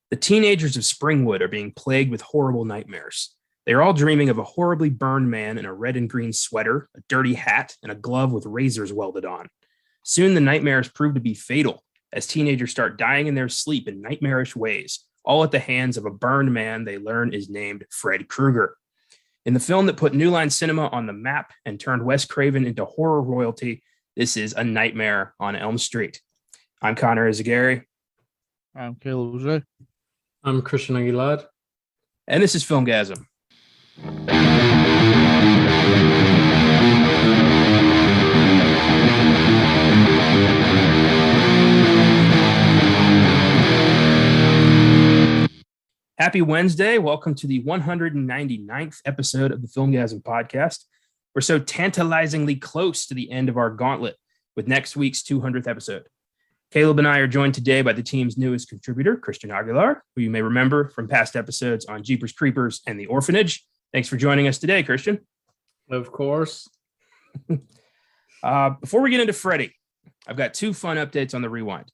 The teenagers of Springwood are being plagued with horrible nightmares. They are all dreaming of a horribly burned man in a red and green sweater, a dirty hat, and a glove with razors welded on. Soon the nightmares prove to be fatal as teenagers start dying in their sleep in nightmarish ways, all at the hands of a burned man they learn is named Fred Krueger. In the film that put New Line Cinema on the map and turned Wes Craven into horror royalty, this is A Nightmare on Elm Street. I'm Connor Eyzaguirre. I'm Caleb. I'm Cristian Aguilar. And this is Filmgazm. Happy Wednesday. Welcome to the 199th episode of the Filmgazm podcast. We're so tantalizingly close to the end of our gauntlet with next week's 200th episode. Caleb and I are joined today by the team's newest contributor, Cristian Aguilar, who you may remember from past episodes on Jeepers Creepers and The Orphanage. Thanks for joining us today, Cristian. Of course. Before we get into Freddy, I've got two fun updates on the Rewind.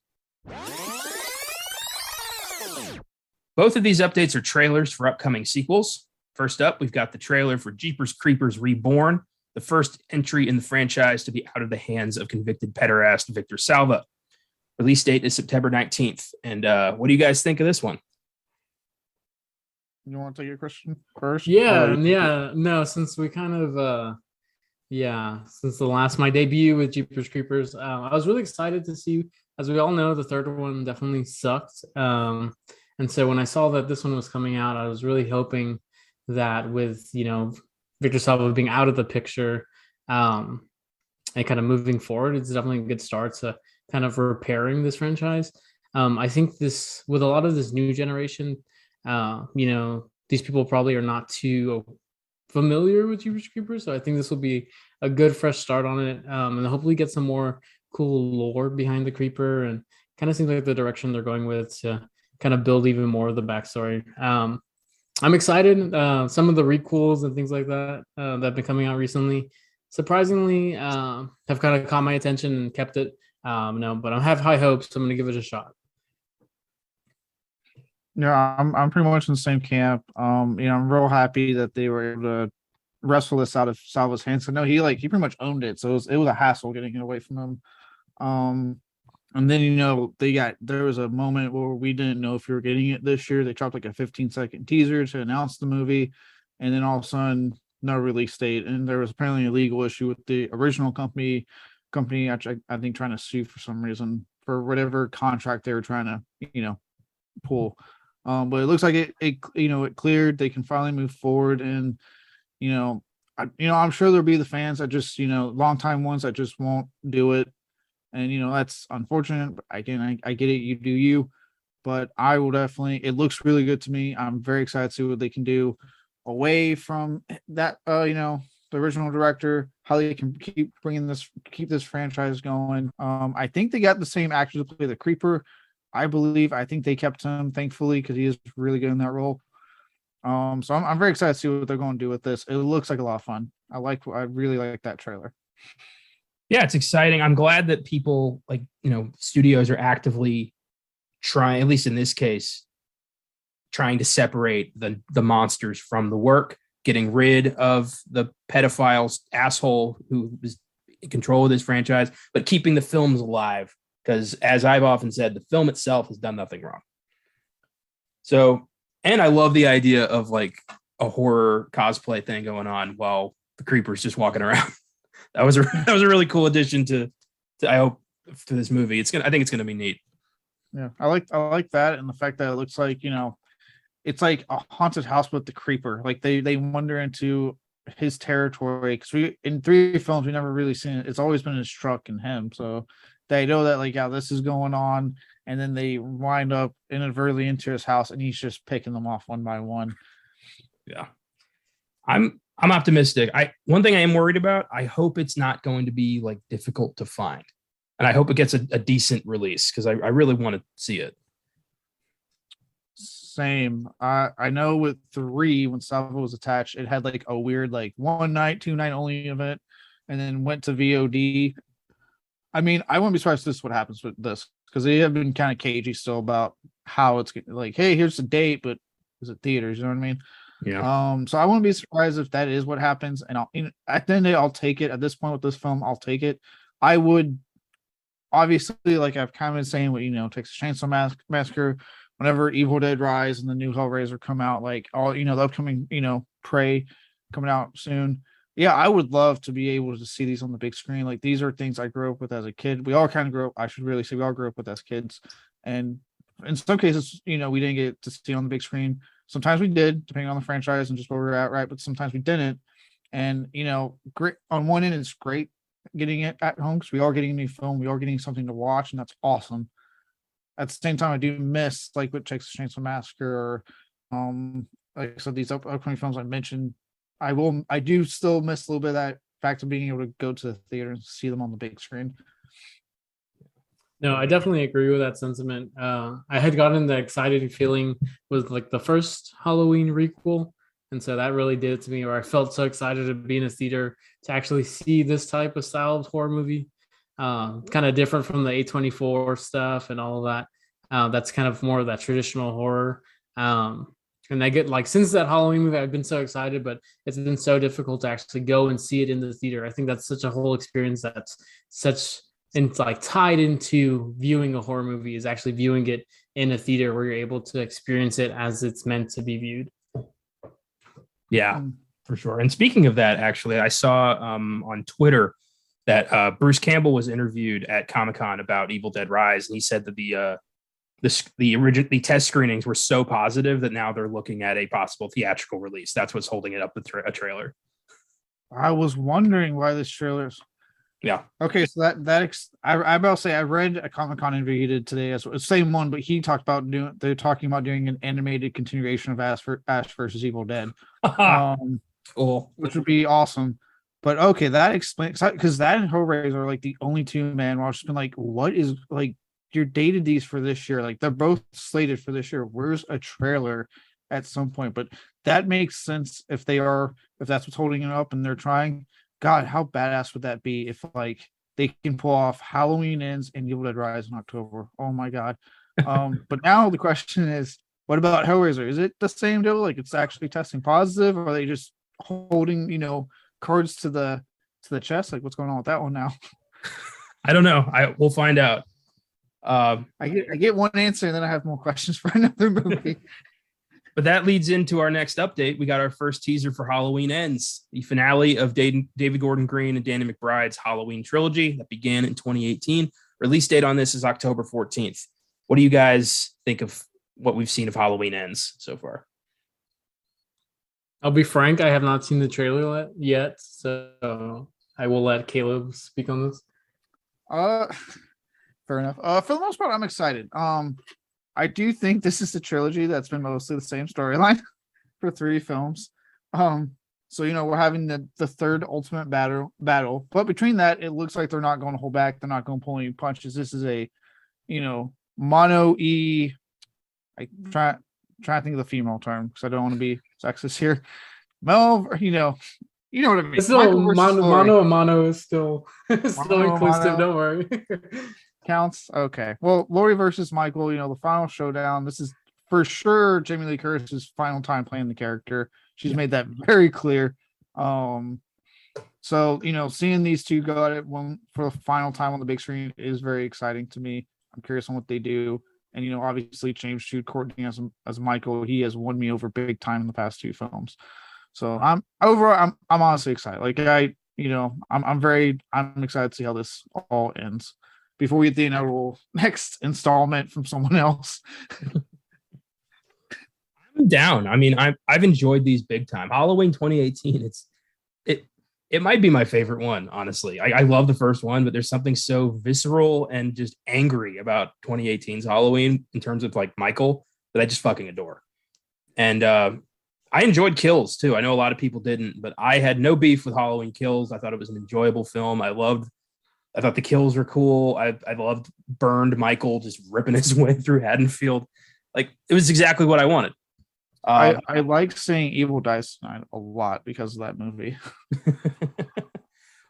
Both of these updates are trailers for upcoming sequels. First up, we've got the trailer for Jeepers Creepers Reborn, the first entry in the franchise to be out of the hands of convicted pederast Victor Salva. Release date is September 19th. And what do you guys think of this one? You want to take your question first? No, since we kind of, since my debut with Jeepers Creepers, I was really excited to see, as we all know, the third one definitely sucked. And so when I saw that this one was coming out, I was really hoping that with, Victor Salva being out of the picture and kind of moving forward, it's definitely a good start to kind of repairing this franchise. I think this, with a lot of this new generation, these people probably are not too familiar with Jeepers Creepers. So I think this will be a good fresh start on it, and hopefully get some more cool lore behind the creeper, and kind of seems like the direction they're going with to kind of build even more of the backstory. I'm excited. Some of the requels and things like that that have been coming out recently, surprisingly, have kind of caught my attention and kept it. But I have high hopes, so I'm going to give it a shot. Yeah, I'm pretty much in the same camp. I'm real happy that they were able to wrestle this out of Salva's hands. So no, he pretty much owned it. So it was a hassle getting it away from him. And then, there was a moment where we didn't know if we were getting it this year. They dropped like a 15-second teaser to announce the movie. And then all of a sudden, no release date. And there was apparently a legal issue with the original company, I think, trying to sue for some reason for whatever contract they were trying to, pull. But it looks like it cleared. They can finally move forward. And, I'm sure there'll be the fans that just, longtime ones that just won't do it. And, that's unfortunate. But again, I get it. You do you. But I will definitely, it looks really good to me. I'm very excited to see what they can do away from that, the original director, how they can keep this franchise going. I think they got the same actor to play the Creeper. I think they kept him, thankfully, because he is really good in that role. So I'm very excited to see what they're going to do with this. It looks like a lot of fun. I really like that trailer. Yeah, it's exciting. I'm glad that people studios are actively trying, at least in this case, trying to separate the monsters from the work, getting rid of the pedophiles asshole who is in control of this franchise, but keeping the films alive. Because as I've often said, the film itself has done nothing wrong. So, and I love the idea of like a horror cosplay thing going on while the creeper's just walking around. That was a really cool addition to I hope to this movie. I think it's gonna be neat. Yeah, I like that, and the fact that it looks like it's like a haunted house with the creeper. Like they wander into his territory, because we in 3 films we never really seen it. It's always been his truck and him. So they know that this is going on, and then they wind up inadvertently into his house, and he's just picking them off one by one. Yeah, I'm optimistic. One thing I am worried about, I hope it's not going to be like difficult to find. And I hope it gets a decent release, because I really want to see it. Same. I know with 3, when Salva was attached, it had like a weird 1 night, 2 night only event, and then went to VOD. I mean, I wouldn't be surprised if this is what happens with this, because they have been kind of cagey still about how it's like, hey, here's the date, but is it theaters? You know what I mean? Yeah. So I wouldn't be surprised if that is what happens, and at the end of the day, I'll take it. At this point with this film, I'll take it. I would obviously, like I've kind of been saying, with Texas Chainsaw Massacre, whenever Evil Dead Rise and the new Hellraiser come out, like all the upcoming Prey coming out soon. Yeah, I would love to be able to see these on the big screen. Like these are things I grew up with as a kid. We all kind of grew up. I should really say we all grew up with as kids, and in some cases, we didn't get to see on the big screen. Sometimes we did, depending on the franchise and just where we're at, right? But sometimes we didn't. And great on one end, it's great getting it at home because we are getting a new film, we are getting something to watch, and that's awesome. At the same time, I do miss, like with Texas Chainsaw Massacre, or like I said, these upcoming films I mentioned. I do still miss a little bit of that fact of being able to go to the theater and see them on the big screen. No, I definitely agree with that sentiment. I had gotten the exciting feeling with like the first Halloween requel. And so that really did it to me, where I felt so excited to be in a theater to actually see this type of style of horror movie. Kind of different from the A24 stuff and all of that. That's kind of more of that traditional horror. And I get like, since that Halloween movie, I've been so excited, but it's been so difficult to actually go and see it in the theater. I think that's such a whole experience that's and like tied into viewing a horror movie is actually viewing it in a theater where you're able to experience it as it's meant to be viewed. Yeah, for sure. And speaking of that, actually, I saw on Twitter that Bruce Campbell was interviewed at Comic-Con about Evil Dead Rise, and he said that the test screenings were so positive that now they're looking at a possible theatrical release. That's what's holding it up, a trailer. I was wondering why this trailer's. Yeah. Okay, so I about to say I read a Comic-Con interview he did today as well. Same one, but he talked about they're talking about doing an animated continuation of Ash versus Evil Dead. Cool. Which would be awesome. But okay, that explains, because that and Hellraiser are like the only two, man, where I've just been like, what is, like, you're dated these for this year, like they're both slated for this year. Where's a trailer at some point? But that makes sense if that's what's holding it up and they're trying. God, how badass would that be if like they can pull off Halloween Ends and Evil Dead Rise in October? Oh my God. But now the question is, what about Hellraiser? Is it the same deal? Like it's actually testing positive, or are they just holding, cards to the chest? Like what's going on with that one now? I don't know. We'll find out. I get one answer and then I have more questions for another movie. But that leads into our next update. We got our first teaser for Halloween Ends, the finale of David Gordon Green and Danny McBride's Halloween trilogy that began in 2018. Release date on this is October 14th. What do you guys think of what we've seen of Halloween Ends so far? I'll be frank, I have not seen the trailer yet, so I will let Caleb speak on this. Fair enough. For the most part, I'm excited. I do think this is the trilogy that's been mostly the same storyline for 3 films. So we're having the third ultimate battle, but between that, it looks like they're not going to hold back. They're not going to pull any punches. This is a, mono e. I try to think of the female term because I don't want to be sexist here. Mel, you know what I mean. It's still mono is still inclusive. Don't worry. Counts. Okay. Well, Laurie versus Michael, the final showdown. This is for sure Jamie Lee Curtis's final time playing the character. She's made that very clear. So, seeing these two go at it for the final time on the big screen is very exciting to me. I'm curious on what they do. And, obviously James Jude Courtney as Michael, he has won me over big time in the past 2 films. So I'm honestly excited. Like I'm excited to see how this all ends before we get the inevitable next installment from someone else. I'm down. I mean, I've enjoyed these big time. Halloween 2018, it might be my favorite one, honestly. I love the first one, but there's something so visceral and just angry about 2018's Halloween in terms of like Michael that I just fucking adore. And I enjoyed Kills too. I know a lot of people didn't, but I had no beef with Halloween Kills. I thought it was an enjoyable film. I thought the kills were cool. I loved burned Michael just ripping his way through Haddonfield. Like it was exactly what I wanted. I like seeing Evil Dies Tonight a lot because of that movie.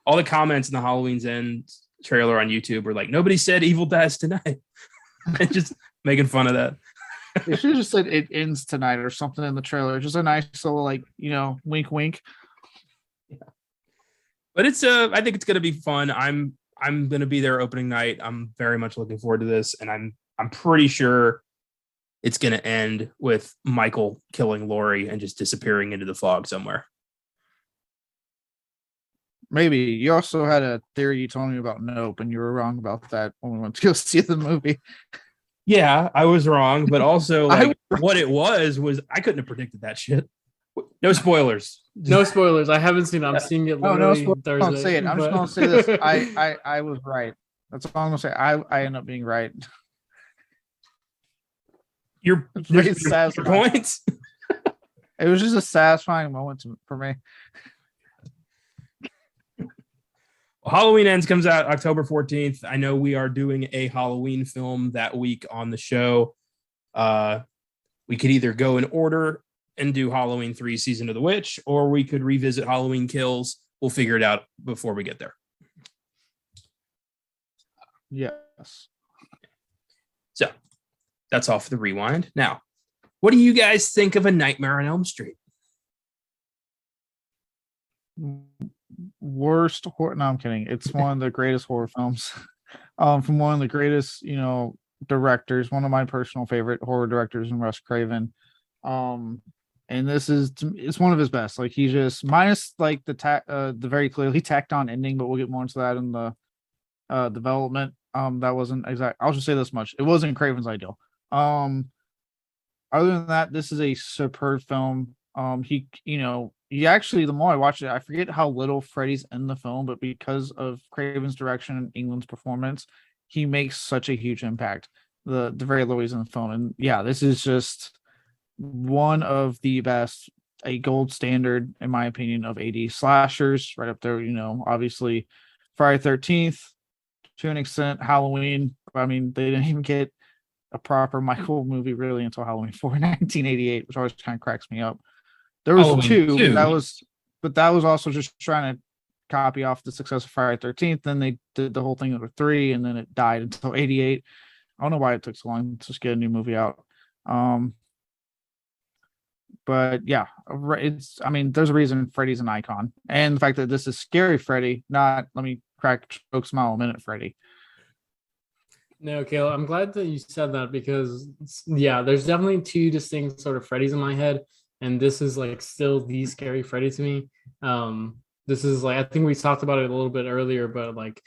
All the comments in the Halloween's End trailer on YouTube were like, nobody said Evil Dies Tonight. and just making fun of that. They should have just said it ends tonight or something in the trailer. Just a nice little wink wink. But it's I think it's gonna be fun. I'm gonna be there opening night. I'm very much looking forward to this, and I'm pretty sure it's gonna end with Michael killing Laurie and just disappearing into the fog somewhere. Maybe. You also had a theory you told me about Nope, and you were wrong about that when we went to go see the movie. Yeah, I was wrong, but also what it was I couldn't have predicted that shit. No spoilers. No spoilers. I haven't seen it. I'm seeing it literally Thursday. Don't say it. I'm just gonna say this. I was right. That's all I'm gonna say. I end up being right. Your points. It was just a satisfying moment for me. Halloween Ends comes out October 14th. I know we are doing a Halloween film that week on the show. We could either go in order and do Halloween 3 Season of the Witch, or we could revisit Halloween Kills. We'll figure it out before we get there. Yes. So that's all for the rewind. Now, what do you guys think of A Nightmare on Elm Street? Worst horror. No, I'm kidding. It's one of the greatest horror films. From one of the greatest, directors. One of my personal favorite horror directors, in Wes Craven. And it's one of his best. Like, he just minus like the very clearly tacked on ending, but we'll get more into that in the development. That wasn't exact. I'll just say this much: it wasn't Craven's ideal. Other than that, this is a superb film. He actually, the more I watch it, I forget how little Freddy's in the film, but because of Craven's direction and England's performance, he makes such a huge impact. The very little he's in the film, and yeah, this is just one of the best, a gold standard, in my opinion, of 80s slashers, right up there. Obviously, Friday 13th, to an extent, Halloween. I mean, they didn't even get a proper Michael movie really until Halloween 4 in 1988, which always kind of cracks me up. There was Halloween 2. But that was also just trying to copy off the success of Friday 13th. Then they did the whole thing with 3, and then it died until 88. I don't know why it took so long to just get a new movie out. But yeah, there's a reason Freddy's an icon, and the fact that this is Scary Freddy, not let me crack joke smile a minute Freddy. No, Kayla, I'm glad that you said that, because there's definitely 2 distinct sort of Freddys in my head, and this is like still the Scary Freddy to me. This is like, I think we talked about it a little bit earlier, but like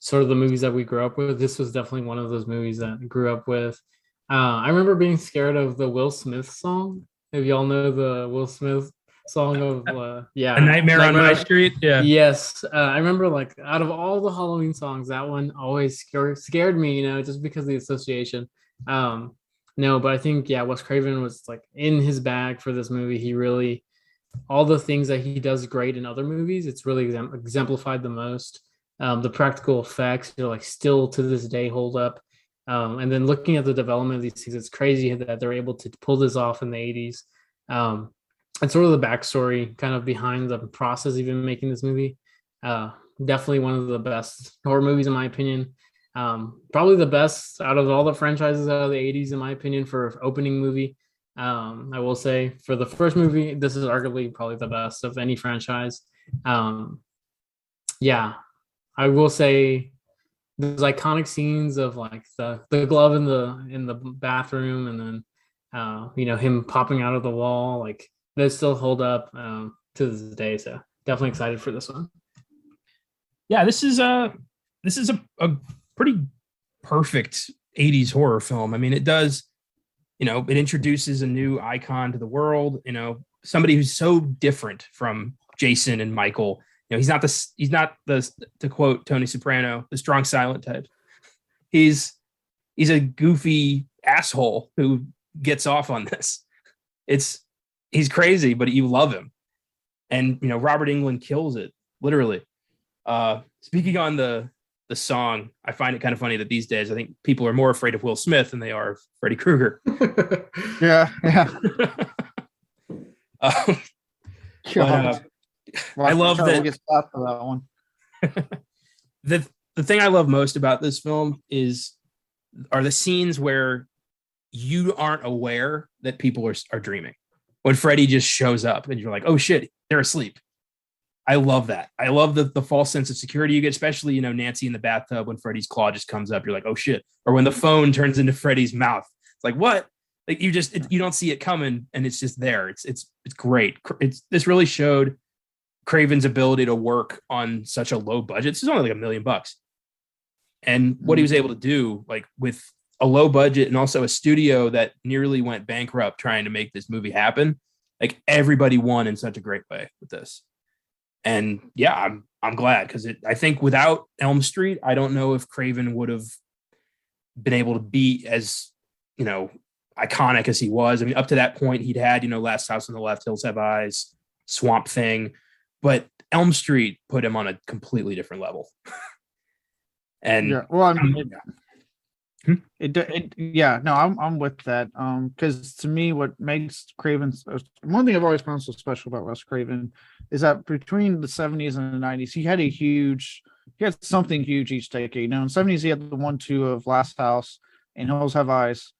sort of the movies that we grew up with, this was definitely one of those movies that I grew up with. I remember being scared of the Will Smith song. If y'all know the Will Smith song of A Nightmare on My Street. Yeah. Yes. I remember, like, out of all the Halloween songs, that one always scared me, just because of the association. No, but I think, Wes Craven was like in his bag for this movie. He really, all the things that he does great in other movies, it's really exemplified the most. The practical effects, like, still to this day hold up. And then looking at the development of these things, it's crazy that they're able to pull this off in the 80s. And sort of the backstory kind of behind the process, even making this movie. Definitely one of the best horror movies, in my opinion. Probably the best out of all the franchises out of the 80s, in my opinion, for opening movie. I will say, for the first movie, this is arguably probably the best of any franchise. I will say, those iconic scenes of like the glove in the bathroom, and then him popping out of the wall, like, they still hold up to this day. So definitely excited for this one. Yeah, this is a pretty perfect 80s horror film. I mean, it does, it introduces a new icon to the world, somebody who's so different from Jason and Michael. He's not the, to quote Tony Soprano, the strong silent type. He's a goofy asshole who gets off on this. He's crazy, but you love him. And, Robert Englund kills it, literally. Speaking on the song, I find it kind of funny that these days, I think people are more afraid of Will Smith than they are of Freddy Krueger. Yeah. I love that. We'll get slapped for that one. The thing I love most about this film is are the scenes where you aren't aware that people are dreaming. When Freddy just shows up and you're like, oh shit, they're asleep. I love that. I love the false sense of security you get, especially, Nancy in the bathtub when Freddy's claw just comes up. You're like, oh shit. Or when the phone turns into Freddy's mouth. It's like, what? Like you don't see it coming and it's just there. It's great. This really showed Craven's ability to work on such a low budget. This is only like $1 million. And what he was able to do, like with a low budget and also a studio that nearly went bankrupt trying to make this movie happen, like everybody won in such a great way with this. And yeah, I'm glad, because I think without Elm Street, I don't know if Craven would have been able to be as, iconic as he was. I mean, up to that point, he'd had, Last House on the Left, Hills Have Eyes, Swamp Thing, but Elm Street put him on a completely different level. And yeah, well, I mean, I'm with that. Because to me, what makes Craven, one thing I've always found so special about Wes Craven is that between the 70s and the 90s, he had something huge each decade. In the 70s, he had the 1-2 of Last House and Hills Have Eyes,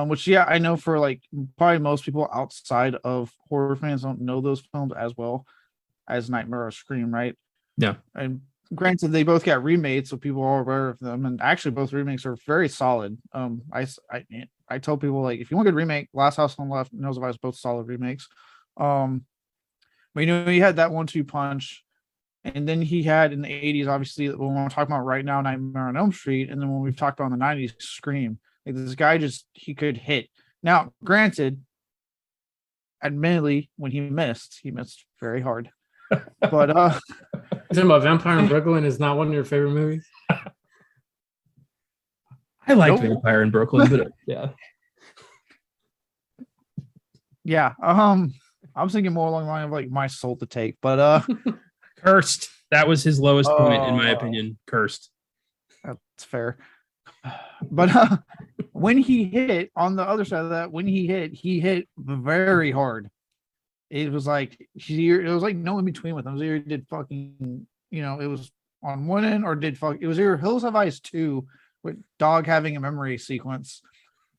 which, yeah, I know for like probably most people outside of horror fans don't know those films as well as Nightmare or Scream, right? Yeah. And granted, they both got remades, so people are aware of them, and actually both remakes are very solid. I tell people, like, if you want a good remake, Last House on the Left and Hills Have Eyes, both solid remakes. But he had that 1-2 punch, and then he had in the 80s, obviously, when we're talking about right now, Nightmare on Elm Street, and then when we've talked about in the 90s, Scream. Like, this guy he could hit. Now, granted, admittedly, when he missed very hard. But talking about Vampire in Brooklyn is not one of your favorite movies? I like Vampire in Brooklyn, but yeah. Yeah. I was thinking more along the line of like My Soul to Take, but Cursed. That was his lowest point, in my opinion. Cursed. That's fair. But when he hit, on the other side of that, he hit very hard. It was like no in between with them. It was either did fucking, it was on one end, or it was either Hills Have Eyes 2 with dog having a memory sequence,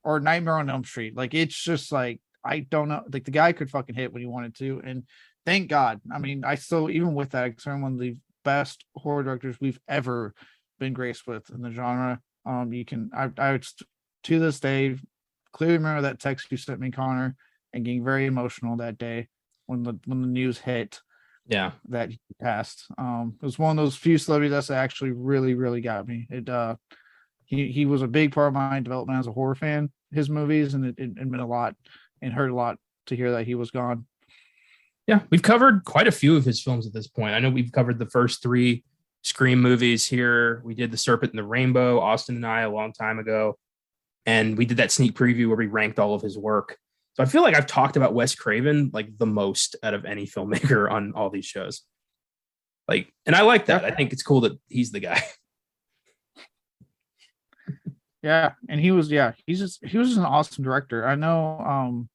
or Nightmare on Elm Street. Like, it's just like, I don't know. Like, the guy could fucking hit when he wanted to, and thank God. I mean, I still, even with that, I'm one of the best horror directors we've ever been graced with in the genre. I to this day clearly remember that text you sent me, Connor, and getting very emotional that day when the news hit. Yeah, that he passed. It was one of those few celebrities that actually really, really got me. He was a big part of my development as a horror fan. His movies, and it meant a lot, and hurt a lot to hear that he was gone. Yeah, we've covered quite a few of his films at this point. I know we've covered the first 3 Scream movies here. We did The Serpent and the Rainbow, Austin and I, a long time ago. And we did that sneak preview where we ranked all of his work. So I feel like I've talked about Wes Craven like the most out of any filmmaker on all these shows. Like, and I like that. I think it's cool that he's the guy. Yeah, and he was just an awesome director. I know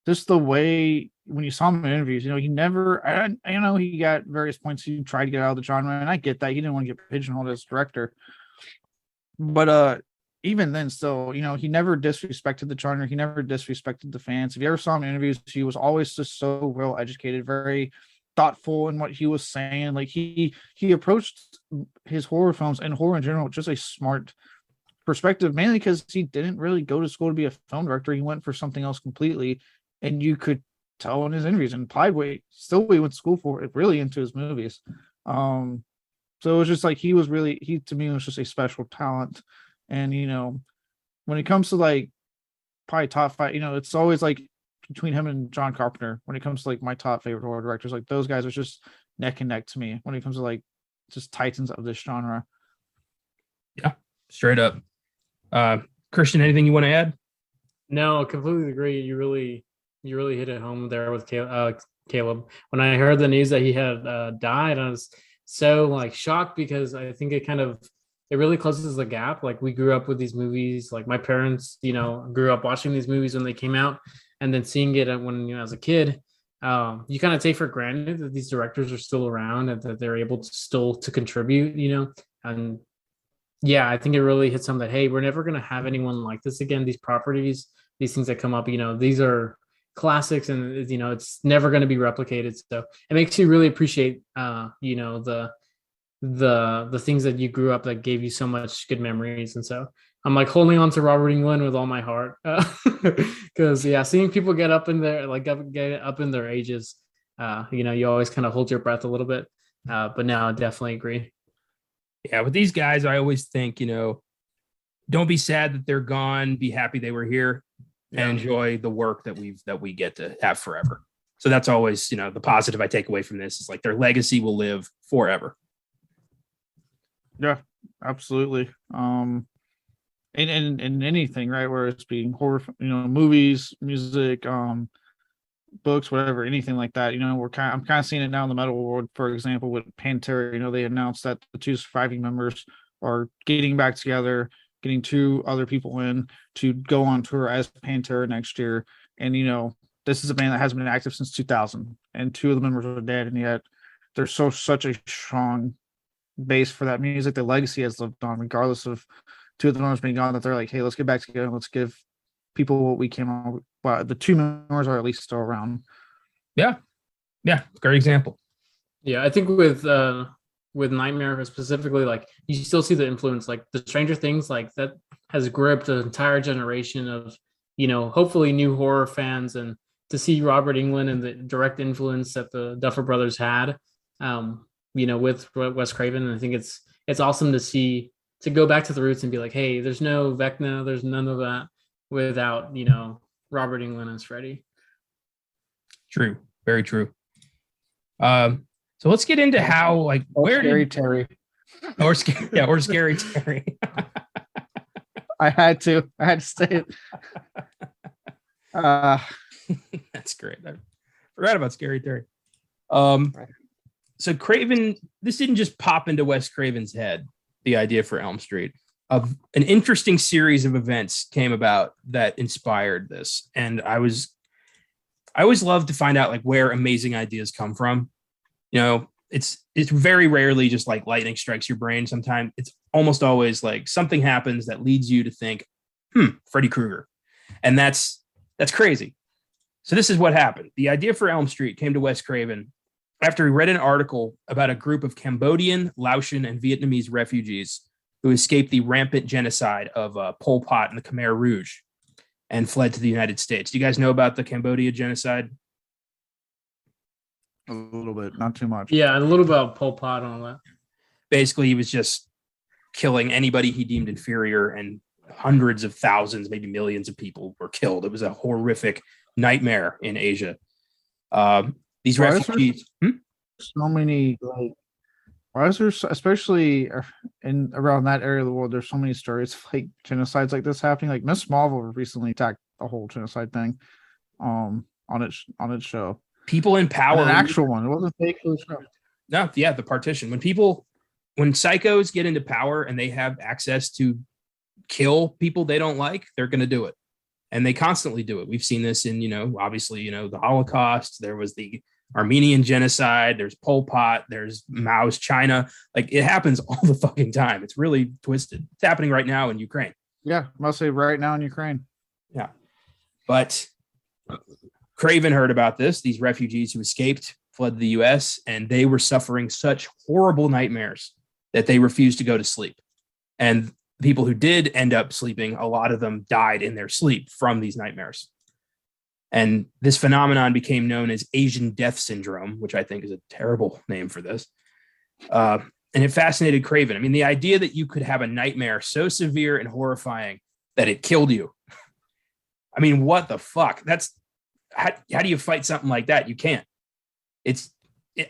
just the way when you saw him in interviews, he never, I know he got various points he tried to get out of the genre, and I get that he didn't want to get pigeonholed as director. But even then, still, he never disrespected the genre. He never disrespected the fans. If you ever saw him in interviews, he was always just so well educated, very thoughtful in what he was saying. Like, he approached his horror films and horror in general with just a smart perspective, mainly because he didn't really go to school to be a film director. He went for something else completely, and you could tell in his interviews, and applied what he went to school for, it really into his movies. So it was just like, he to me was just a special talent. And when it comes to like probably top 5, it's always like between him and John Carpenter. When it comes to like my top favorite horror directors, like those guys are just neck and neck to me when it comes to like just titans of this genre. Yeah, straight up. Cristian, anything you want to add? No, completely agree. You really hit it home there with Caleb. When I heard the news that he had died, I was so like shocked, because I think it really closes the gap. Like, we grew up with these movies. Like, my parents, grew up watching these movies when they came out, and then seeing it when as a kid. You kind of take for granted that these directors are still around and that they're able to still to contribute. And yeah, I think it really hits home that, hey, we're never going to have anyone like this again. These properties, these things that come up, these are classics, and it's never going to be replicated. So it makes you really appreciate the things that you grew up that gave you so much good memories. And so I'm like holding on to Robert England with all my heart, because yeah, seeing people get up in there, like get up in their ages, you always kind of hold your breath a little bit. But now I definitely agree. Yeah, with these guys, I always think, don't be sad that they're gone. Be happy they were here, and enjoy the work that we get to have forever. So that's always, the positive I take away from this is like their legacy will live forever. Yeah, absolutely. In anything, right? Where it's being horror, movies, music, books, whatever, anything like that. I'm kind of seeing it now in the metal world, for example, with Pantera. They announced that the two surviving members are getting back together, getting two other people in to go on tour as Pantera next year. And this is a band that has been active since 2000, and two of the members are dead, and yet there's such a strong base for that music. The legacy has lived on, regardless of two of the members being gone. That they're like, hey, let's get back together. Let's give people what we came on. But the two members are at least still around. Yeah, great example. Yeah, I think with Nightmare specifically, like you still see the influence, like the Stranger Things, like that has gripped an entire generation of hopefully new horror fans, and to see Robert Englund and the direct influence that the Duffer Brothers had, with Wes Craven. And I think it's awesome to go back to the roots and be like, hey, there's no Vecna, there's none of that without Robert Englund as Freddy. True, very true. So let's get into how, like, where Scary did Terry or Scary Terry. I had to say it. That's great. I forgot about Scary Terry. So Craven, this didn't just pop into Wes Craven's head, the idea for Elm Street. An interesting series of events came about that inspired this. And I always love to find out like where amazing ideas come from. It's very rarely just like lightning strikes your brain. Sometimes it's almost always like something happens that leads you to think, Freddy Krueger. And that's crazy. So this is what happened. The idea for Elm Street came to Wes Craven after he read an article about a group of Cambodian, Laotian, and Vietnamese refugees who escaped the rampant genocide of Pol Pot and the Khmer Rouge and fled to the United States. Do you guys know about the Cambodia genocide? A little bit, not too much. Yeah, a little about Pol Pot and all that. Basically, he was just killing anybody he deemed inferior, and hundreds of thousands, maybe millions of people were killed. It was a horrific nightmare in Asia. These refugees. So many, like, why is there, especially in around that area of the world, there's so many stories of like genocides like this happening. Like Miss Marvel recently attacked a whole genocide thing on its show. People in power. And an actual one. It wasn't fake for the show. No, yeah, the partition. When psychos get into power and they have access to kill people they don't like, they're going to do it. And they constantly do it. We've seen this in, obviously, the Holocaust. There was the Armenian genocide. There's Pol Pot. There's Mao's China. Like, it happens all the fucking time. It's really twisted. It's happening right now in Ukraine. Yeah, mostly right now in Ukraine. Yeah. But Craven heard about this, these refugees who escaped, fled to the U.S., and they were suffering such horrible nightmares that they refused to go to sleep. And people who did end up sleeping, a lot of them died in their sleep from these nightmares. And this phenomenon became known as Asian death syndrome, which I think is a terrible name for this. And it fascinated Craven. I mean, the idea that you could have a nightmare so severe and horrifying that it killed you. I mean, what the fuck? How do you fight something like that? You can't.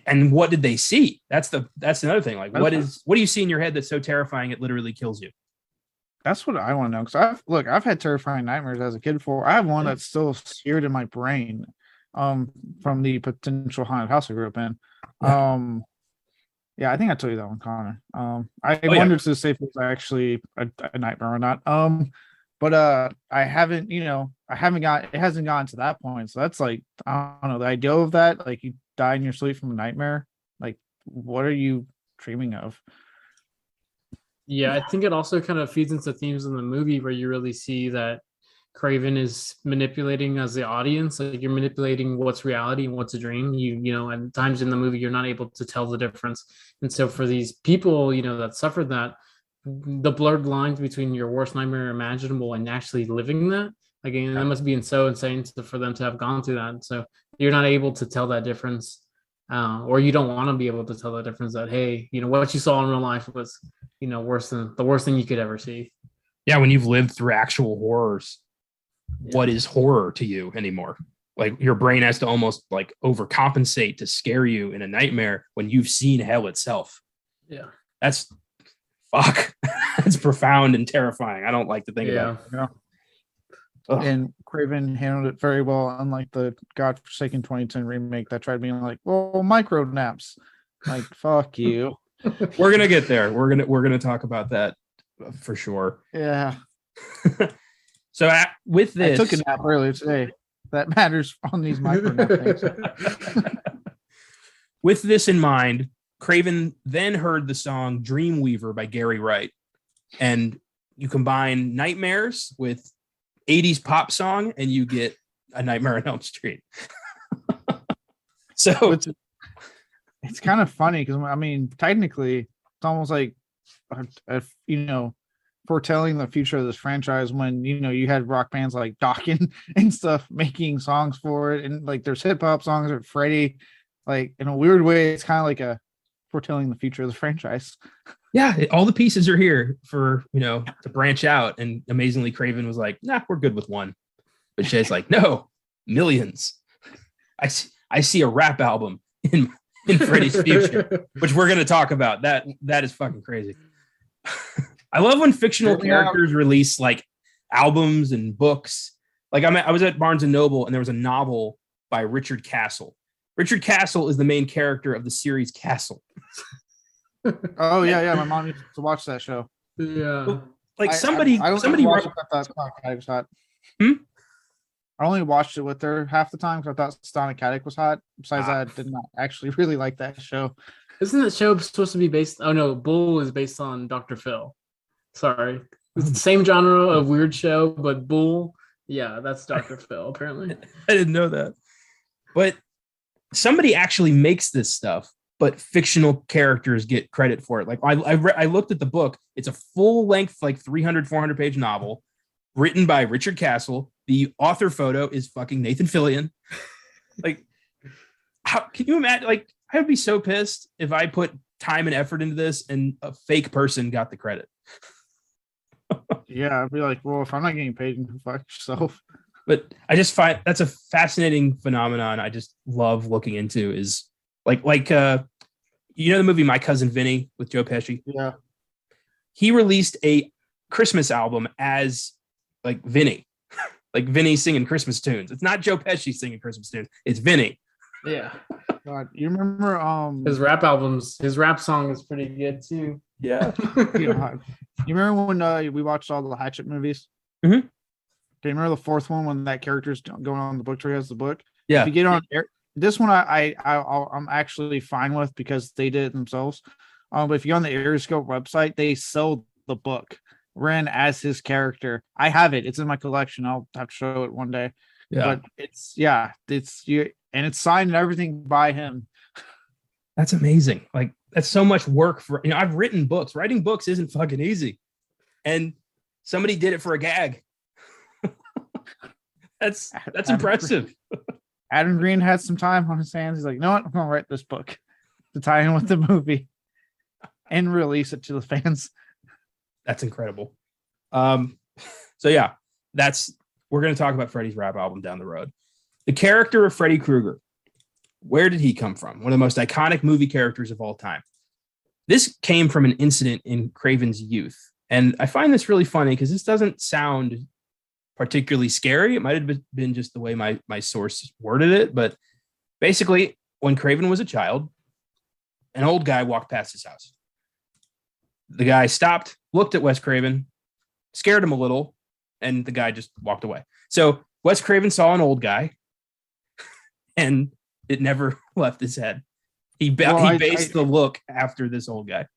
And what did they see? That's another thing. Like, what do you see in your head that's so terrifying it literally kills you? That's what I want to know. Because I've had terrifying nightmares as a kid before. I have one that's still seared in my brain, from the potential haunted house I grew up in. Yeah, I think I told you that one, Connor. I wondered to say if it was actually a nightmare or not. But I haven't, it hasn't gotten to that point. So that's like, I don't know, the idea of that, like you die in your sleep from a nightmare. Like, what are you dreaming of? Yeah, I think it also kind of feeds into themes in the movie where you really see that Craven is manipulating as the audience. Like you're manipulating what's reality and what's a dream. You know, and times in the movie you're not able to tell the difference. And so for these people, that suffered that, the blurred lines between your worst nightmare imaginable and actually living that, again, that must be so insane for them to have gone through that. So you're not able to tell that difference. Or you don't want to be able to tell the difference that, hey, what you saw in real life was, worse than the worst thing you could ever see. Yeah, when you've lived through actual horrors, what is horror to you anymore? Like your brain has to almost like overcompensate to scare you in a nightmare when you've seen hell itself. Yeah. That's fuck. That's profound and terrifying. I don't like to think about it. Yeah. And Craven handled it very well, unlike the godforsaken 2010 remake that tried being like, well, micro naps. Like, fuck you. We're gonna get there. We're gonna talk about that for sure. Yeah. So with this, I took a nap earlier today. That matters on these micro nap things. With this in mind, Craven then heard the song Dreamweaver by Gary Wright. And you combine nightmares with 80s pop song and you get A Nightmare on Elm Street. So it's kind of funny because technically it's almost like foretelling the future of this franchise when you had rock bands like Dokken and stuff making songs for it, and like there's hip hop songs with Freddie. Like in a weird way, it's kind of like a foretelling the future of the franchise. Yeah, all the pieces are here for to branch out, and amazingly, Craven was like, "Nah, we're good with one," but Shay's like, "No, millions. I see a rap album in Freddie's future, which we're going to talk about. That is fucking crazy." I love when fictional characters release like albums and books. Like I was at Barnes and Noble and there was a novel by Richard Castle. Richard Castle is the main character of the series Castle. Oh yeah. My mom used to watch that show. Yeah. Like I somebody watched it. I thought Sonic Caddick was hot. I only watched it with her half the time because I thought Sonic Caddick was hot. Besides that, I did not actually really like that show. Isn't that show supposed to be based? Oh no, Bull is based on Dr. Phil. Sorry, it's the same genre of weird show, but Bull, yeah, that's Dr. Phil. Apparently, I didn't know that. But somebody actually makes this stuff, but fictional characters get credit for it. Like I looked at the book. It's a full length, like 300, 400 page novel written by Richard Castle. The author photo is fucking Nathan Fillion. Like, how can you imagine? Like, I would be so pissed if I put time and effort into this and a fake person got the credit. Yeah, I'd be like, well, if I'm not getting paid, then fuck yourself. But I just find that's a fascinating phenomenon. I just love looking into is like the movie My Cousin Vinny with Joe Pesci. Yeah, he released a Christmas album as like Vinny, like Vinny singing Christmas tunes. It's not Joe Pesci singing Christmas tunes. It's Vinny. Yeah. God, you remember his rap song is pretty good too. Yeah. You remember when we watched all the Hatchet movies? Mm-hmm. Do you remember the fourth one when that character's going on the book tour? He has the book. Yeah. If you get on air, this one I'm actually fine with because they did it themselves. But if you're on the Aeroscope website, they sold the book Ren as his character. I have it. It's in my collection. I'll have to show it one day. Yeah. But it's you, and it's signed and everything by him. That's amazing. Like that's so much work for I've written books. Writing books isn't fucking easy. And somebody did it for a gag. That's impressive. Adam Green had some time on his hands. He's like, you know what? I'm gonna write this book to tie in with the movie and release it to the fans. That's incredible. So yeah, we're going to talk about Freddy's rap album down the road. The character of Freddy Krueger, where did he come from? One of the most iconic movie characters of all time. This came from an incident in Craven's youth. And I find this really funny because this doesn't sound particularly scary. It might have been just the way my source worded it. But basically, when Craven was a child, an old guy walked past his house. The guy stopped, looked at Wes Craven, scared him a little, and the guy just walked away. So Wes Craven saw an old guy, and it never left his head. He based the look after this old guy.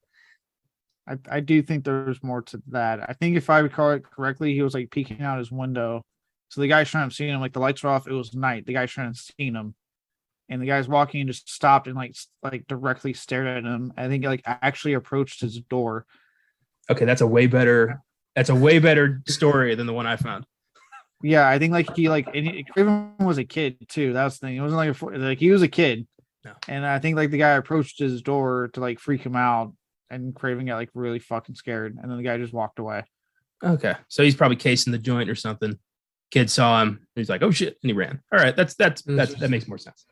I do think there's more to that. I think if I recall it correctly, he was like peeking out his window. So the guy shouldn't have seen him. Like the lights were off. It was night. The guy shouldn't have seen him. And the guy's walking and just stopped and like directly stared at him. I think like actually approached his door. Okay, that's a way better story than the one I found. Yeah, I think like Craven was a kid too. That's the thing. It wasn't like he was a kid. No. And I think like the guy approached his door to like freak him out, and Craven got like really fucking scared, and then the guy just walked away. Okay, so he's probably casing the joint or something. Kid saw him. He's like, "Oh shit!" and he ran. All right, that makes more sense.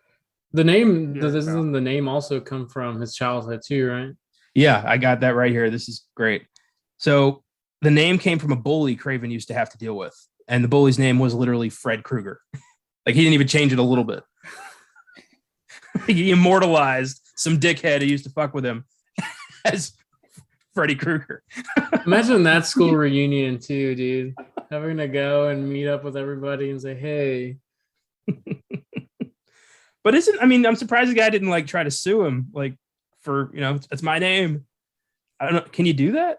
The name, Yeah, doesn't the name also come from his childhood too, right? Yeah, I got that right here. This is great. So the name came from a bully Craven used to have to deal with, and the bully's name was literally Fred Krueger. Like he didn't even change it a little bit. He immortalized some dickhead who used to fuck with him as Freddy Krueger. Imagine that school reunion too, dude. Having to go and meet up with everybody and say, "Hey." But I'm surprised the guy didn't like try to sue him, like for it's my name. I don't know. Can you do that?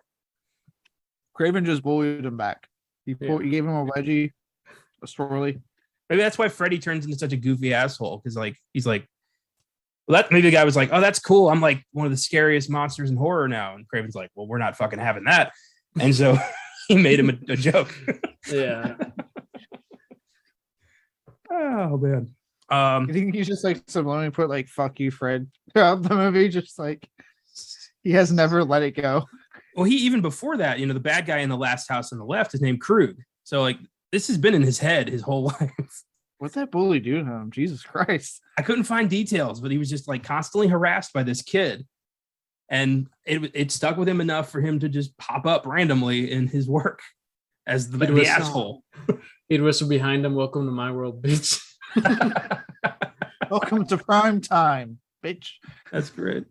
Craven just bullied him back. He gave him a wedgie, a swirly. Maybe that's why Freddy turns into such a goofy asshole, because like he's like, well, that maybe the guy was like, oh, that's cool. I'm like one of the scariest monsters in horror now. And Craven's like, well, we're not fucking having that. And so he made him a joke. Yeah. Oh man. I think he's just like subliminally put like "fuck you, Fred" throughout the movie. Just like he has never let it go. Well, he even before that, the bad guy in the last house on the left is named Krug. So like this has been in his head his whole life. What's that bully do to him? Jesus Christ. I couldn't find details, but he was just like constantly harassed by this kid. And it stuck with him enough for him to just pop up randomly in his work as the asshole. He'd whisper behind him, "Welcome to my world, bitch." Welcome to prime time, bitch. That's great.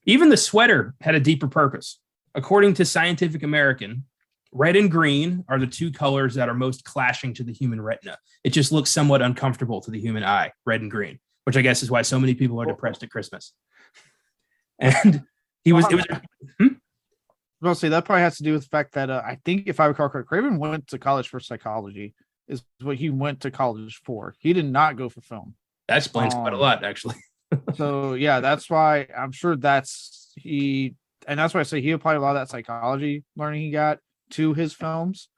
Even the sweater had a deeper purpose. According to Scientific American, red and green are the two colors that are most clashing to the human retina. It just looks somewhat uncomfortable to the human eye, red and green, which I guess is why so many people are depressed at Christmas. And I'll say that probably has to do with the fact that I think if I recall correctly, Craven went to college for psychology. Is what he went to college for. He did not go for film. That explains quite a lot, actually. So yeah, that's why I'm sure that's why I say he applied a lot of that psychology learning he got to his films.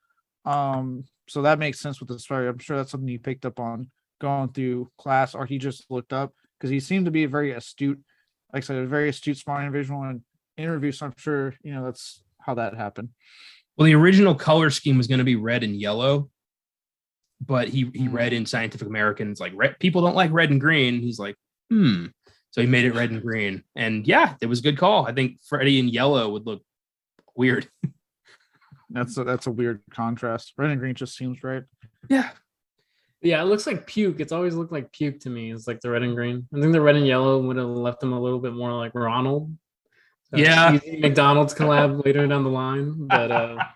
So that makes sense with the story. I'm sure that's something he picked up on going through class, or he just looked up, because he seemed to be a very astute, like I said, a very astute, smart individual in interviews. So I'm sure that's how that happened. Well, the original color scheme was going to be red and yellow, but he read in Scientific American, it's like people don't like red and green. He's like, So he made it red and green. And yeah, it was a good call. I think Freddy in yellow would look weird. That's a weird contrast. Red and green just seems right. Yeah. Yeah, it looks like puke. It's always looked like puke to me. It's like the red and green. I think the red and yellow would have left him a little bit more like Ronald. Yeah. McDonald's collab later down the line. But I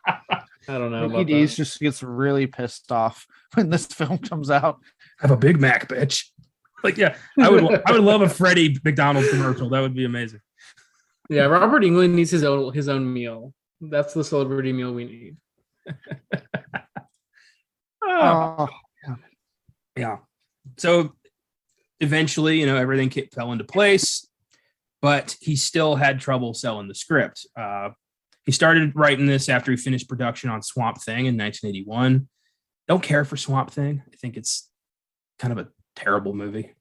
don't know. Mickey D's just gets really pissed off when this film comes out. Have a Big Mac, bitch. Like, yeah, I would love a Freddy McDonald's commercial. That would be amazing. Yeah, Robert Englund needs his own meal. That's the celebrity meal we need. Oh. Yeah. So eventually, everything fell into place, but he still had trouble selling the script. He started writing this after he finished production on Swamp Thing in 1981. Don't care for Swamp Thing. I think it's kind of a terrible movie.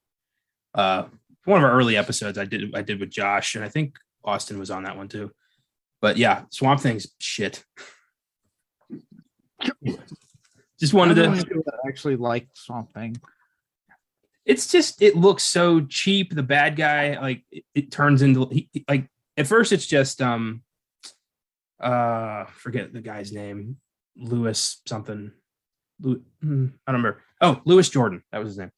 One of our early episodes I did with Josh, and I think Austin was on that one too. But yeah, Swamp Thing's shit. Just wanted to actually like Swamp Thing. It's just, it looks so cheap. The bad guy, like it turns into like at first it's just forget the guy's name, Lewis something. I don't remember. Oh, Lewis Jordan, that was his name.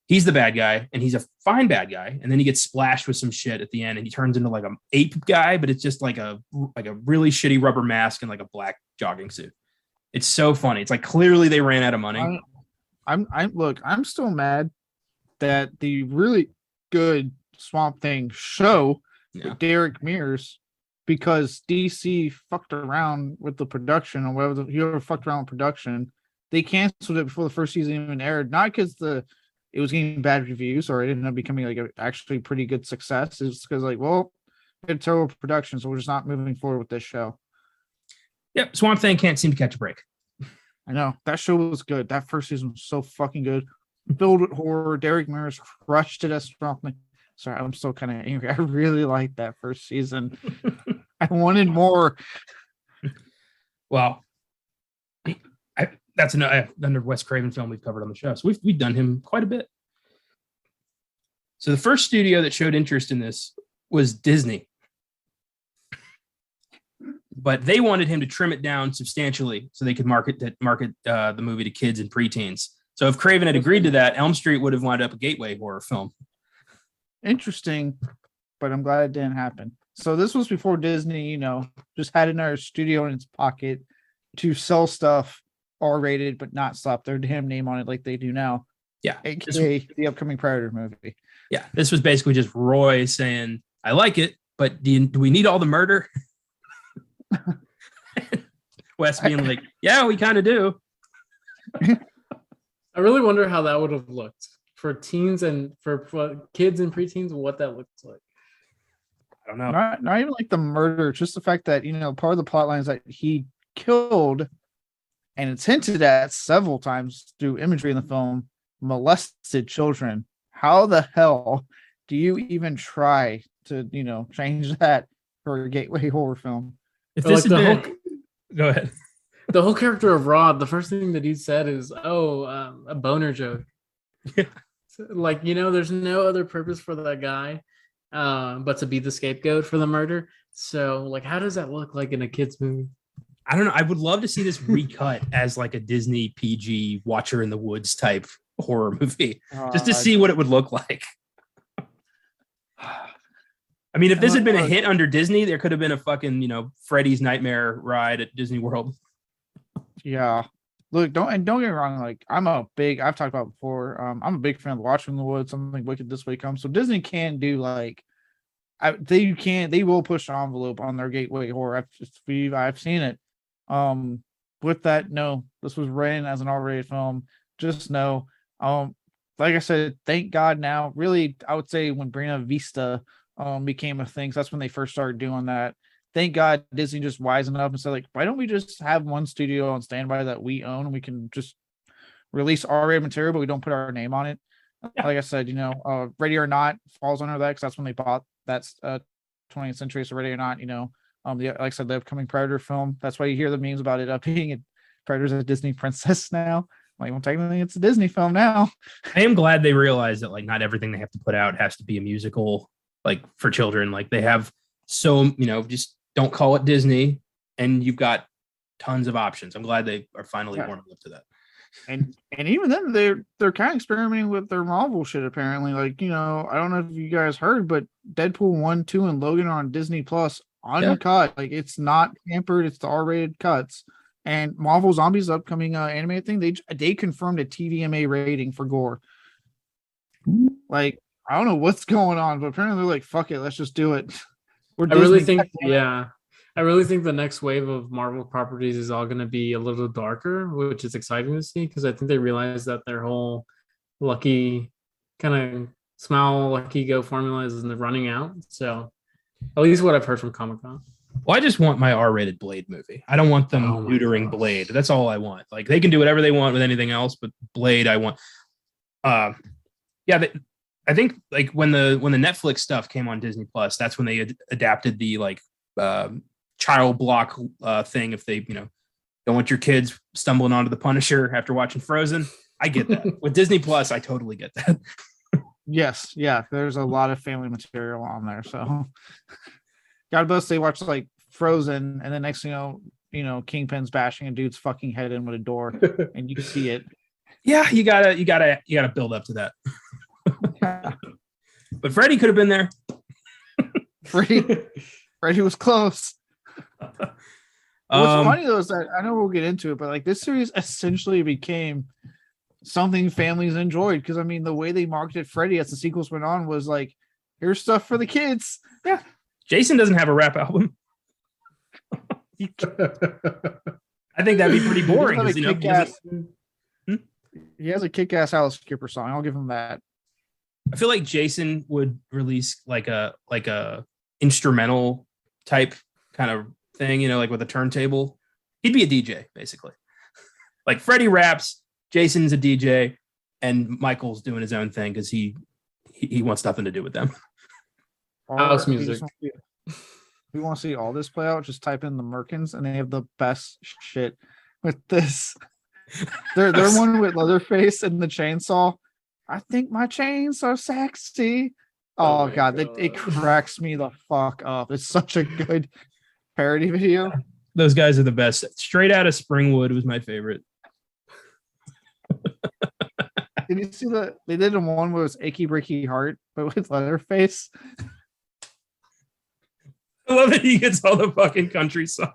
He's the bad guy, and he's a fine bad guy. And then he gets splashed with some shit at the end, and he turns into like an ape guy, but it's just like a really shitty rubber mask and like a black jogging suit. It's so funny. It's like clearly they ran out of money. I'm still mad that the really good Swamp Thing show with Derek Mears because DC fucked around with the production, or whoever fucked around with production. They canceled it before the first season even aired, not because it was getting bad reviews or it ended up becoming like actually pretty good success. It's because like, well, it's terrible production, so we're just not moving forward with this show. Yep, Swamp Thing can't seem to catch a break. I know that show was good. That first season was so fucking good, filled with horror. Derek Mears crushed it as Swamp Thing. Sorry, I'm still kind of angry. I really liked that first season. I wanted more. Well, that's another Wes Craven film we've covered on the show. So we've done him quite a bit. So the first studio that showed interest in this was Disney. But they wanted him to trim it down substantially so they could market the movie to kids and preteens. So if Craven had agreed to that, Elm Street would have wound up a gateway horror film. Interesting, but I'm glad it didn't happen. So this was before Disney, just had another studio in its pocket to sell stuff R-rated, but not slap their damn name on it like they do now. Yeah. AKA the upcoming Predator movie. Yeah. This was basically just Roy saying, I like it, but do we need all the murder? Wes being like, yeah, we kind of do. I really wonder how that would have looked for teens and for kids and preteens, what that looks like. I don't know. Not even like the murder, just the fact that, part of the plot line is that he killed, and it's hinted at several times through imagery in the film, molested children. How the hell do you even try to, change that for a gateway horror film? If this like go ahead. The whole character of Rod, the first thing that he said is, a boner joke. Yeah. Like, there's no other purpose for that guy but to be the scapegoat for the murder. So, like, how does that look like in a kid's movie? I don't know. I would love to see this recut as like a Disney PG Watcher in the Woods type horror movie, just to see what it would look like. I mean, if this had been a hit under Disney, there could have been a fucking, Freddy's Nightmare ride at Disney World. Yeah. Look, don't get me wrong. Like, I've talked about before. I'm a big fan of Watcher in the Woods. Something Wicked This Way Comes. So Disney can do like, they will push the envelope on their gateway horror. I've seen it. With that, no, this was written as an R-rated film. Just no. Like I said, thank God now. Really, I would say when Buena Vista became a thing, so that's when they first started doing that. Thank God Disney just wisened up and said, like, why don't we just have one studio on standby that we own and we can just release R-rated material, but we don't put our name on it. Yeah. Like I said, Ready or Not falls under that because that's when they bought that's 20th Century. So Ready or Not, like I said, the upcoming Predator film. That's why you hear the memes about it being a Predator's a Disney princess now. Like, well, technically it's a Disney film now. I am glad they realized that like not everything they have to put out has to be a musical, like for children. Like they have just don't call it Disney, and you've got tons of options. I'm glad they are finally warming up to that. And even then, they're kind of experimenting with their Marvel shit. Apparently, like I don't know if you guys heard, but Deadpool 1, 2, and Logan are on Disney Plus uncut. Yeah. Like it's not hampered; it's the R-rated cuts. And Marvel Zombies upcoming animated thing, they confirmed a TVMA rating for gore. Like I don't know what's going on, but apparently they're like, "Fuck it, let's just do it." I really think the next wave of Marvel properties is all going to be a little darker, which is exciting to see because I think they realize that their whole lucky kind of smile, lucky go formula is running out. So at least what I've heard from Comic-Con. Well, I just want my R-rated Blade movie. I don't want them neutering Blade. That's all I want. Like they can do whatever they want with anything else, but Blade, I want. I think like when the Netflix stuff came on Disney Plus, that's when they adapted the like child block thing. If they don't want your kids stumbling onto the Punisher after watching Frozen, I get that. With Disney Plus, I totally get that. Yes, yeah. There's a lot of family material on there, so God bless. They watch like Frozen, and then next thing you know, Kingpin's bashing a dude's fucking head in with a door, and you see it. Yeah, you gotta build up to that. But Freddy could have been there. Freddy was close. What's funny though is that I know we'll get into it, but like this series essentially became something families enjoyed because I mean the way they marketed Freddy as the sequels went on was like, here's stuff for the kids. Yeah. Jason doesn't have a rap album. I think that'd be pretty boring. He 'cause, you know, he has a kick-ass Alice Skipper song. I'll give him that. I feel like Jason would release like a instrumental type kind of thing, you know, like with a turntable. He'd be a DJ basically. Like Freddie raps, Jason's a DJ, and Michael's doing his own thing because he wants nothing to do with them. House music. We want to see all this play out. Just type in the Merkins, and they have the best shit with this. They're one with Leatherface and the chainsaw. I think my chains are sexy. Oh God, it cracks me the fuck up. It's such a good parody video. Those guys are the best. Straight Out of Springwood was my favorite. Did you see they did one where it was Achy Breaky Heart, but with Leatherface? I love that he gets all the fucking country songs.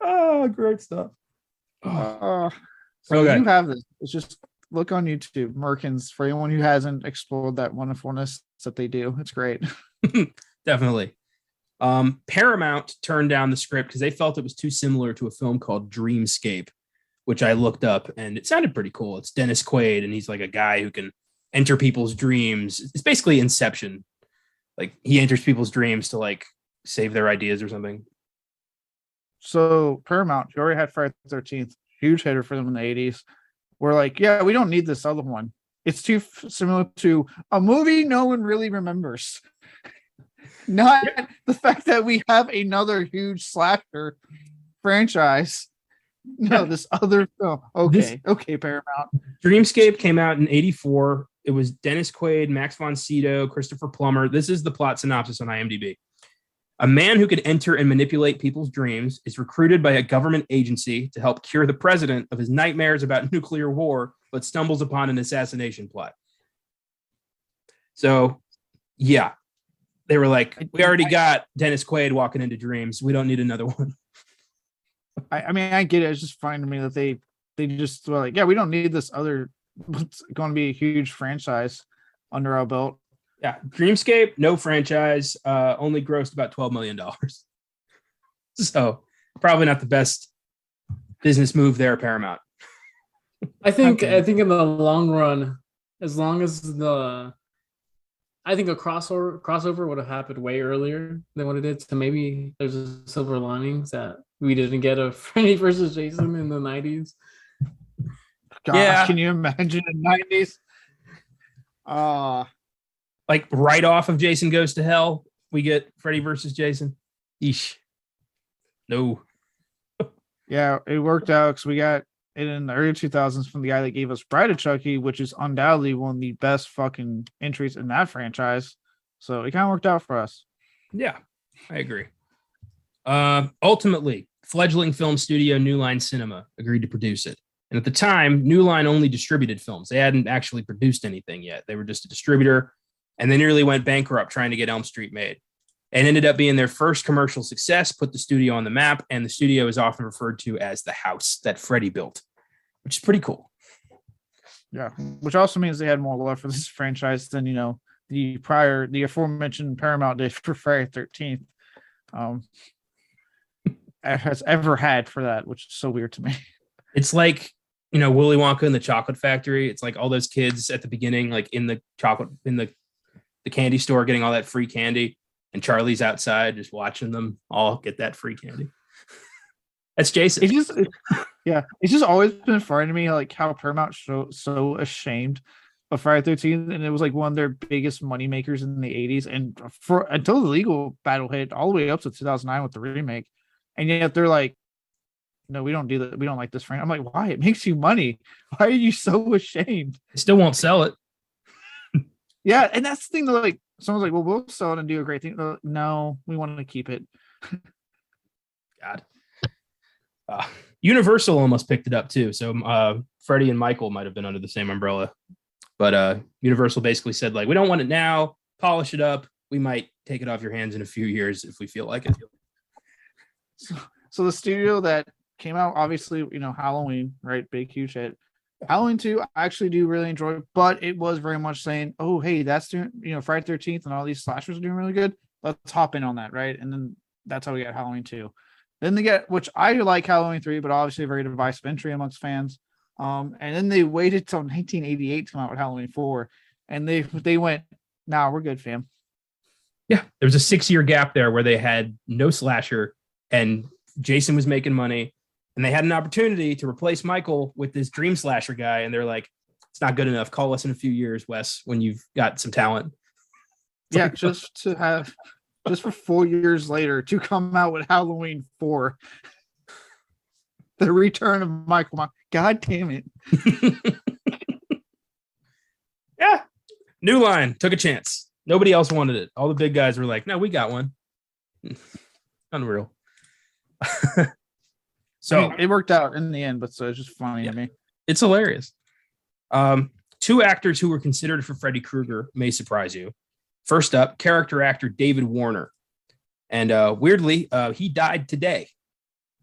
Oh, great stuff. So Okay. you have this. It's just look on YouTube, Merkins, for anyone who hasn't explored that wonderfulness that they do. It's great. Definitely. Paramount turned down the script because they felt it was too similar to a film called Dreamscape, which I looked up and it sounded pretty cool. It's Dennis Quaid and he's like a guy who can enter people's dreams. It's basically Inception. Like he enters people's dreams to like save their ideas or something. So Paramount, you already had Friday the 13th, huge hitter for them in the 80s. We're like, yeah, we don't need this other one. It's too similar to a movie no one really remembers. Not the fact that we have another huge slasher franchise. No, this other film. Okay, Paramount. Dreamscape came out in 1984. It was Dennis Quaid, Max von Sydow, Christopher Plummer. This is the plot synopsis on IMDb. A man who could enter and manipulate people's dreams is recruited by a government agency to help cure the president of his nightmares about nuclear war, but stumbles upon an assassination plot. So, yeah, they were like, we already got Dennis Quaid walking into dreams. We don't need another one. I mean, I get it. It's just fine to me that they just were like, yeah, we don't need this other. It's going to be a huge franchise under our belt. Yeah, Dreamscape, no franchise, only grossed about $12 million. So probably not the best business move there, Paramount. I think in the long run, as long as I think a crossover would have happened way earlier than what it did. So maybe there's a silver linings that we didn't get a Freddy versus Jason in the 90s. Gosh, yeah. Can you imagine the 90s? Like right off of Jason Goes to Hell, we get Freddy versus Jason. Eesh. No. Yeah, it worked out because we got it in the early 2000s from the guy that gave us Bride of Chucky, which is undoubtedly one of the best fucking entries in that franchise. So it kind of worked out for us. Yeah, I agree. Ultimately, fledgling film studio New Line Cinema agreed to produce it. And at the time, New Line only distributed films. They hadn't actually produced anything yet. They were just a distributor. And they nearly went bankrupt trying to get Elm Street made. And ended up being their first commercial success, put the studio on the map, and the studio is often referred to as the house that Freddy built, which is pretty cool. Yeah, which also means they had more love for this franchise than, the aforementioned Paramount did for Friday the 13th has ever had for that, which is so weird to me. It's like, Willy Wonka and the Chocolate Factory. It's like all those kids at the beginning, like in the candy store getting all that free candy, and Charlie's outside just watching them all get that free candy. That's Jason. It's just always been funny to me, like how Paramount so ashamed of Friday the 13th, and it was like one of their biggest money makers in the 80s, and until the legal battle hit all the way up to 2009 with the remake, and yet they're like, no, we don't do that. We don't like this franchise. I'm like, why? It makes you money. Why are you so ashamed? They still won't sell it. Yeah, and that's the thing. Like, someone's like, well, we'll sell it and do a great thing. Like, no, we want to keep it. God. Universal almost picked it up too. So Freddie and Michael might have been under the same umbrella. But Universal basically said, like, we don't want it now. Polish it up. We might take it off your hands in a few years if we feel like it. So the studio that came out, obviously, Halloween, right? Big, huge hit. Halloween 2, I actually do really enjoy, but it was very much saying, oh, hey, that's doing, Friday 13th and all these slashers are doing really good. Let's hop in on that, right? And then that's how we got Halloween 2. Then they get, which I like Halloween 3, but obviously a very divisive entry amongst fans. And then they waited till 1988 to come out with Halloween 4, and they went, nah, we're good, fam. Yeah, there was a 6-year gap there where they had no slasher, and Jason was making money, and they had an opportunity to replace Michael with this dream slasher guy, and they're like, it's not good enough. Call us in a few years, Wes, when you've got some talent. Yeah, just for 4 years later to come out with Halloween 4. The return of Michael. God damn it. Yeah. New Line took a chance. Nobody else wanted it. All the big guys were like, no, we got one. Unreal. So it worked out in the end, but so it's just funny to me. It's hilarious. 2 actors who were considered for Freddy Krueger may surprise you. First up, character actor David Warner. And weirdly, he died today.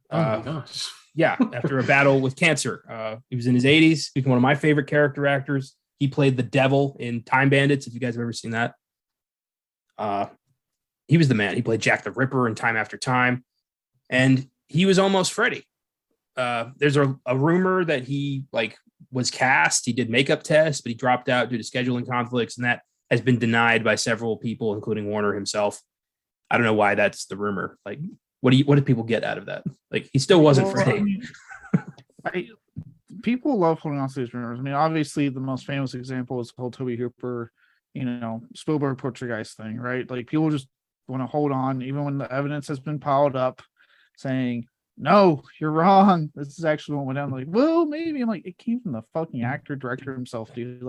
Oh my gosh. Yeah, after a battle with cancer. He was in his 80s, became one of my favorite character actors. He played the devil in Time Bandits, if you guys have ever seen that. He was the man. He played Jack the Ripper in Time After Time. And he was almost Freddy. There's a rumor that he was cast. He did makeup tests, but he dropped out due to scheduling conflicts, and that has been denied by several people, including Warner himself. I don't know why that's the rumor. What did people get out of that? He still wasn't Freddy. People love holding on to these rumors. I mean, obviously the most famous example is the whole Toby Hooper, Spielberg Poltergeist thing, right? People just want to hold on, even when the evidence has been piled up, saying, no, you're wrong. This is actually what went down. Well, maybe. I'm it came from the fucking actor, director himself, dude.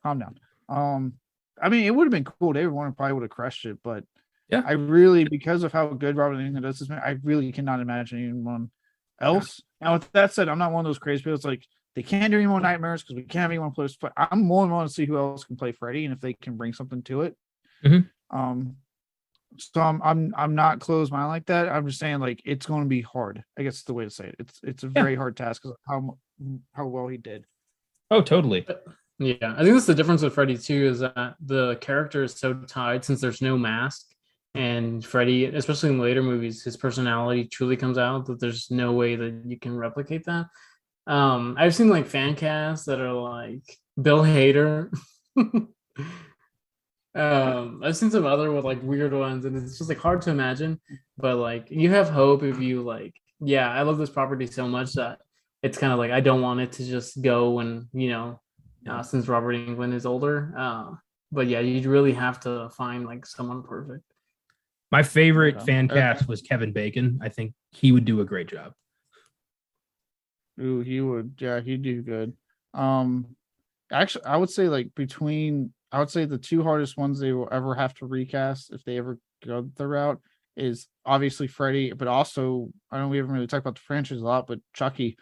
Calm down. I mean, it would have been cool. David Warner probably would have crushed it, but yeah, I really, because of how good Robert Englund does this, I really cannot imagine anyone else. Yeah. Now, with that said, I'm not one of those crazy people. It's they can't do any more nightmares because we can't have anyone play. But I'm more than willing to see who else can play Freddy and if they can bring something to it. Mm-hmm. So I'm not closed minded like that. I'm just saying it's going to be hard. I guess the way to say it. It's a very hard task because how well he did. Oh, totally. Yeah, I think that's the difference with Freddy too, is that the character is so tied since there's no mask. And Freddy, especially in later movies, his personality truly comes out that there's no way that you can replicate that. I've seen fan casts that are Bill Hader. I've seen some other with weird ones, and it's just hard to imagine. But you have hope if you I love this property so much that it's kind of I don't want it to just go when since Robert Englund is older. But yeah, you really have to find someone perfect. My favorite fan cast was Kevin Bacon. I think he would do a great job. Ooh, he would. Yeah, he'd do good. Actually, I would say the 2 hardest ones they will ever have to recast if they ever go the route is obviously Freddy, but also I know we haven't really talked about the franchise a lot, but Chucky.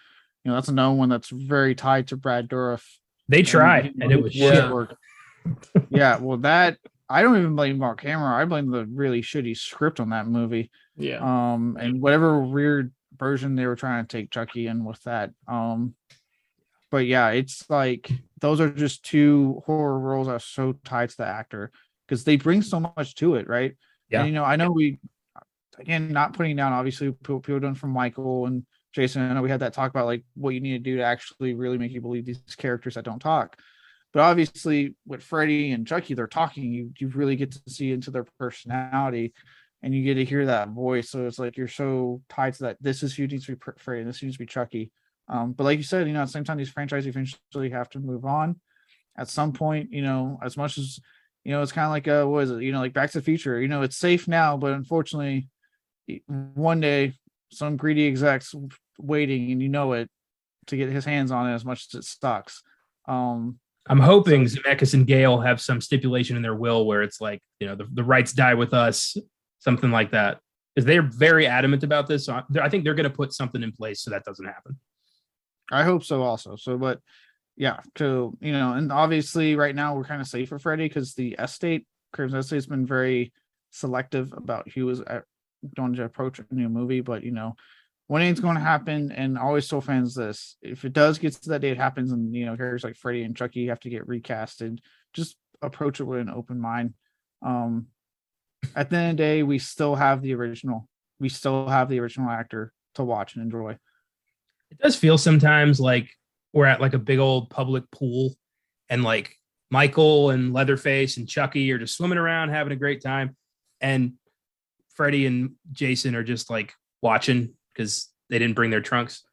That's another one that's very tied to Brad Dourif. They tried, and it was shit. Yeah, well, that I don't even blame Mark Hamill. I blame the really shitty script on that movie. Yeah. And whatever weird version they were trying to take Chucky in with that. But yeah, it's those are just 2 horror roles that are so tied to the actor because they bring so much to it, right? Yeah. And I know we, again, not putting down obviously people done from Michael and Jason. I know we had that talk about what you need to do to actually really make you believe these characters that don't talk. But obviously, with Freddy and Chucky, they're talking. You really get to see into their personality, and you get to hear that voice. So it's you're so tied to that. This is who needs to be Freddy, and this needs to be Chucky. But like you said, at the same time, these franchises eventually have to move on. At some point, as much as it's kind of what is it? Back to the Future. It's safe now, but unfortunately, one day some greedy exec's waiting, and it to get his hands on it as much as it sucks. I'm hoping Zemeckis and Gale have some stipulation in their will where it's the rights die with us, something like that, because they're very adamant about this. So I think they're going to put something in place so that doesn't happen. I hope so also. So, but yeah, and obviously right now we're kind of safe for Freddy because the Craven's Estate has been very selective about who is going to approach a new movie. But, when it's going to happen, and always tell fans this: if it does get to that day, it happens, and characters like Freddy and Chucky have to get recasted. Just approach it with an open mind. At the end of the day, we still have the original. We still have the original actor to watch and enjoy. It does feel sometimes like we're at like a big old public pool, and like Michael and Leatherface and Chucky are just swimming around having a great time, and Freddy and Jason are just like watching because they didn't bring their trunks.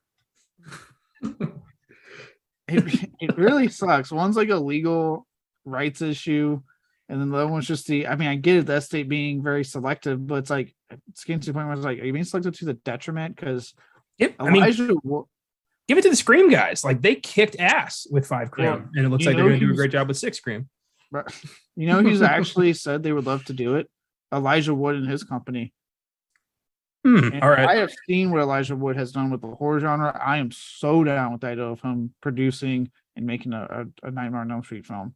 It really sucks. One's like a legal rights issue, and then the other one's just I get it, the estate being very selective, but it's like it's getting to the point where it's like, are you being selective to the detriment? Because give it to the Scream guys. Like, they kicked ass with 5 Cream, and it looks like they're going to do a great job with 6 Cream. He's actually said they would love to do it. Elijah Wood and his company. All right. I have seen what Elijah Wood has done with the horror genre. I am so down with the idea of him producing and making a Nightmare on Elm Street film.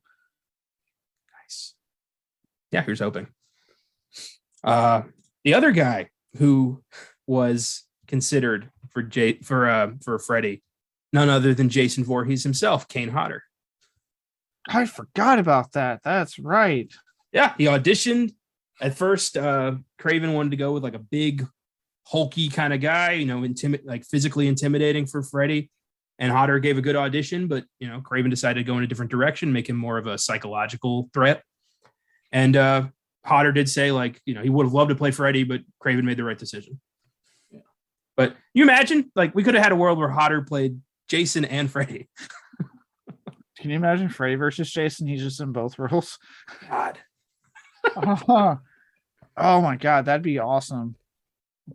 Nice. Yeah, here's hoping. The other guy who was considered for Freddy, none other than Jason Voorhees himself, Kane Hodder. I forgot about that. That's right. Yeah, he auditioned. At first, Craven wanted to go with like a big, hulky kind of guy, like physically intimidating for Freddy. And Hodder gave a good audition, but Craven decided to go in a different direction, make him more of a psychological threat. And Hodder did say, like, he would have loved to play Freddy, but Craven made the right decision. Yeah. But you imagine, like, we could have had a world where Hodder played Jason and Freddy. Can you imagine Freddy versus Jason? He's just in both roles. God. Oh my God, that'd be awesome.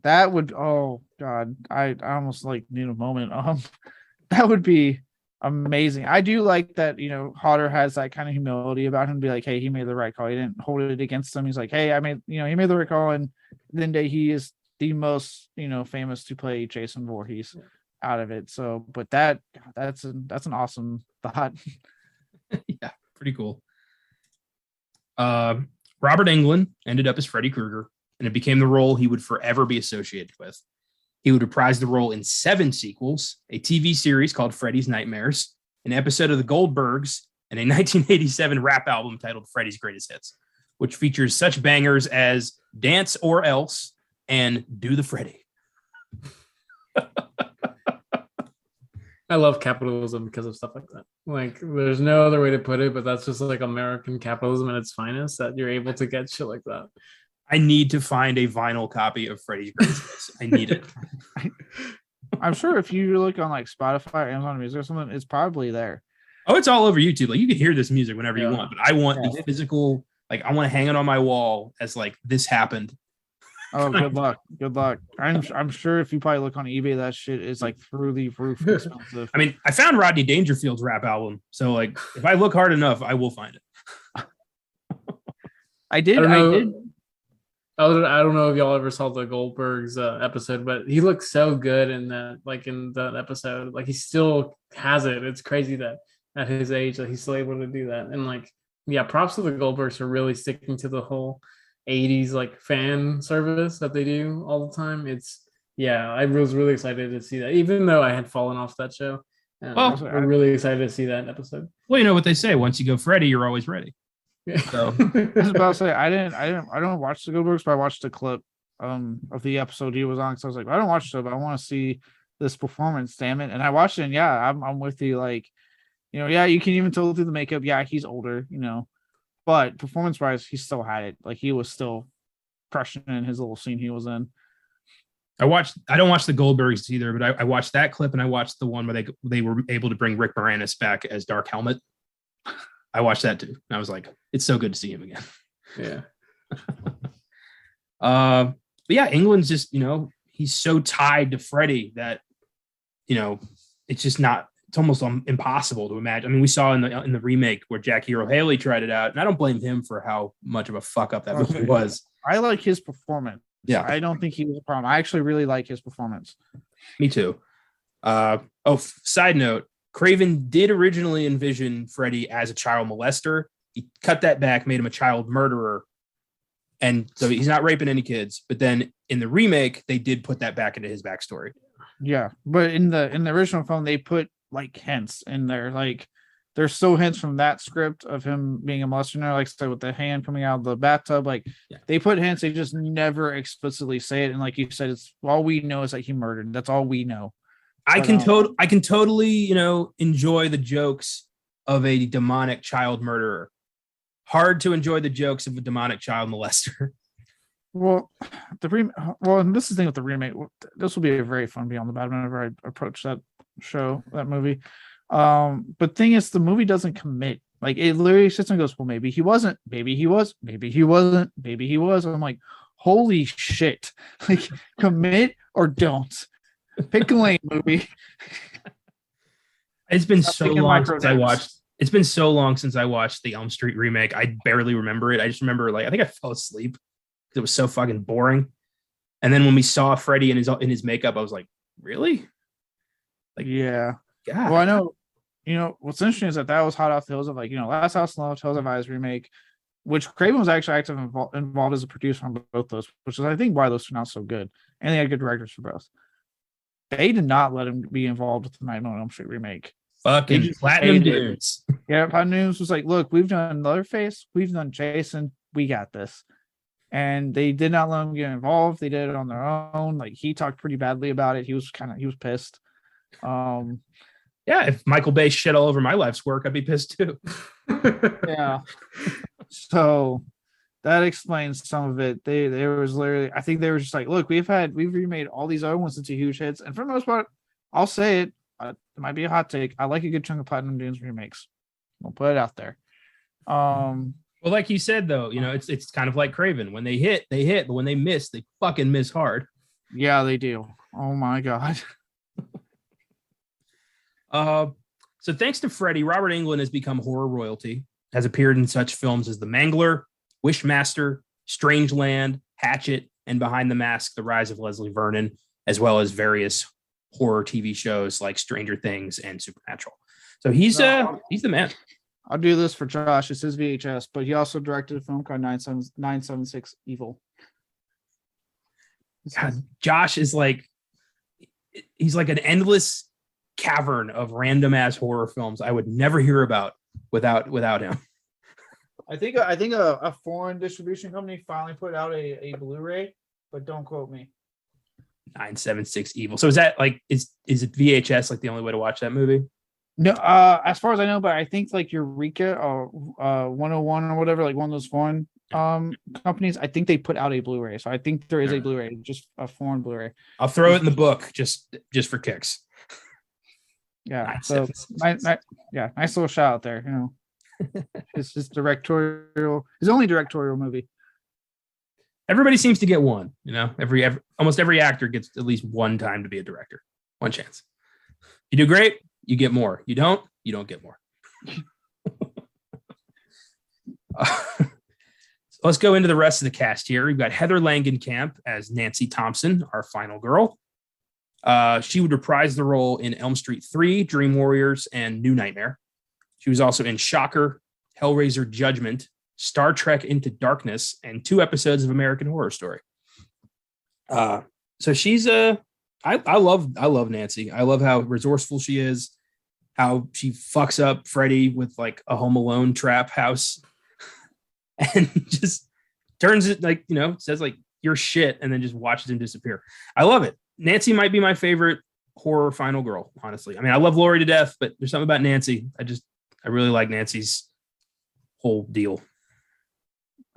That would, oh God, I almost like need a moment. That would be amazing. I do like that, Hodder has that kind of humility about him to be like, hey, he made the right call. He didn't hold it against him. He's like, hey, he made the right call, and then he is the most, famous to play Jason Voorhees out of it. So, but that's an awesome thought. Yeah, pretty cool. Robert Englund ended up as Freddy Krueger, and it became the role he would forever be associated with. He would reprise the role in 7 sequels, a TV series called Freddy's Nightmares, an episode of The Goldbergs, and a 1987 rap album titled Freddy's Greatest Hits, which features such bangers as Dance or Else and Do the Freddy. I love capitalism because of stuff like that. Like, there's no other way to put it, but that's just like American capitalism at its finest, that you're able to get shit like that. I need to find a vinyl copy of Freddy's Greatest Hits. I need it. I'm sure if you look on like Spotify or Amazon Music or something, it's probably there. Oh, it's all over YouTube. Like, you can hear this music whenever you want, but I want the physical, like, I want to hang it on my wall as like, this happened. Oh, good luck. Good luck. I'm sure if you probably look on eBay, that shit is like through the roof expensive. I mean, I found Rodney Dangerfield's rap album, so like, if I look hard enough, I will find it. I did. I don't know if y'all ever saw the Goldbergs episode, but he looks so good in that episode. Like, he still has it. It's crazy that at his age that he's still able to do that. And like, yeah, props to the Goldbergs for really sticking to the whole 80s like fan service that they do all the time. I was really excited to see that, even though I had fallen off that show. I'm really excited to see that episode. Well, you know what they say: once you go Freddy, you're always ready. So I was about to say, I don't watch the Goldbergs, but I watched the clip of the episode he was on. So I was like, I don't watch it, but I want to see this performance, damn it. And I watched it, and yeah, I'm with you. Like, yeah, you can even tell through the makeup. Yeah, he's older, but performance wise, he still had it. Like, he was still crushing in his little scene he was in. I don't watch the Goldbergs either, but I watched that clip, and I watched the one where they were able to bring Rick Moranis back as Dark Helmet. I watched that too. And I was like, it's so good to see him again. Yeah. But yeah, England's just, he's so tied to Freddy that, it's just not, it's almost impossible to imagine. I mean, we saw in the remake where Jackie Earle Haley tried it out, and I don't blame him for how much of a fuck up that movie was. I like his performance. Yeah. I don't think he was a problem. I actually really like his performance. Me too. Side note, Craven did originally envision Freddy as a child molester. He cut that back, made him a child murderer. And so he's not raping any kids. But then in the remake, they did put that back into his backstory. Yeah, but in the original film, they put like hints in there. Like there's still hints from that script of him being a molester, like I said, with the hand coming out of the bathtub. Like they put hints, they just never explicitly say it. And like you said, it's all we know is that he murdered. That's all we know. I can totally, enjoy the jokes of a demonic child murderer. Hard to enjoy the jokes of a demonic child molester. Well, and this is the thing with the remake. This will be a very fun Beyond the Bad whenever I approach that movie. But thing is, the movie doesn't commit. Like it literally sits and goes, well, maybe he wasn't, maybe he was, maybe he wasn't, maybe he was. I'm like, holy shit! Like commit or don't. Pick a lane, movie. It's been so long since I watched. It's been so long since I watched the Elm Street remake. I barely remember it. I just remember I think I fell asleep because it was so fucking boring. And then when we saw Freddy in his makeup, I was like, really? Like, yeah. God. Well, I know. What's interesting is that was hot off the heels of Last House on Love, Tales of Eyes remake, which Craven was actually actively involved as a producer on both those, which is I think why those turned out so good, and they had good directors for both. They did not let him be involved with the Nightmare on Elm Street remake. Fucking Platinum Dunes. Yeah, Platinum Dunes was like, look, we've done Leatherface, we've done Jason, we got this. And they did not let him get involved. They did it on their own. Like he talked pretty badly about it. He was pissed. Yeah, if Michael Bay shit all over my life's work, I'd be pissed too. Yeah. So that explains some of it. They was literally, I think they were just like, look, we've remade all these other ones into huge hits, and for the most part, I'll say it. It might be a hot take. I like a good chunk of Platinum Dunes remakes. We'll put it out there. Well, like you said though, it's kind of like Craven. When they hit, but when they miss, they fucking miss hard. Yeah, they do. Oh my god. So thanks to Freddy, Robert Englund has become horror royalty, has appeared in such films as The Mangler, Wishmaster, Strangeland, Hatchet, and Behind the Mask, The Rise of Leslie Vernon, as well as various horror TV shows like Stranger Things and Supernatural. So he's the man. I'll do this for Josh. It's his VHS, but he also directed a film called 976 Evil. God, Josh is he's like an endless cavern of random ass horror films I would never hear about without him. I think a foreign distribution company finally put out a Blu-ray, but don't quote me. 976 Evil. So is that is it VHS the only way to watch that movie? No, as far as I know, but I think Eureka or 101 or whatever, one of those foreign companies, I think they put out a Blu-ray. So I think there is a Blu-ray, just a foreign Blu-ray. I'll throw it in the book just for kicks. Yeah. So nice little shout out there. It's his only directorial movie. Everybody seems to get one. Almost every actor gets at least one time to be a director. One chance. You do great, you get more. You don't get more. So let's go into the rest of the cast here. We've got Heather Langenkamp as Nancy Thompson, our final girl. She would reprise the role in Elm Street 3, Dream Warriors, and New Nightmare. She was also in Shocker, Hellraiser Judgment, Star Trek Into Darkness, and 2 episodes of American Horror Story. So she's I love Nancy. I love how resourceful she is, how she fucks up Freddy with a Home Alone trap house and just turns it says you're shit and then just watches him disappear. I love it. Nancy might be my favorite horror final girl, honestly. I mean, I love Laurie to death, but there's something about Nancy. I really like Nancy's whole deal.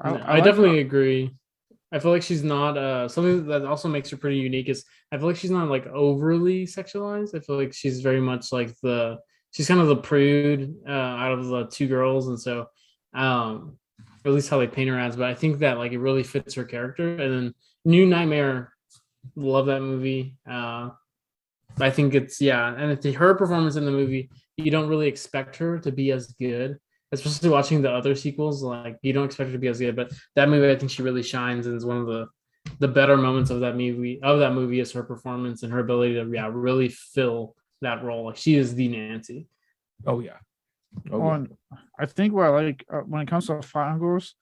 I definitely agree. I feel like she's not something that also makes her pretty unique is I feel like she's not overly sexualized. I feel like she's very much she's kind of the prude out of the 2 girls, and so or at least how they paint her as. But I think that it really fits her character. And then New Nightmare, love that movie. I think it's and her performance in the movie, you don't really expect her to be as good. Especially watching the other sequels, you don't expect her to be as good, but that movie, I think she really shines and is one of the better moments of that movie. Is her performance and her ability to really fill that role. She is the Nancy. Oh yeah. I think what I like when it comes to final girls,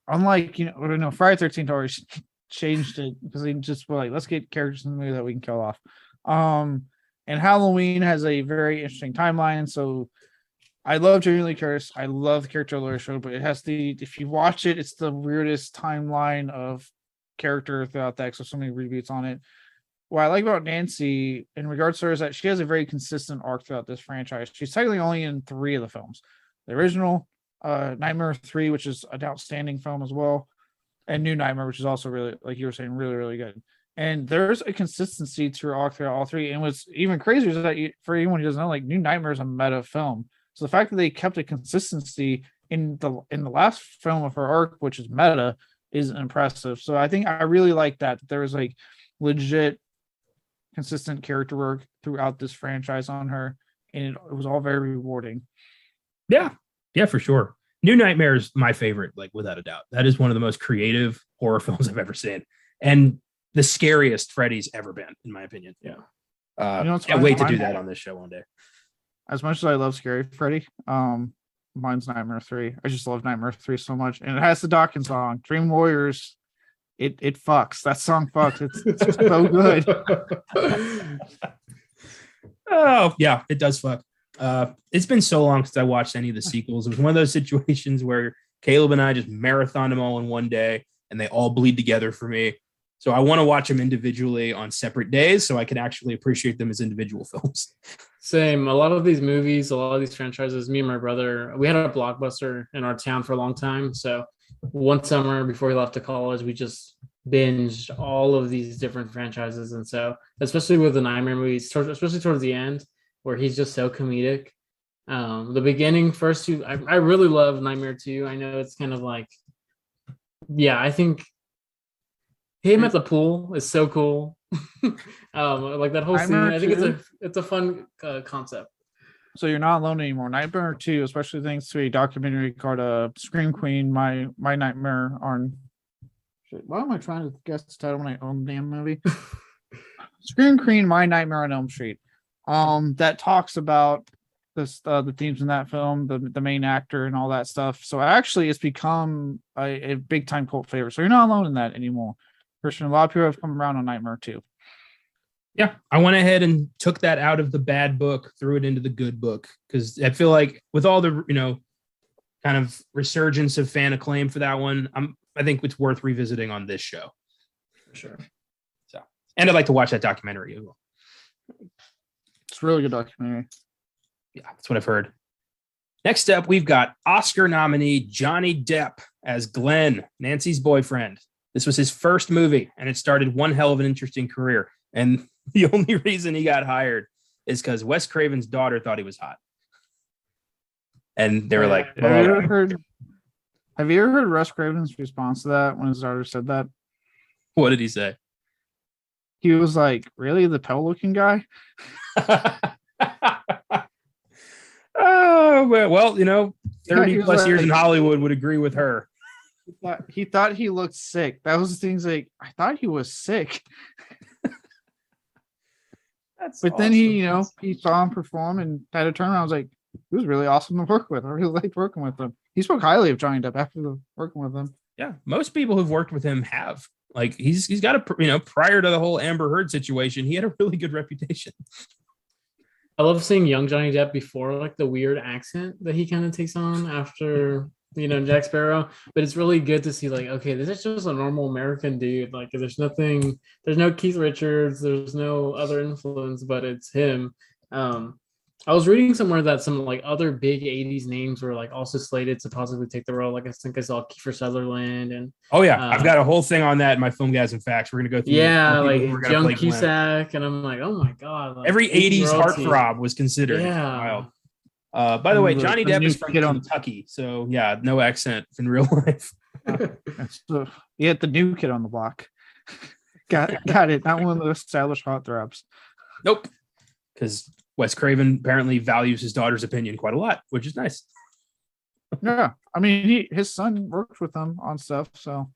unlike Friday 13th always changed it because they just were let's get characters in the movie that we can kill off. And Halloween has a very interesting timeline. So I love Jamie Lee Curtis. I love the character of Laurie Strode, but it has if you watch it, it's the weirdest timeline of character throughout that. So many reboots on it. What I like about Nancy in regards to her is that she has a very consistent arc throughout this franchise. She's technically only in 3 of the films. The original, Nightmare 3, which is an outstanding film as well, and New Nightmare, which is also really, like you were saying, really, really good. And there's a consistency throughout all 3. And what's even crazier is that for anyone who doesn't know, like New Nightmare is a meta film. So the fact that they kept a consistency in the last film of her arc, which is meta, is impressive. So I think I really like that there was like legit consistent character work throughout this franchise on her, and it was all very rewarding. Yeah, for sure. New Nightmare is my favorite, like without a doubt. That is one of the most creative horror films I've ever seen, and the scariest Freddy's ever been, in my opinion. Yeah, can't wait to do that on this show one day. As much as I love Scary Freddy, mine's Nightmare 3. I just love Nightmare 3 so much, and it has the Dawkins song, Dream Warriors. It fucks. That song fucks. It's so good. Oh yeah, it does fuck. It's been so long since I watched any of the sequels. It was one of those situations where Caleb and I just marathoned them all in one day, and they all bleed together for me. So I want to watch them individually on separate days so I can actually appreciate them as individual films. Same. A lot of these movies, a lot of these franchises, me and my brother, we had a Blockbuster in our town for a long time. So one summer before we left to college, we just binged all of these different franchises. And so, especially with the Nightmare movies, especially towards the end, where he's just so comedic. The beginning, first 2, I really love Nightmare 2. I know it's kind of like, yeah, I think him at the pool is so cool. Like that whole scene. I think it's a fun concept. So you're not alone anymore. Nightmare 2, especially thanks to a documentary called Scream Queen, My Nightmare on. Shit, why am I trying to guess the title when I own the damn movie? Scream Queen, My Nightmare on Elm Street. That talks about this the themes in that film, the main actor and all that stuff. So actually it's become a big time cult favorite. So you're not alone in that anymore. Cristian, a lot of people have come around on Nightmare 2. Yeah, I went ahead and took that out of the bad book, threw it into the good book, because I feel like with all the, kind of resurgence of fan acclaim for that one, I think it's worth revisiting on this show. For sure. So, and I'd like to watch that documentary as well. It's a really good documentary. Yeah, that's what I've heard. Next up, we've got Oscar nominee Johnny Depp as Glenn, Nancy's boyfriend. This was his first movie, and it started one hell of an interesting career. And the only reason he got hired is because Wes Craven's daughter thought he was hot. And they were like, have you ever heard Wes Craven's response to that when his daughter said that? What did he say? He was like, really? The pale-looking guy? Oh, well, 30 plus years in Hollywood would agree with her. He thought he looked sick. That was the things like, I thought he was sick. But awesome. Then he saw him perform and had a turn around. I was like, he was really awesome to work with. I really liked working with him. He spoke highly of Johnny Depp after working with him. Yeah, most people who've worked with him have. Like he's got a prior to the whole Amber Heard situation, he had a really good reputation. I love seeing young Johnny Depp before like the weird accent that he kind of takes on after Jack Sparrow. But it's really good to see like, okay, this is just a normal American dude. Like there's no Keith Richards, there's no other influence, but it's him. I was reading somewhere that some like other big 80s names were like also slated to possibly take the role. Like I think I saw Kiefer Sutherland and I've got a whole thing on that in my Filmgazm facts. We're gonna go through like Joan Cusack, and I'm like, oh my god, like, every 80s heartthrob was considered. Yeah. Wild. By the way, Johnny Depp is from Kentucky, so yeah, no accent in real life. You had the new kid on the block. Got it. Not one of those established heartthrobs. Nope. Because Wes Craven apparently values his daughter's opinion quite a lot, which is nice. Yeah, I mean, his son worked with him on stuff, so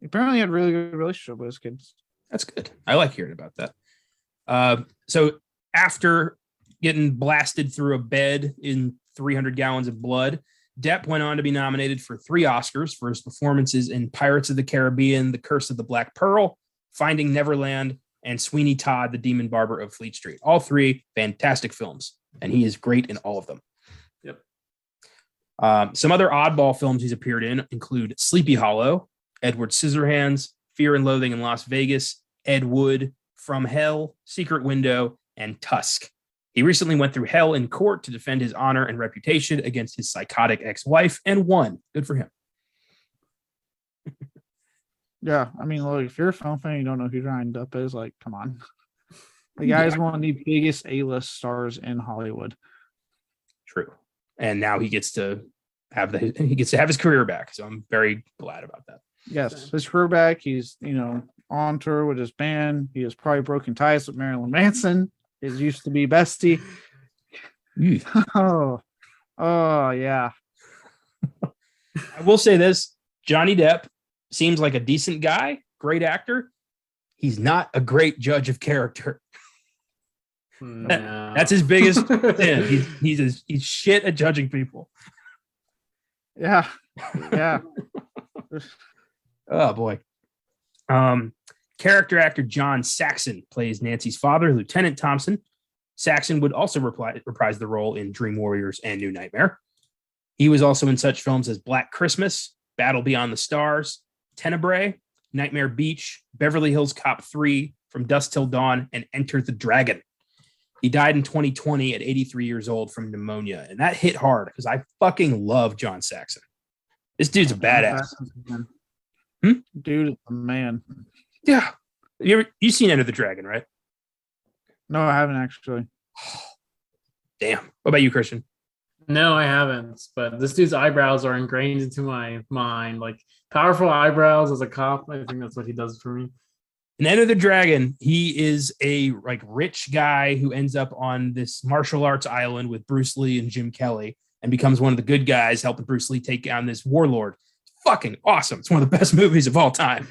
he apparently had a really good relationship with his kids. That's good. I like hearing about that. So after getting blasted through a bed in 300 gallons of blood, Depp went on to be nominated for 3 Oscars for his performances in Pirates of the Caribbean, The Curse of the Black Pearl, Finding Neverland, and Sweeney Todd, the Demon Barber of Fleet Street. All three fantastic films, and he is great in all of them. Yep. Some other oddball films he's appeared in include Sleepy Hollow, Edward Scissorhands, Fear and Loathing in Las Vegas, Ed Wood, From Hell, Secret Window, and Tusk. He recently went through hell in court to defend his honor and reputation against his psychotic ex-wife and won. Good for him. Yeah, I mean, look, if you're a film fan, you don't know who Johnny Depp is. Like, come on, the guy is one of the biggest A-list stars in Hollywood. True, and now he gets to have his career back. So I'm very glad about that. Yes, his career back. He's on tour with his band. He has probably broken ties with Marilyn Manson. His used to be bestie. oh yeah. I will say this: Johnny Depp seems like a decent guy, great actor. He's not a great judge of character. No. That's his biggest sin. He's shit at judging people. Yeah. Oh boy. Character actor John Saxon plays Nancy's father, Lieutenant Thompson. Saxon would also reprise the role in Dream Warriors and New Nightmare. He was also in such films as Black Christmas, Battle Beyond the Stars, Tenebrae, Nightmare Beach, Beverly Hills Cop 3, From Dusk Till Dawn, and Enter the Dragon. He died in 2020 at 83 years old from pneumonia, and that hit hard because I fucking love John Saxon. This dude's a badass. Dude is a man. Yeah. You've seen Enter the Dragon, right? No, I haven't actually. Damn. What about you, Christian? No, I haven't. But this dude's eyebrows are ingrained into my mind. Like powerful eyebrows as a cop. I think that's what he does for me. In Enter the Dragon, he is a rich guy who ends up on this martial arts island with Bruce Lee and Jim Kelly and becomes one of the good guys helping Bruce Lee take down this warlord. It's fucking awesome. It's one of the best movies of all time.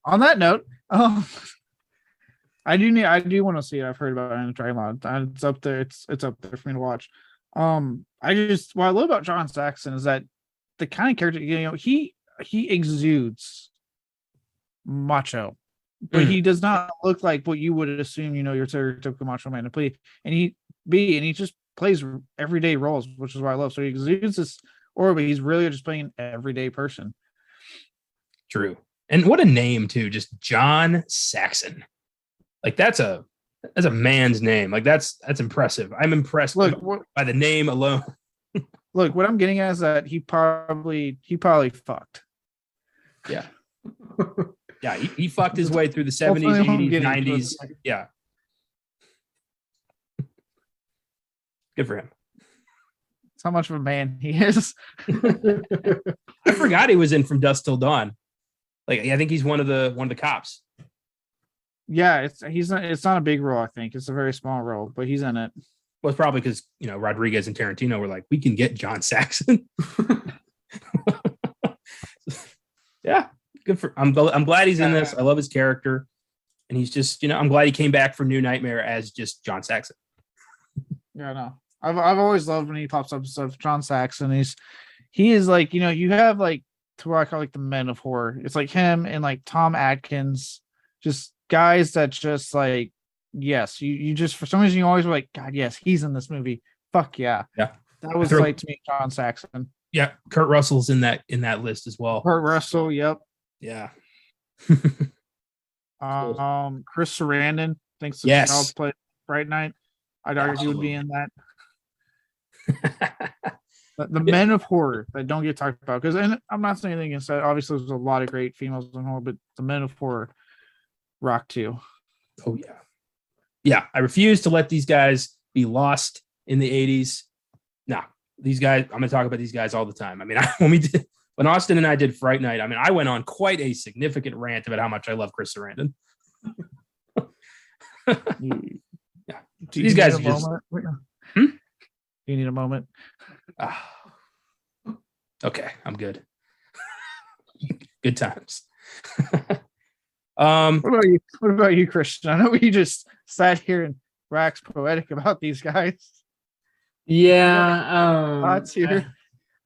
On that note, I do want to see it. I've heard about it in the Dragon. It's up there. It's up there for me to watch. What I love about John Saxon is that the kind of character, he exudes macho, but he does not look like what you would assume, your stereotypical macho man to play. And he just plays everyday roles, which is what I love. So he exudes this aura, but he's really just playing an everyday person. True. And what a name too, just John Saxon. Like that's a man's name. Like that's impressive. I'm impressed by the name alone. Look, what I'm getting at is that he probably fucked. Yeah. Yeah, he fucked his way through the 70s, 80s, 90s. Yeah. Good for him. That's how much of a man he is. I forgot he was in From Dusk Till Dawn. Like, I think he's one of the cops. Yeah, it's not a big role, I think. It's a very small role, but he's in it. Well, it's probably because, Rodriguez and Tarantino were like, we can get John Saxon. Yeah, good for. I'm glad he's in this. I love his character, and he's just, I'm glad he came back for New Nightmare as just John Saxon. Yeah, no, I've always loved when he pops up stuff. John Saxon, he is like, you have like to where I call like the men of horror. It's like him and like Tom Atkins, just guys that just like, yes, you just for some reason you always were like, God, yes, he's in this movie. Fuck yeah, yeah. That was like to me, John Saxon. Yeah, Kurt Russell's in that list as well. Kurt Russell, yep. Yeah. Chris Sarandon thinks the child play Fright Night. I'd argue he would be in that. The men of horror that don't get talked about, because I'm not saying anything against that. Obviously, there's a lot of great females in horror, but the men of horror rock too. Oh yeah, yeah. I refuse to let these guys be lost in the 80s. No, these guys. I'm gonna talk about these guys all the time. I mean, when Austin and I did Fright Night, I mean, I went on quite a significant rant about how much I love Chris Sarandon. Yeah, these guys are just. You need a moment. Okay, I'm good. Good times. What about you, Christian? I know we just sat here and waxed poetic about these guys. Yeah. Thoughts here?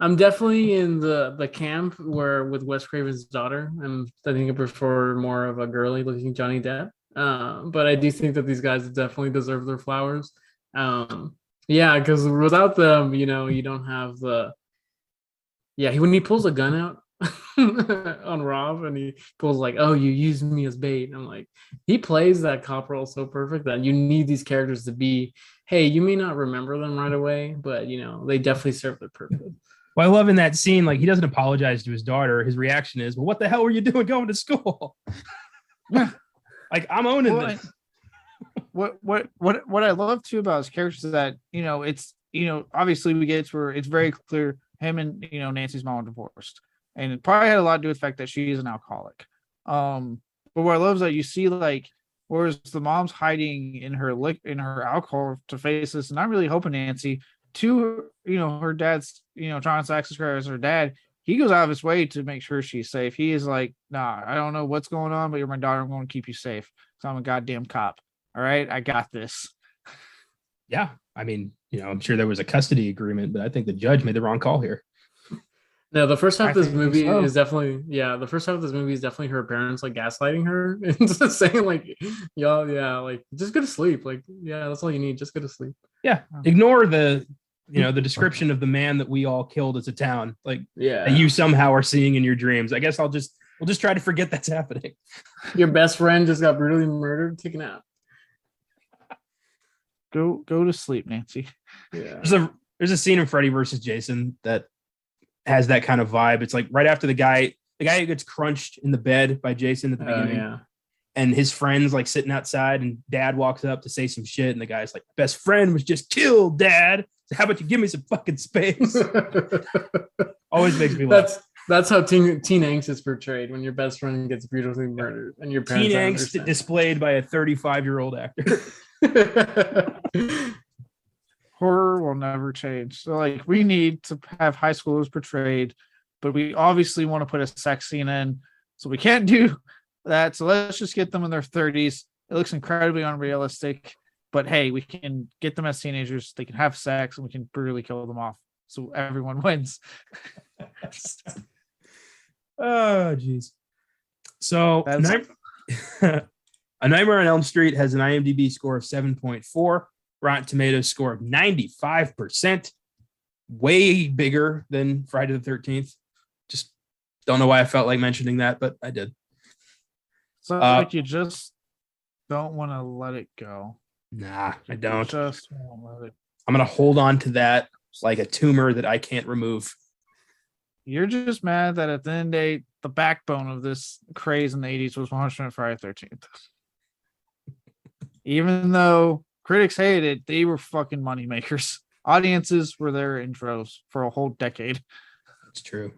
I'm definitely in the camp where with Wes Craven's daughter. I think I prefer more of a girly looking Johnny Depp. But I do think that these guys definitely deserve their flowers. Yeah, because without them, you don't have the when he pulls a gun out on Rob and he pulls like, "Oh, you used me as bait." And I'm like, he plays that cop role so perfect that you need these characters to be, hey, you may not remember them right away, but they definitely serve their purpose. Well, I love in that scene, like he doesn't apologize to his daughter. His reaction is, "Well, what the hell were you doing going to school?" Like I'm owning this. What I love too about his characters is that it's obviously we get to where it's very clear him and Nancy's mom are divorced, and it probably had a lot to do with the fact that she is an alcoholic. But what I love is that you see like whereas the mom's hiding in her alcohol to face this, not really hoping Nancy to her dad's John Saxon's character as her dad. He goes out of his way to make sure she's safe. He is like, nah, I don't know what's going on, but you're my daughter. I'm going to keep you safe. So I'm a goddamn cop. All right, I got this. Yeah, I mean, I'm sure there was a custody agreement, but I think the judge made the wrong call here. No, the first half of this movie is definitely the first half of this movie is definitely her parents like gaslighting her into saying like, like just go to sleep. Like, yeah, that's all you need. Just go to sleep. Yeah, ignore the the description of the man that we all killed as a town. Like, that you somehow are seeing in your dreams. I guess we'll just try to forget that's happening. Your best friend just got brutally murdered. Take a nap. Go to sleep, Nancy. Yeah. There's a scene in Freddy versus Jason that has that kind of vibe. It's like right after the guy who gets crunched in the bed by Jason at the beginning. And his friend's like sitting outside and dad walks up to say some shit. And the guy's like, best friend was just killed, dad. So how about you give me some fucking space? Always makes me laugh. That's how teen angst is portrayed when your best friend gets brutally murdered and your parents teen angst displayed by a 35-year-old actor. Horror will never change. So like we need to have high schoolers portrayed, but we obviously want to put a sex scene in. So we can't do that. So let's just get them in their 30s. It looks incredibly unrealistic, but hey, we can get them as teenagers. They can have sex and we can brutally kill them off. So everyone wins. Oh, geez. So A Nightmare on Elm Street has an IMDb score of 7.4, Rotten Tomatoes score of 95%, way bigger than Friday the 13th. Just don't know why I felt like mentioning that, but I did. So like you just don't want to let it go. Nah, I don't. Just won't let it. I'm going to hold on to that like a tumor that I can't remove. You're just mad that at the end of the day, the backbone of this craze in the 80s was 100% Friday the 13th. Even though critics hated it, they were fucking moneymakers. Audiences were there in droves for a whole decade. That's true.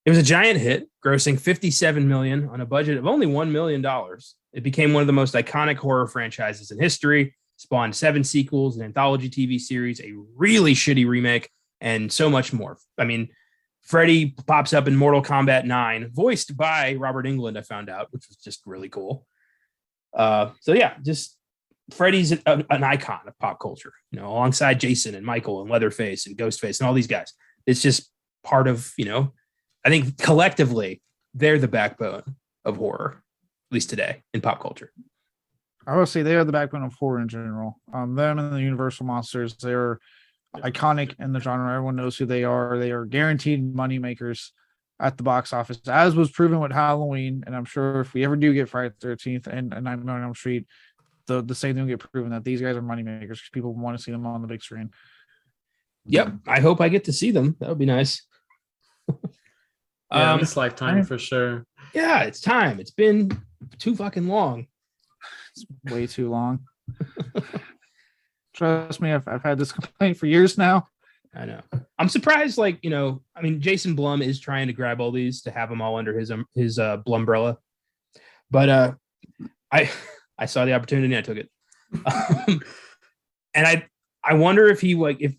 It was a giant hit, grossing $57 million on a budget of only $1 million. It became one of the most iconic horror franchises in history, spawned 7 sequels, an anthology TV series, a really shitty remake, and so much more. I mean, Freddy pops up in Mortal Kombat 9, voiced by Robert Englund, I found out, which was just really cool. So yeah, just Freddy's an icon of pop culture, alongside Jason and Michael and Leatherface and Ghostface and all these guys. It's just part of, I think collectively they're the backbone of horror, at least today in pop culture. I would say they are the backbone of horror in general. Them and the Universal monsters, they're iconic in the genre. Everyone knows who they are. They are guaranteed money makers at the box office, as was proven with Halloween. And I'm sure if we ever do get Friday the 13th and Nightmare on Elm Street, the same thing will get proven that these guys are money makers because people want to see them on the big screen. Yep. I hope I get to see them. That would be nice. This lifetime for sure. Yeah, it's time. It's been too fucking long. It's way too long. Trust me, I've had this complaint for years now. I know. I'm surprised, Jason Blum is trying to grab all these to have them all under his Blumbrella. But I saw the opportunity and I took it. And I wonder if he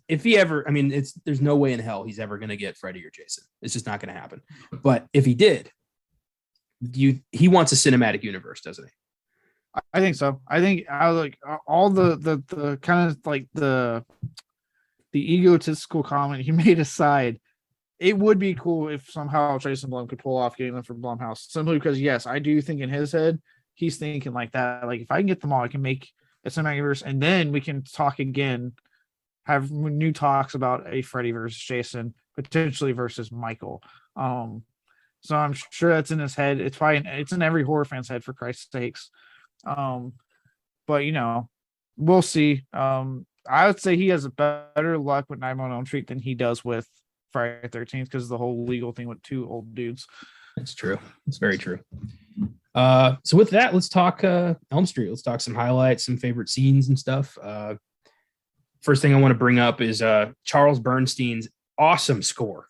if he ever, there's no way in hell he's ever going to get Freddy or Jason. It's just not going to happen. But if he did, he wants a cinematic universe, doesn't he? I think so. I think all the kind of like the the egotistical comment he made aside, it would be cool if somehow Jason Blum could pull off getting them from Blumhouse. Simply because, yes, I do think in his head, he's thinking like that. Like, if I can get them all, I can make a cinematic universe, and then we can talk again, have new talks about a Freddy versus Jason, potentially versus Michael. So I'm sure that's in his head. It's in every horror fan's head, for Christ's sakes. But we'll see. I would say he has better luck with Nightmare on Elm Street than he does with Friday the 13th, because of the whole legal thing with two old dudes. That's true. It's very true. So with that, let's talk Elm Street. Let's talk some highlights, some favorite scenes and stuff. First thing I want to bring up is Charles Bernstein's awesome score.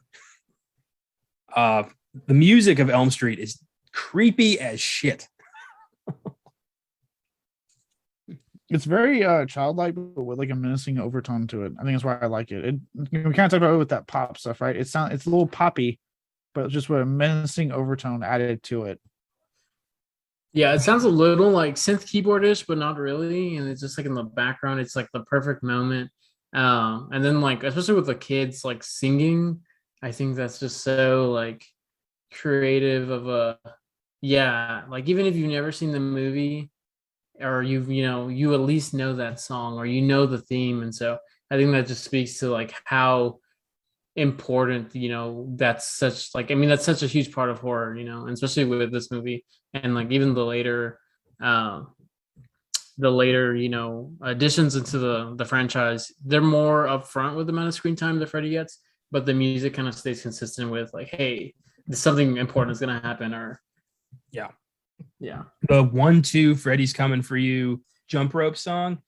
The music of Elm Street is creepy as shit. It's very childlike, but with like a menacing overtone to it. I think that's why I like it. We kind of talked about it with that pop stuff, right? It's a little poppy, but just with a menacing overtone added to it. Yeah, it sounds a little like synth keyboardish, but not really. And it's just like in the background, it's like the perfect moment. And then like, especially with the kids like singing, I think that's just so like creative of like, even if you've never seen the movie, or you at least know that song, or the theme. And so I think that just speaks to like how important that's such a huge part of horror, and especially with this movie, and like even the later additions into the franchise, they're more upfront with the amount of screen time that Freddy gets, but the music kind of stays consistent with like, hey, something important is going to happen. Or yeah, the 1-2 Freddy's Coming for You jump rope song,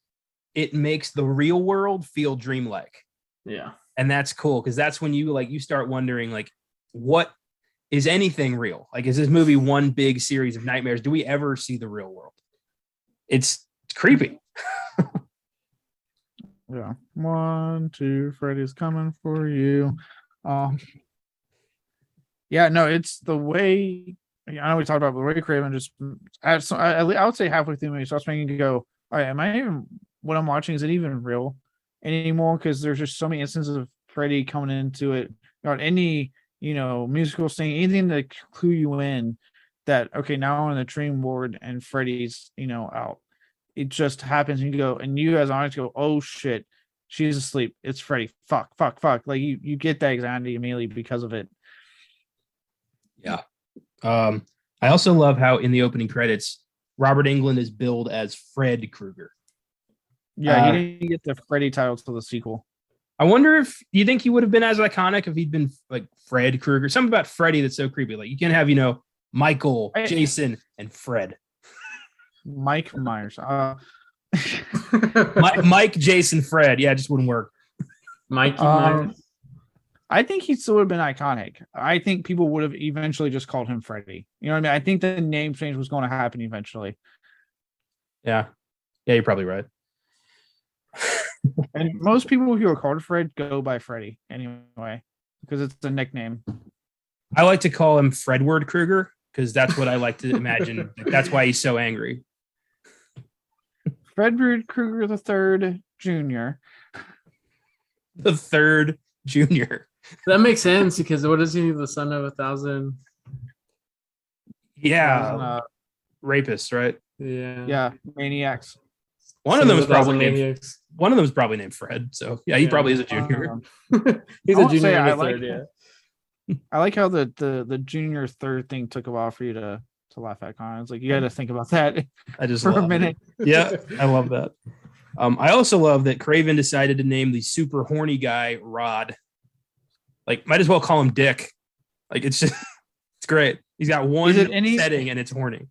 it makes the real world feel dreamlike. Yeah. And that's cool, because that's when you start wondering, like, what is anything real? Like, is this movie one big series of nightmares? Do we ever see the real world? It's creepy. Yeah. 1-2 Freddy's Coming for You. Yeah, no, it's the way. I know we talked about the way Craven just. I would say halfway through the movie starts making you go, all right, am I even, what I'm watching, is it even real anymore? Because there's just so many instances of Freddy coming into it, or any musical scene, anything to clue you in that, okay, now I'm in the dream ward and Freddy's out. It just happens, and you go, and you as audience go, oh shit, she's asleep, it's Freddy, fuck. Like you get that anxiety immediately because of it. Yeah. I also love how in the opening credits, Robert Englund is billed as Fred Krueger. Yeah, he didn't get the Freddy title till the sequel. I wonder if you think he would have been as iconic if he'd been like Fred Krueger. Something about Freddy that's so creepy. Like, you can have, Michael, Jason, and Fred. Mike Myers. Mike, Jason, Fred. Yeah, it just wouldn't work. Mikey Myers. I think he still would have been iconic. I think people would have eventually just called him Freddy. You know what I mean? I think the name change was going to happen eventually. Yeah. Yeah, you're probably right. And most people who are called Fred go by Freddy anyway, because it's a nickname. I like to call him Fredward Krueger, because that's what I like to imagine. That's why he's so angry. Fredward Krueger the Third Jr. The Third Jr. That makes sense, because what is he, the son of 1,000? Yeah, rapists, right? Yeah, maniacs. One of them is probably named Fred. So yeah, he probably is a junior. He's a junior. I like how the junior third thing took a while for you to laugh at, Connor. It's like, you got to think about that. I just for a minute. Yeah, I love that. I also love that Craven decided to name the super horny guy Rod. Like, might as well call him Dick. Like, it's just, it's great. He's got one setting and it's horny.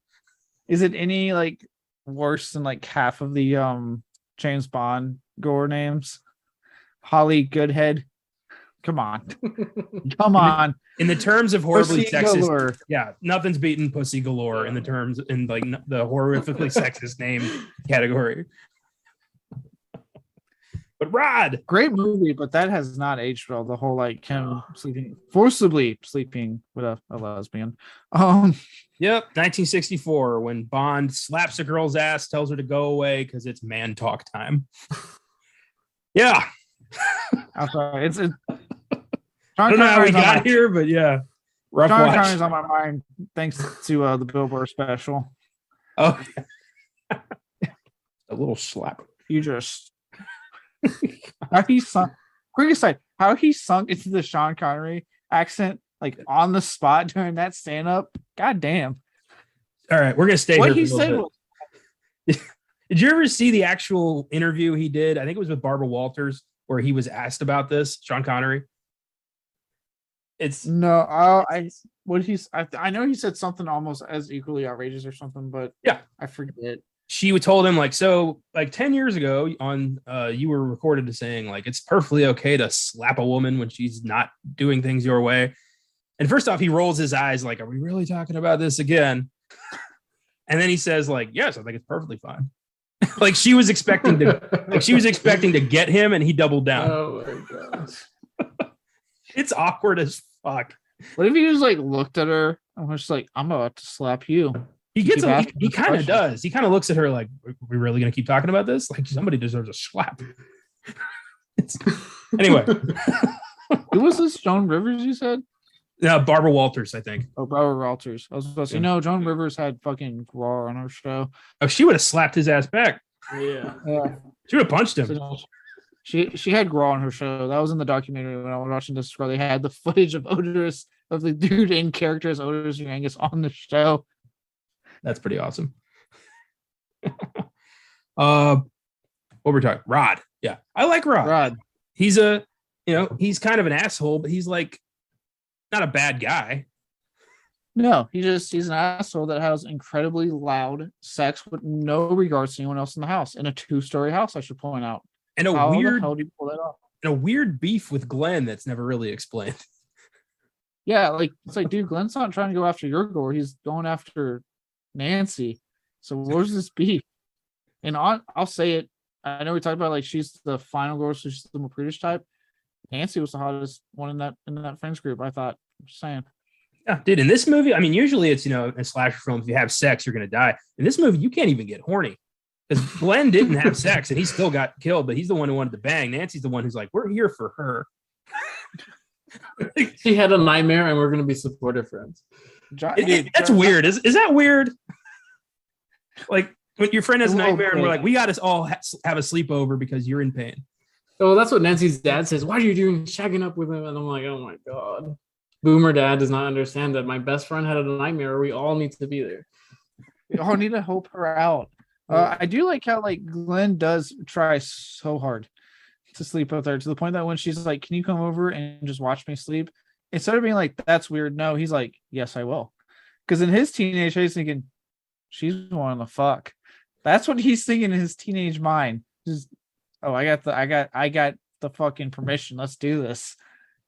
Is it any like worse than like half of the James Bond gore names? Holly Goodhead. Come on. In the terms of horribly Pussy sexist, galore. Yeah, nothing's beaten Pussy Galore in the terms in like the horrifically sexist name category. But Rod, great movie, but that has not aged well. The whole like him forcibly sleeping with a lesbian. Yep, 1964, when Bond slaps a girl's ass, tells her to go away because it's man talk time. Yeah. I'm sorry. It's I don't know how we got here, but yeah, rough Sean watch. Connery's on my mind thanks to the Bill Burr special. Oh, a little slap. You just how he sunk. Quick aside, how he sunk into the Sean Connery accent like on the spot during that stand up. God damn. All right, we're gonna stay What here. he said was, Did you ever see the actual interview he did? I think it was with Barbara Walters, where he was asked about this, Sean Connery. It's no, I know he said something almost as equally outrageous or something, but yeah, I forget. She told him like, so like 10 years ago on you were recorded as saying like it's perfectly okay to slap a woman when she's not doing things your way. And first off, he rolls his eyes like, are we really talking about this again? And then he says like, yes, I think it's perfectly fine. Like she was expecting to get him, and he doubled down. Oh my gosh. It's awkward as fuck. What if he just like looked at her and was just like, I'm about to slap you? He gets he kind of questions. does. He kind of looks at her like, are we really going to keep talking about this? Like somebody deserves a slap. Anyway. Who was this? Joan Rivers, you said? Barbara Walters, I think. Oh, Barbara Walters. I was supposed to, Joan Rivers had fucking Raw on her show. Oh, she would have slapped his ass back. Yeah. She would have punched him. She had Graw on her show. That was in the documentary when I was watching this. They had the footage of Otis, of the dude in character as Otis Angus on the show. That's pretty awesome. What we're talking? Rod. Yeah, I like Rod. Rod. He's he's kind of an asshole, but he's like not a bad guy. No, he's an asshole that has incredibly loud sex with no regards to anyone else in the house, in a 2-story house, I should point out. And How the hell do you pull that off? And a weird beef with Glenn that's never really explained. Yeah, like it's like, dude, Glenn's not trying to go after your gore. He's going after Nancy. So where's this beef? And I'll say it. I know we talked about like she's the final girl, so she's the more prudish type. Nancy was the hottest one in that friends group. I thought. I'm just saying. Yeah, dude. In this movie, I mean, usually it's in slasher films, if you have sex, you're gonna die. In this movie, you can't even get horny because Glenn didn't have sex and he still got killed, but he's the one who wanted to bang. Nancy's the one who's like, we're here for her. She had a nightmare, and we're gonna be supportive friends. That's weird. Is that weird? Like when your friend has a nightmare and we're like, we got to all have a sleepover because you're in pain. Oh, that's what Nancy's dad says. Why are you doing shagging up with him? And I'm like, oh my god. Boomer dad does not understand that my best friend had a nightmare. We all need to be there. We all need to help her out. I do like how like Glenn does try so hard to sleep with her to the point that when she's like, can you come over and just watch me sleep? Instead of being like, that's weird. No, he's like, yes, I will. Because in his teenage he's thinking, she's wanting to fuck. That's what he's thinking in his teenage mind. Just, oh, I got the fucking permission. Let's do this.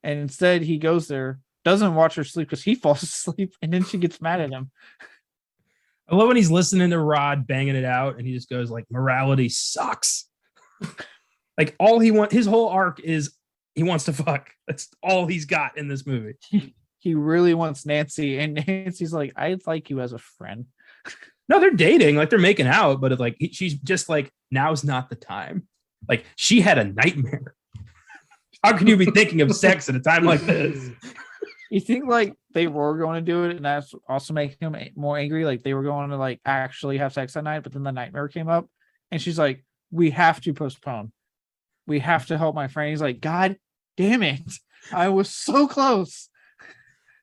And instead he goes there, doesn't watch her sleep because he falls asleep, and then she gets mad at him. I love when he's listening to Rod banging it out and he just goes like, morality sucks. Like all his whole arc is he wants to fuck. That's all he's got in this movie. He really wants Nancy, and Nancy's like, I'd like you as a friend. No, they're dating, like they're making out, but like she's just like, now's not the time. Like she had a nightmare. How can you be thinking of sex at a time like this? You think like they were going to do it, and that's also making him more angry? Like they were going to like actually have sex that night, but then the nightmare came up, and she's like, we have to postpone. We have to help my friend. He's like, God damn it. I was so close.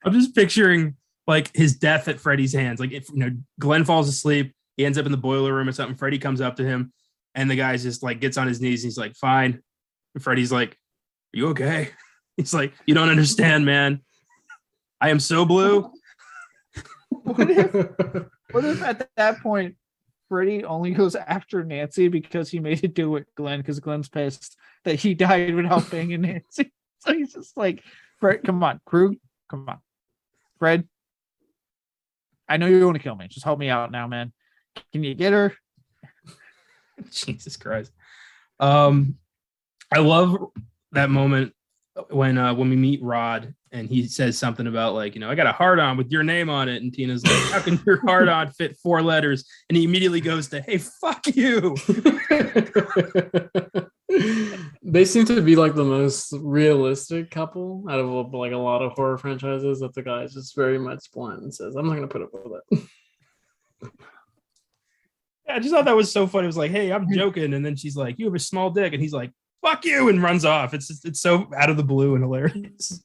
I'm just picturing like his death at Freddy's hands. Like if Glenn falls asleep, he ends up in the boiler room or something. Freddy comes up to him, and the guy just like gets on his knees. And he's like, fine. And Freddy's like, are you okay? He's like, you don't understand, man. I am so blue. What if at that point Freddy only goes after Nancy because he made it do with Glenn, because Glenn's pissed that he died without banging Nancy. So he's just like, Fred, come on, Krug, come on. Fred, I know you want to kill me. Just help me out now, man. Can you get her? Jesus Christ. I love that moment when we meet Rod and he says something about like, I got a hard on with your name on it. And Tina's like, how can your hard on fit 4 letters? And he immediately goes to, hey, fuck you. They seem to be like the most realistic couple out of like a lot of horror franchises. That the guy is just very much blunt and says, "I'm not going to put up with it." Yeah, I just thought that was so funny. It was like, hey, I'm joking. And then she's like, you have a small dick. And he's like, fuck you, and runs off. It's so out of the blue and hilarious.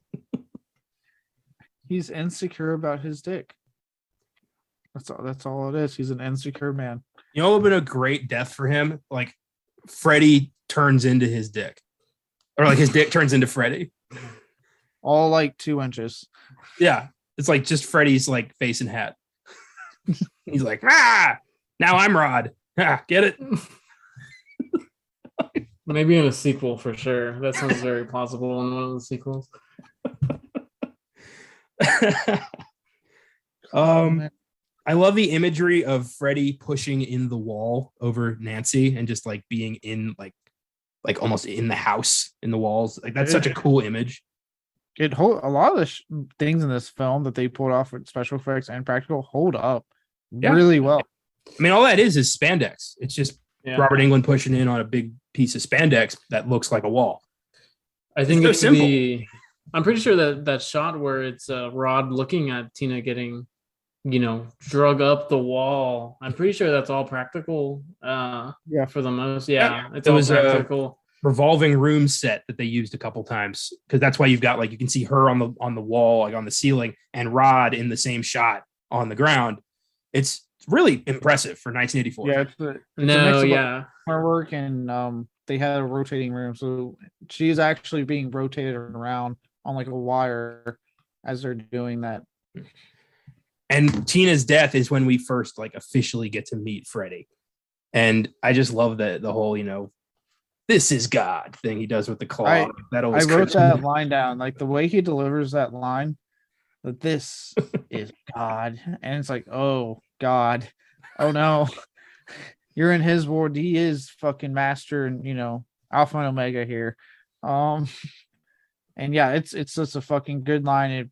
He's insecure about his dick. That's all it is. He's an insecure man. You know what would have been a great death for him? Like Freddy turns into his dick. Or like his dick turns into Freddy. All like 2 inches. Yeah. It's like just Freddy's like face and hat. He's like, now I'm Rod. Get it? Maybe in a sequel for sure. That sounds very possible in one of the sequels. I love the imagery of Freddy pushing in the wall over Nancy and just like being in like almost in the house in the walls. Like that's such a cool image. A lot of the things in this film that they pulled off with special effects and practical hold up really well. I mean, all that is spandex. It's just Robert Englund pushing in on a big piece of spandex that looks like a wall. I think it's simple. I'm pretty sure that shot where it's Rod looking at Tina getting, drug up the wall. I'm pretty sure that's all practical. For the most. Yeah. It's all practical. Revolving room set that they used a couple times because that's why you've got like you can see her on the wall, like on the ceiling, and Rod in the same shot on the ground. It's really impressive for 1984. Yeah, it's a mix of work and they had a rotating room, so she's actually being rotated around on like a wire as they're doing that. And Tina's death is when we first like officially get to meet Freddy, and I just love the whole this is God thing he does with the claw. I wrote that line down, like the way he delivers that line, that this is God, and it's like, oh God, oh no, you're in his world. He is fucking master and Alpha and Omega here. And yeah, it's just a fucking good line. It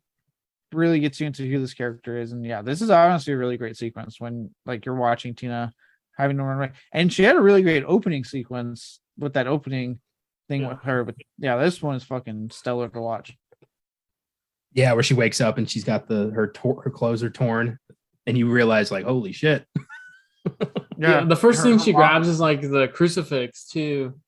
really gets you into who this character is, and yeah, this is honestly a really great sequence when like you're watching Tina having to run away, and she had a really great opening sequence with that opening thing with her. But yeah, this one is fucking stellar to watch. Yeah, where she wakes up and she's got her clothes are torn, and you realize like, holy shit. Yeah, the first thing she grabs is like the crucifix too,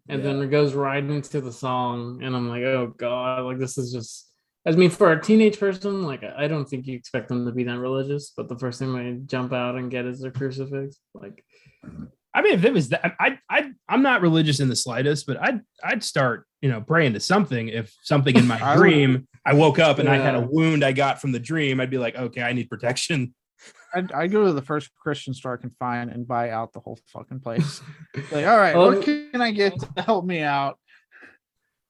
and then it goes right into the song, and I'm like, oh God, like this is just. I mean, for a teenage person, like I don't think you expect them to be that religious, but the first thing they jump out and get is their crucifix. Like, I mean, if it was that, I'm not religious in the slightest, but I'd start, praying to something. If something in my dream, I woke up and I had a wound I got from the dream, I'd be like, okay, I need protection. I'd go to the first Christian store I can find and buy out the whole fucking place. Like, all right, what can I get to help me out?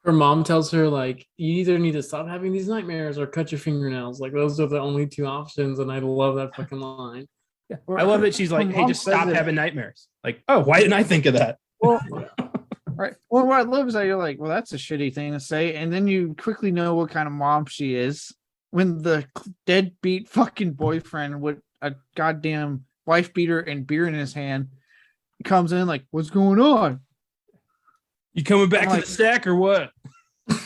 Her mom tells her, like, you either need to stop having these nightmares or cut your fingernails. Like, those are the only 2 options, and I love that fucking line. Yeah. I love that she's like, hey, just stop having nightmares. Like, oh, why didn't I think of that? Well, right. Well, what I love is that you're like, well, that's a shitty thing to say. And then you quickly know what kind of mom she is when the deadbeat fucking boyfriend with a goddamn wife beater and beer in his hand comes in like, what's going on? You coming back to the stack or what?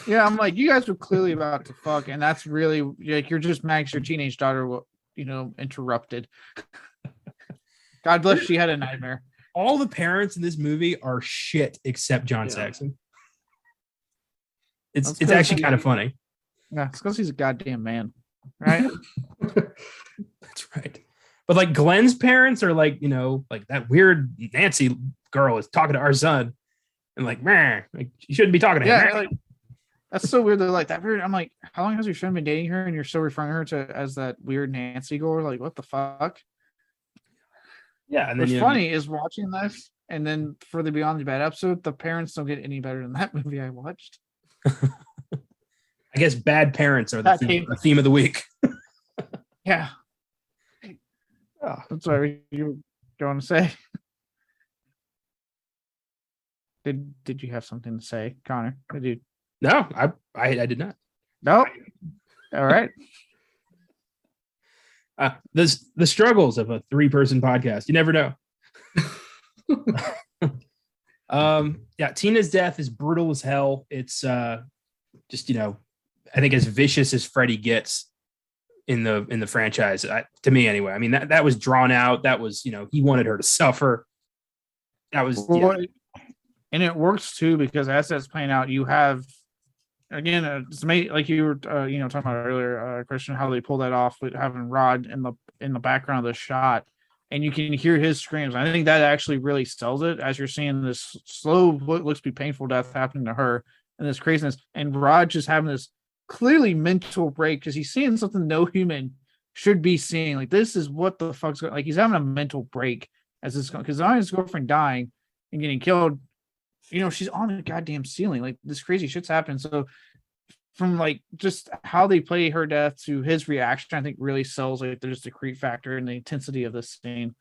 Yeah, I'm like, you guys were clearly about to fuck, and that's really like you're just mad 'cause your teenage daughter, interrupted. God bless, she had a nightmare. All the parents in this movie are shit except John Saxon. It's actually kind of funny. Yeah, it's because he's a goddamn man, right? That's right. But like Glenn's parents are like, like that weird Nancy girl is talking to our son. And like, man, like you shouldn't be talking to him. Yeah, like, that's so weird. They're like that weird. I'm like, how long has your friend been dating her, and you're still referring her to as that weird Nancy girl? Like, what the fuck? Yeah, and then what's funny is watching this, and then for the Beyond the Bad episode, the parents don't get any better than that movie I watched. I guess bad parents are the theme of the week. Yeah, that's what you were going to say. Did you have something to say, Connor? Did you? No, I did not. No. All right. The struggles of a 3-person podcast. You never know. Yeah, Tina's death is brutal as hell. It's just, I think as vicious as Freddy gets in the franchise, to me anyway. I mean, that was drawn out. That was, he wanted her to suffer. That was, and it works too, because as that's playing out, you have, again, it's made like you were talking about earlier, Cristian, how they pull that off with having Rod in the background of the shot, and you can hear his screams. I think that actually really sells it, as you're seeing this slow, what looks to be painful death happening to her, and this craziness, and Rod just having this clearly mental break because he's seeing something no human should be seeing. Like, this is what the fuck's going. Like, he's having a mental break as this, because not his girlfriend dying and getting killed. She's on the goddamn ceiling. Like, this crazy shit's happening. So from like just how they play her death to his reaction, I think really sells like there's the creep factor and the intensity of this scene.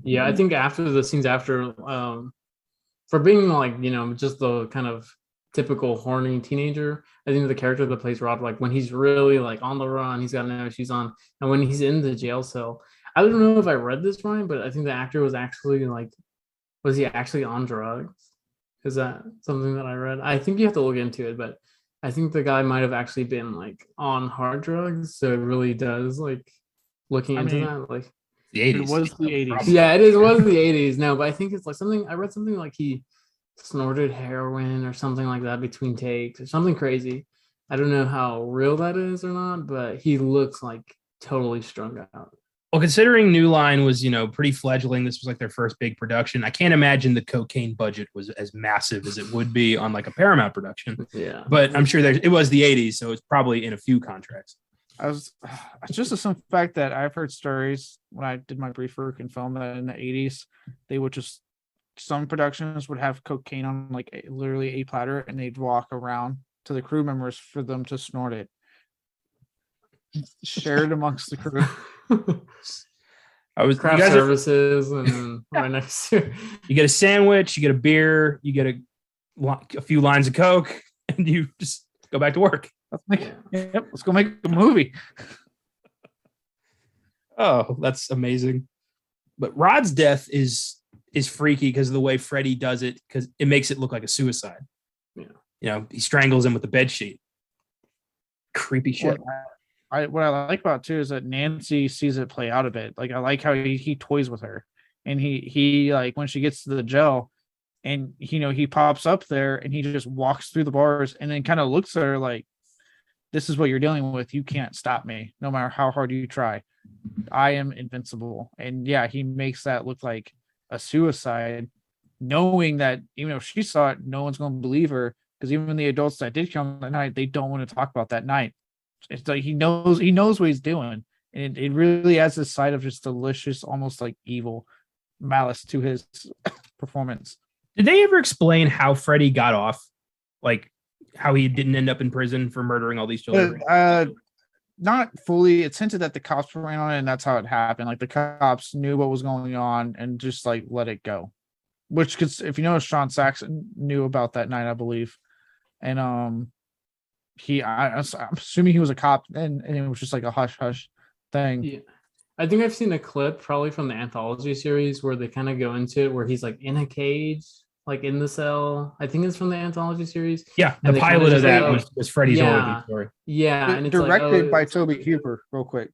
Yeah, I think after the scenes after, for being like, just the kind of typical horny teenager, I think the character that plays Rod, like when he's really like on the run, he's got no shoes on, and when he's in the jail cell, I don't know if I read this right, but I think the actor was actually like, was he actually on drugs? Is that something that I read? I think you have to look into it, but I think the guy might have actually been like on hard drugs. So it really does like looking into that, like the 80s. It was the 80s. Yeah, it was the 80s. No, but I think it's like something, I read something like he snorted heroin or something like that between takes or something crazy. I don't know how real that is or not, but he looks like totally strung out. Well, considering New Line was, pretty fledgling, this was like their first big production. I can't imagine the cocaine budget was as massive as it would be on like a Paramount production. Yeah, but I'm sure it was the 80s, so it's probably in a few contracts. It's just a simple fact that I've heard stories when I did my brief work in film that in the 80s, they would just, some productions would have cocaine on like literally a platter, and they'd walk around to the crew members for them to snort it. Shared amongst the crew. Craft services, and then right next to you get a sandwich, you get a beer, you get a few lines of coke, and you just go back to work. Let's go make a movie. Oh, that's amazing. But Rod's death is freaky because of the way Freddy does it, because it makes it look like a suicide. Yeah. He strangles him with the bed sheet. Creepy shit. What I like about it too is that Nancy sees it play out a bit. Like, I like how he toys with her, and he like when she gets to the jail, and he pops up there and he just walks through the bars and then kind of looks at her like, this is what you're dealing with. You can't stop me, no matter how hard you try. I am invincible. And yeah, he makes that look like a suicide, knowing that even if she saw it, no one's going to believe her, because even the adults that did come that night, they don't want to talk about that night. It's like he knows what he's doing, and it really has this side of just delicious, almost like evil malice to his performance. Did they ever explain how Freddy got off? Like, how he didn't end up in prison for murdering all these children? Not fully. It's hinted that the cops ran on it, and that's how it happened. Like, the cops knew what was going on and just like let it go. Which, because if you know, Sean Saxon knew about that night, I believe, and I'm assuming he was a cop, and it was just like a hush hush thing. Yeah. I think I've seen a clip probably from the anthology series where they kind of go into it, where he's like in a cage, like in the cell. I think it's from the anthology series. Yeah, the pilot of that was Freddy's origin story. Yeah, and it's directed by Toby Hooper, real quick.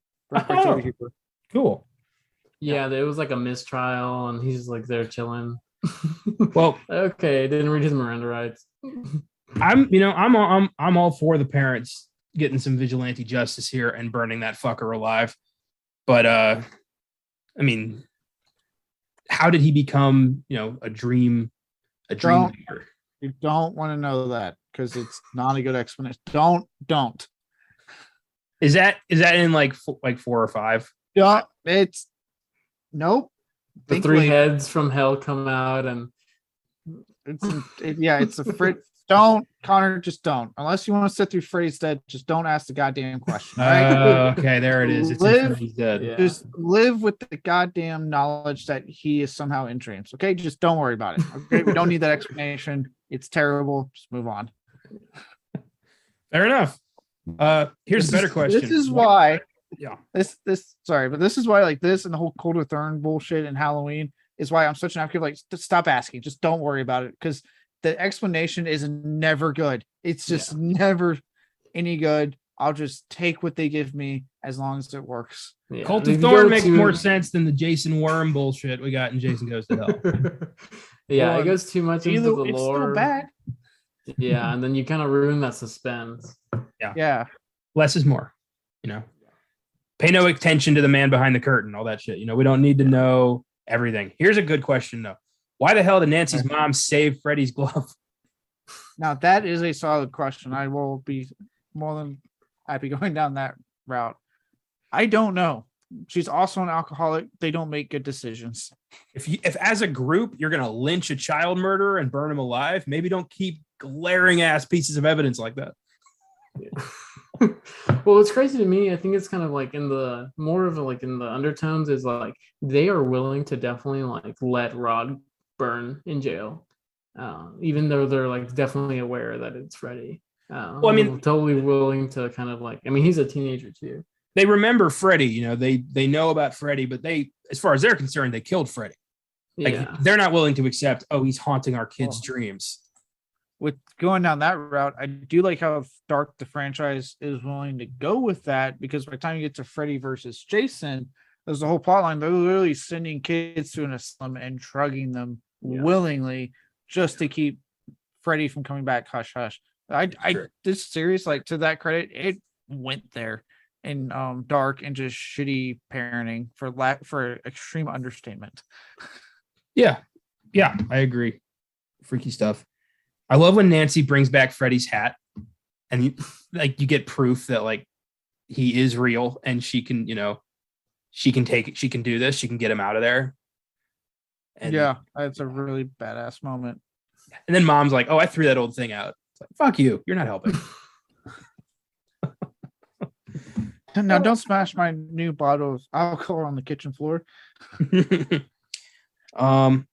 Toby Hooper. Cool. Yeah, there was like a mistrial, and he's like there chilling. Well, okay, didn't read his Miranda rights. I'm all for the parents getting some vigilante justice here and burning that fucker alive. But I mean, how did he become, a dream leader? You don't want to know that, because it's not a good explanation. Don't. Is that in like 4 or 5? Yeah, it's nope. The three heads from hell come out, and it's a Fred. Don't, Connor, just don't. Unless you want to sit through Freddy's Dead, just don't ask the goddamn question. Right? Okay, there it is. It's Freddy's Dead. Yeah. Just live with the goddamn knowledge that he is somehow in dreams. Okay, just don't worry about it. Okay, we don't need that explanation. It's terrible. Just move on. Fair enough. Here's a better question. This is why. Yeah. This is why, like, this and the whole Cold Thorn bullshit and Halloween is why I'm such an advocate. Like, stop asking. Just don't worry about it, because the explanation is never good. It's just never any good. I'll just take what they give me as long as it works. Yeah. Cult And of if you Thorn go makes to- more sense than the Jason Worm bullshit we got in Jason Goes to Hell. Yeah, Well, it goes too much into the It's lore. still bad. Yeah, and then you kind of ruin that suspense. Yeah. Less is more, you know. Pay no attention to the man behind the curtain, all that shit. You know, we don't need to know everything. Here's a good question though. Why the hell did Nancy's mom save Freddie's glove? Now that is a solid question. I will be more than happy going down that route. I don't know. She's also an alcoholic. They don't make good decisions. If as a group you're gonna lynch a child murderer and burn him alive, maybe don't keep glaring ass pieces of evidence like that. Well, it's crazy to me. I think it's kind of like in the more of like in the undertones is like they are willing to definitely like let Rod burn in jail, even though they're like definitely aware that it's Freddie. Well, I mean, totally willing to kind of like. I mean, he's a teenager too. They remember Freddie. You know, they know about Freddie, but they, as far as they're concerned, they killed Freddie. Like Yeah. they're not willing to accept. Oh, he's haunting our kids' dreams. With going down that route, I do like how dark the franchise is willing to go with that, because by the time you get to Freddy versus Jason, there's the whole plot line. They're literally sending kids to an asylum and drugging them willingly just to keep Freddy from coming back. Hush, hush. This series, like, to that credit, it went there in dark and just shitty parenting for extreme understatement. Yeah, I agree. Freaky stuff. I love when Nancy brings back Freddy's hat, and you get proof that like he is real, and she can, you know, she can take it. She can do this. She can get him out of there. And yeah, that's a really badass moment. And then Mom's like, "Oh, I threw that old thing out." It's like, "Fuck you! You're not helping." Now, don't smash my new bottle of alcohol on the kitchen floor. I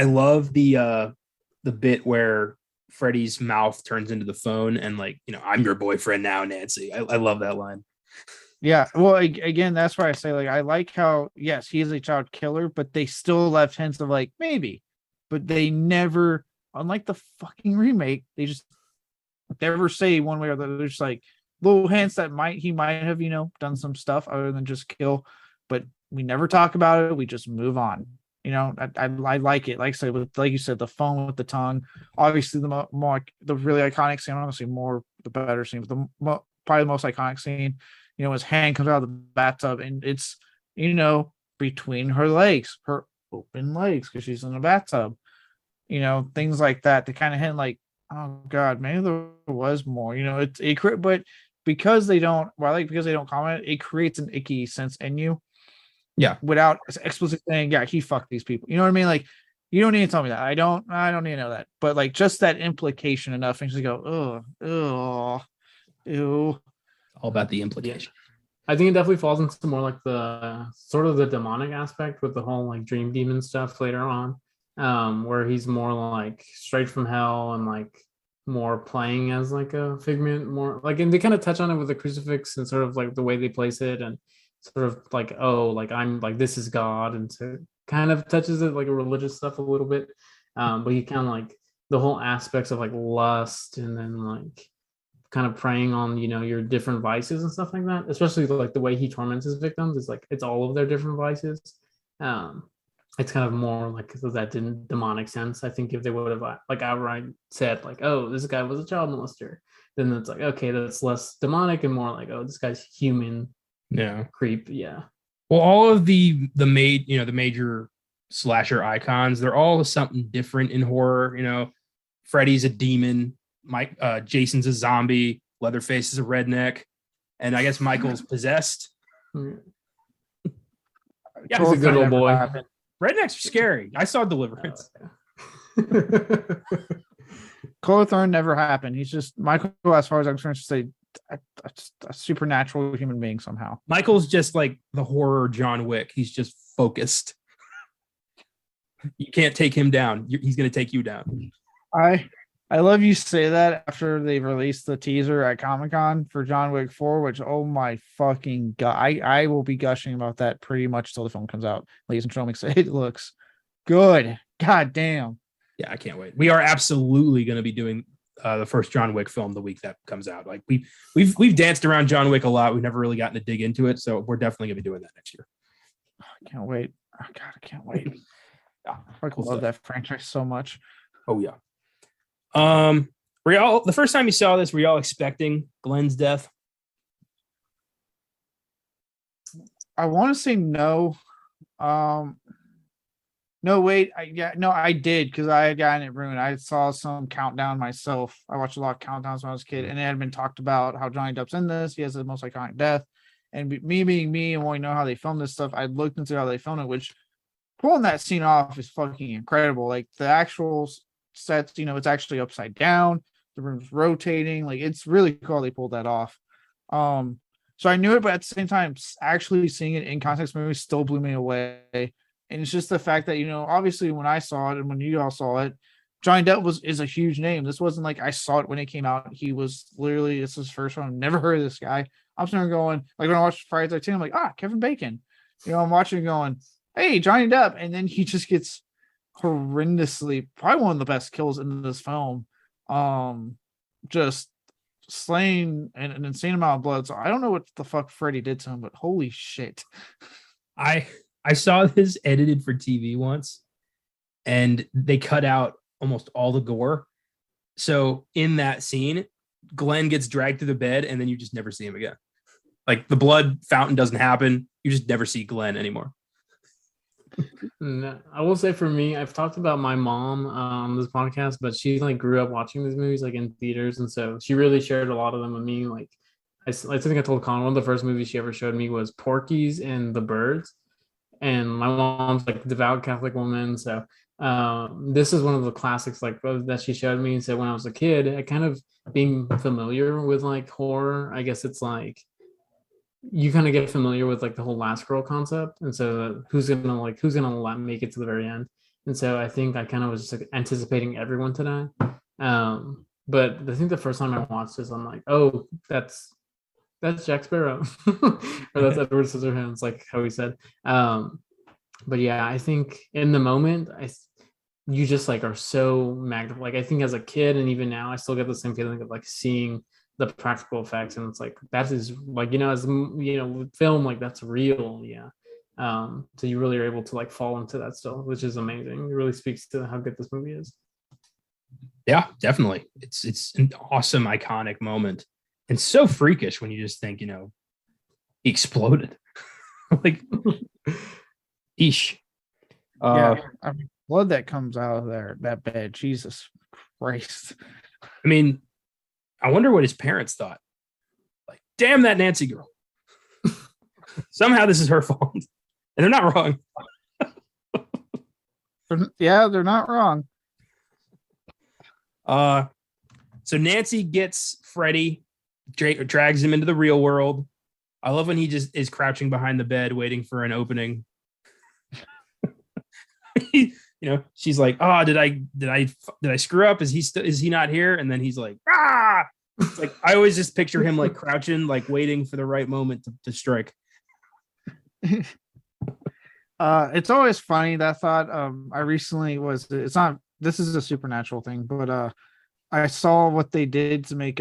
love the bit where Freddy's mouth turns into the phone and like, you know, "I'm your boyfriend now, Nancy." I love that line. Yeah, well, again, that's why I say, like, I like how, yes, he is a child killer, but they still left hints of like maybe, but they never, unlike the fucking remake, they just never say one way or the other. There's like little hints that he might have, you know, done some stuff other than just kill, but we never talk about it. We just move on. You know, I like it. Like I said, like you said, the phone with the tongue. Obviously, the really iconic scene. Honestly, more the better scene, but probably the most iconic scene. You know, his hand comes out of the bathtub, and it's, you know, between her legs, her open legs, because she's in the bathtub. You know, things like that. They kind of hint like, oh god, maybe there was more. You know, but because they don't, because they don't comment, it creates an icky sense in you. Yeah. Without explicit saying, yeah, he fucked these people. You know what I mean? Like, you don't need to tell me that. I don't need to know that. But like, just that implication enough things to go, ew. All about the implication. I think it definitely falls into more like the sort of the demonic aspect with the whole like dream demon stuff later on, where he's more like straight from hell and like more playing as like a figment, more like, and they kind of touch on it with the crucifix and sort of like the way they place it and sort of like, oh, like I'm like, this is God, and so kind of touches it like a religious stuff a little bit, but he kind of like the whole aspects of like lust and then like kind of preying on, you know, your different vices and stuff like that, especially like the way he torments his victims is like it's all of their different vices. It's kind of more like that demonic sense. I think if they would have like outright said like, oh, this guy was a child molester, then it's like, okay, that's less demonic and more like, oh, this guy's human. Yeah. Creep. Yeah. Well, all of the major slasher icons, they're all something different in horror. You know, Freddy's a demon, Jason's a zombie, Leatherface is a redneck, and I guess Michael's possessed. Yeah, Yeah, he's a good old boy. Rednecks are scary. I saw Deliverance. Colothorn never happened. He's just Michael, as far as I'm concerned, to say a supernatural human being somehow. Michael's just like the horror John Wick. He's just focused. You can't take him down. He's going to take you down. I love you say that after they released the teaser at Comic-Con for John Wick 4, which, oh my fucking god, I will be gushing about that pretty much till the film comes out. Ladies and gentlemen, it looks good. God damn. Yeah, I can't wait. We are absolutely going to be doing the first John Wick film the week that comes out. Like we've danced around John Wick a lot. We've never really gotten to dig into it, so we're definitely going to be doing that next year. I can't wait. Oh God, I can't wait. Yeah, I cool love stuff. that franchise so much. Oh yeah. Were y'all the first time you saw this? Were y'all expecting Glenn's death? I want to say no. No, wait. I did because I had gotten it ruined. I saw some countdown myself. I watched a lot of countdowns when I was a kid, and it had been talked about how Johnny Depp's in this. He has the most iconic death. And me being me and wanting to know how they filmed this stuff, I looked into how they filmed it, which pulling that scene off is fucking incredible. Like the actual sets, it's actually upside down. The room's rotating. Like it's really cool they pulled that off. So I knew it, but at the same time, actually seeing it in context movie still blew me away. And it's just the fact that, obviously when I saw it and when you all saw it, Johnny Depp is a huge name. This wasn't like I saw it when it came out. He was literally, this is his first one. I've never heard of this guy. I'm sitting there going, like when I watched Friday the 13th, I'm like, Kevin Bacon. I'm watching going, hey, Johnny Depp. And then he just gets horrendously, probably one of the best kills in this film. Just slain an insane amount of blood. So I don't know what the fuck Freddy did to him, but holy shit. I saw this edited for TV once, and they cut out almost all the gore. So in that scene, Glenn gets dragged to the bed, and then you just never see him again. Like the blood fountain doesn't happen. You just never see Glenn anymore. No, I will say for me, I've talked about my mom on this podcast, but she like grew up watching these movies like in theaters, and so she really shared a lot of them with me. Like I think I told Con, one of the first movies she ever showed me was Porky's and the Birds. And my mom's like a devout Catholic woman, so this is one of the classics like that she showed me. And so when I was a kid, I kind of being familiar with like horror, I guess it's like you kind of get familiar with like the whole last girl concept, and so who's gonna make it to the very end. And so I think I kind of was just like anticipating everyone to die. But I think the first time I watched this, I'm like, oh, that's Jack Sparrow, or that's Edward Scissorhands, like how he said. But yeah, I think in the moment, you just like are so magnified. Like I think as a kid and even now, I still get the same feeling of like seeing the practical effects, and it's like that is like as film, like that's real. Yeah. So you really are able to like fall into that still, which is amazing. It really speaks to how good this movie is. Yeah, definitely. It's an awesome, iconic moment. And so freakish when you just think, he exploded. Like, eesh. Yeah, I mean, blood that comes out of that bed. Jesus Christ. I mean, I wonder what his parents thought. Like, damn that Nancy girl. Somehow this is her fault. And they're not wrong. Yeah, they're not wrong. So Nancy gets Freddy, drags him into the real world. I love when he just is crouching behind the bed waiting for an opening. She's like, "Oh, did I screw up? Is he not here?" And then he's like, "Ah!" It's like I always just picture him like crouching, like waiting for the right moment to strike. It's always funny that thought. I recently this is a supernatural thing, but I saw what they did to make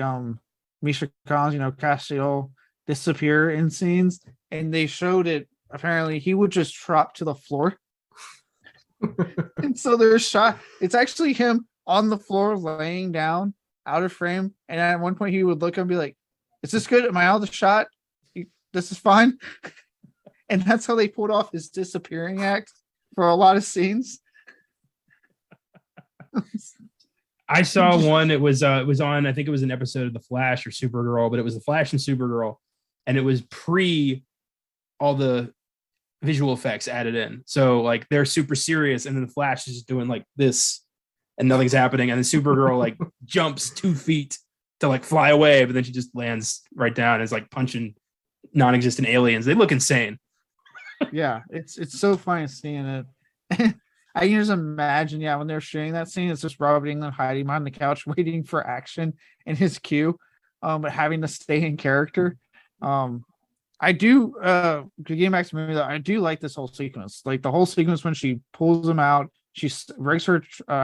Misha Collins, Castiel disappear in scenes, and they showed it. Apparently, he would just drop to the floor, and so there's shot. It's actually him on the floor, laying down, out of frame. And at one point, he would look and be like, "Is this good? Am I out of the shot? This is fine." And that's how they pulled off his disappearing act for a lot of scenes. I saw one. It was on. I think it was an episode of The Flash or Supergirl, but it was The Flash and Supergirl, and it was pre all the visual effects added in. So like they're super serious, and then The Flash is just doing like this, and nothing's happening, and then Supergirl like jumps 2 feet to like fly away, but then she just lands right down and is like punching non-existent aliens. They look insane. Yeah, it's so funny seeing it. I can just imagine, when they're shooting that scene, it's just Robert Englund hiding behind the couch, waiting for action in his cue, but having to stay in character. I do getting back to the movie though, I do like this whole sequence. Like the whole sequence when she pulls him out, she rigs her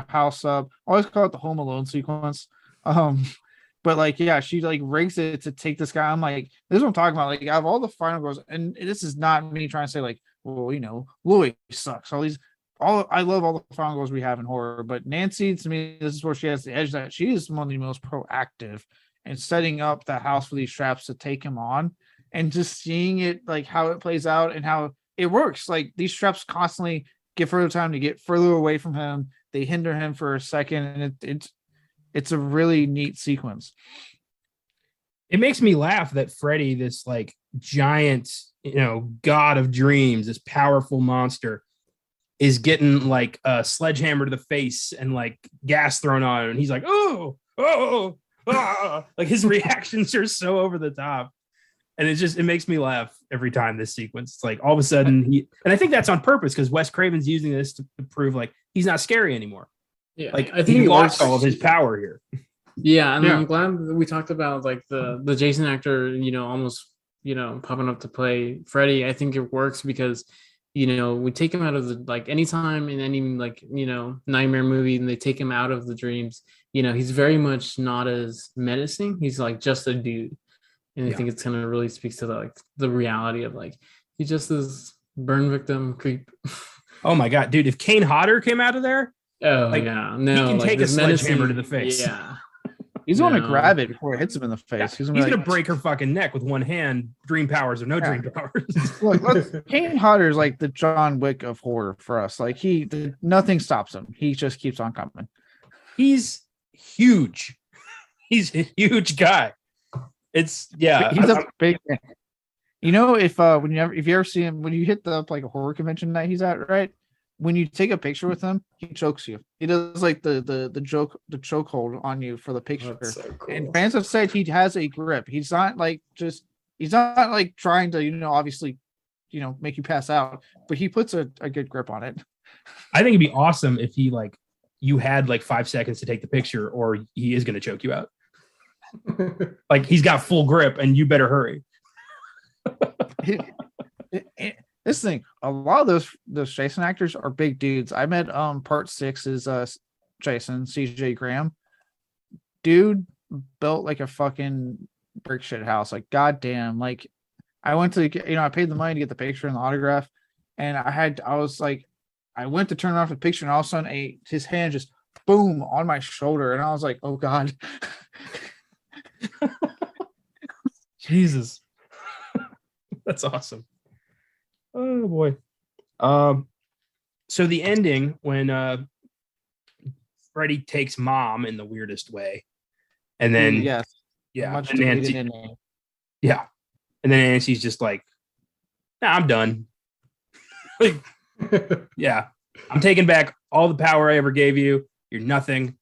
house up. I always call it the Home Alone sequence. Um, but like, yeah, she like rigs it to take this guy. I'm like, this is what I'm talking about. Like, out of all the final girls, and this is not me trying to say like, well, Louis sucks. I love all the final girls we have in horror, but Nancy, to me, this is where she has the edge that she is one of the most proactive in setting up the house for these traps to take him on, and just seeing it like how it plays out and how it works. Like these traps constantly get further time to get further away from him. They hinder him for a second, and it's a really neat sequence. It makes me laugh that Freddy, this like giant, god of dreams, this powerful monster, is getting like a sledgehammer to the face and like gas thrown on him. And he's like, oh, like his reactions are so over the top. And it makes me laugh every time this sequence. It's like all of a sudden and I think that's on purpose because Wes Craven's using this to prove like he's not scary anymore. Yeah, like I think he lost all of his power here. Yeah, and I'm glad that we talked about like the Jason actor, almost popping up to play Freddy. I think it works because we take him out of the like anytime in any like nightmare movie and they take him out of the dreams. He's very much not as menacing. He's like just a dude, and I think it's kind of really speaks to the reality of like he just is burn victim creep. Oh my god, dude! If Kane Hodder came out of there, no, he can take a sledgehammer to the face. Yeah. He's going to grab it before it hits him in the face. Yeah. He's going to break her fucking neck with one hand. Dream powers or no dream powers. Look, Kane Hodder is like the John Wick of horror for us. Like nothing stops him. He just keeps on coming. He's huge. He's a huge guy. He's a big man. If you ever see him when you hit the like a horror convention that he's at, right? When you take a picture with him, he chokes you. He does like the chokehold on you for the picture. So cool. And fans have said he has a grip. He's not like trying to, obviously, make you pass out, but he puts a good grip on it. I think it'd be awesome if he like you had like 5 seconds to take the picture or he is going to choke you out. Like he's got full grip and you better hurry. This thing, a lot of those Jason actors are big dudes. I met part 6 is Jason CJ Graham. Dude built like a fucking brick shit house. Like goddamn. Like I went to I paid the money to get the picture and the autograph, and I went to turn off the picture, and all of a sudden his hand just boom on my shoulder, and I was like, oh god. Jesus. That's awesome. Oh boy. So the ending when Freddy takes mom in the weirdest way, and then and Nancy, and then Nancy's just like, nah, I'm done. Like, yeah, I'm taking back all the power I ever gave you. You're nothing.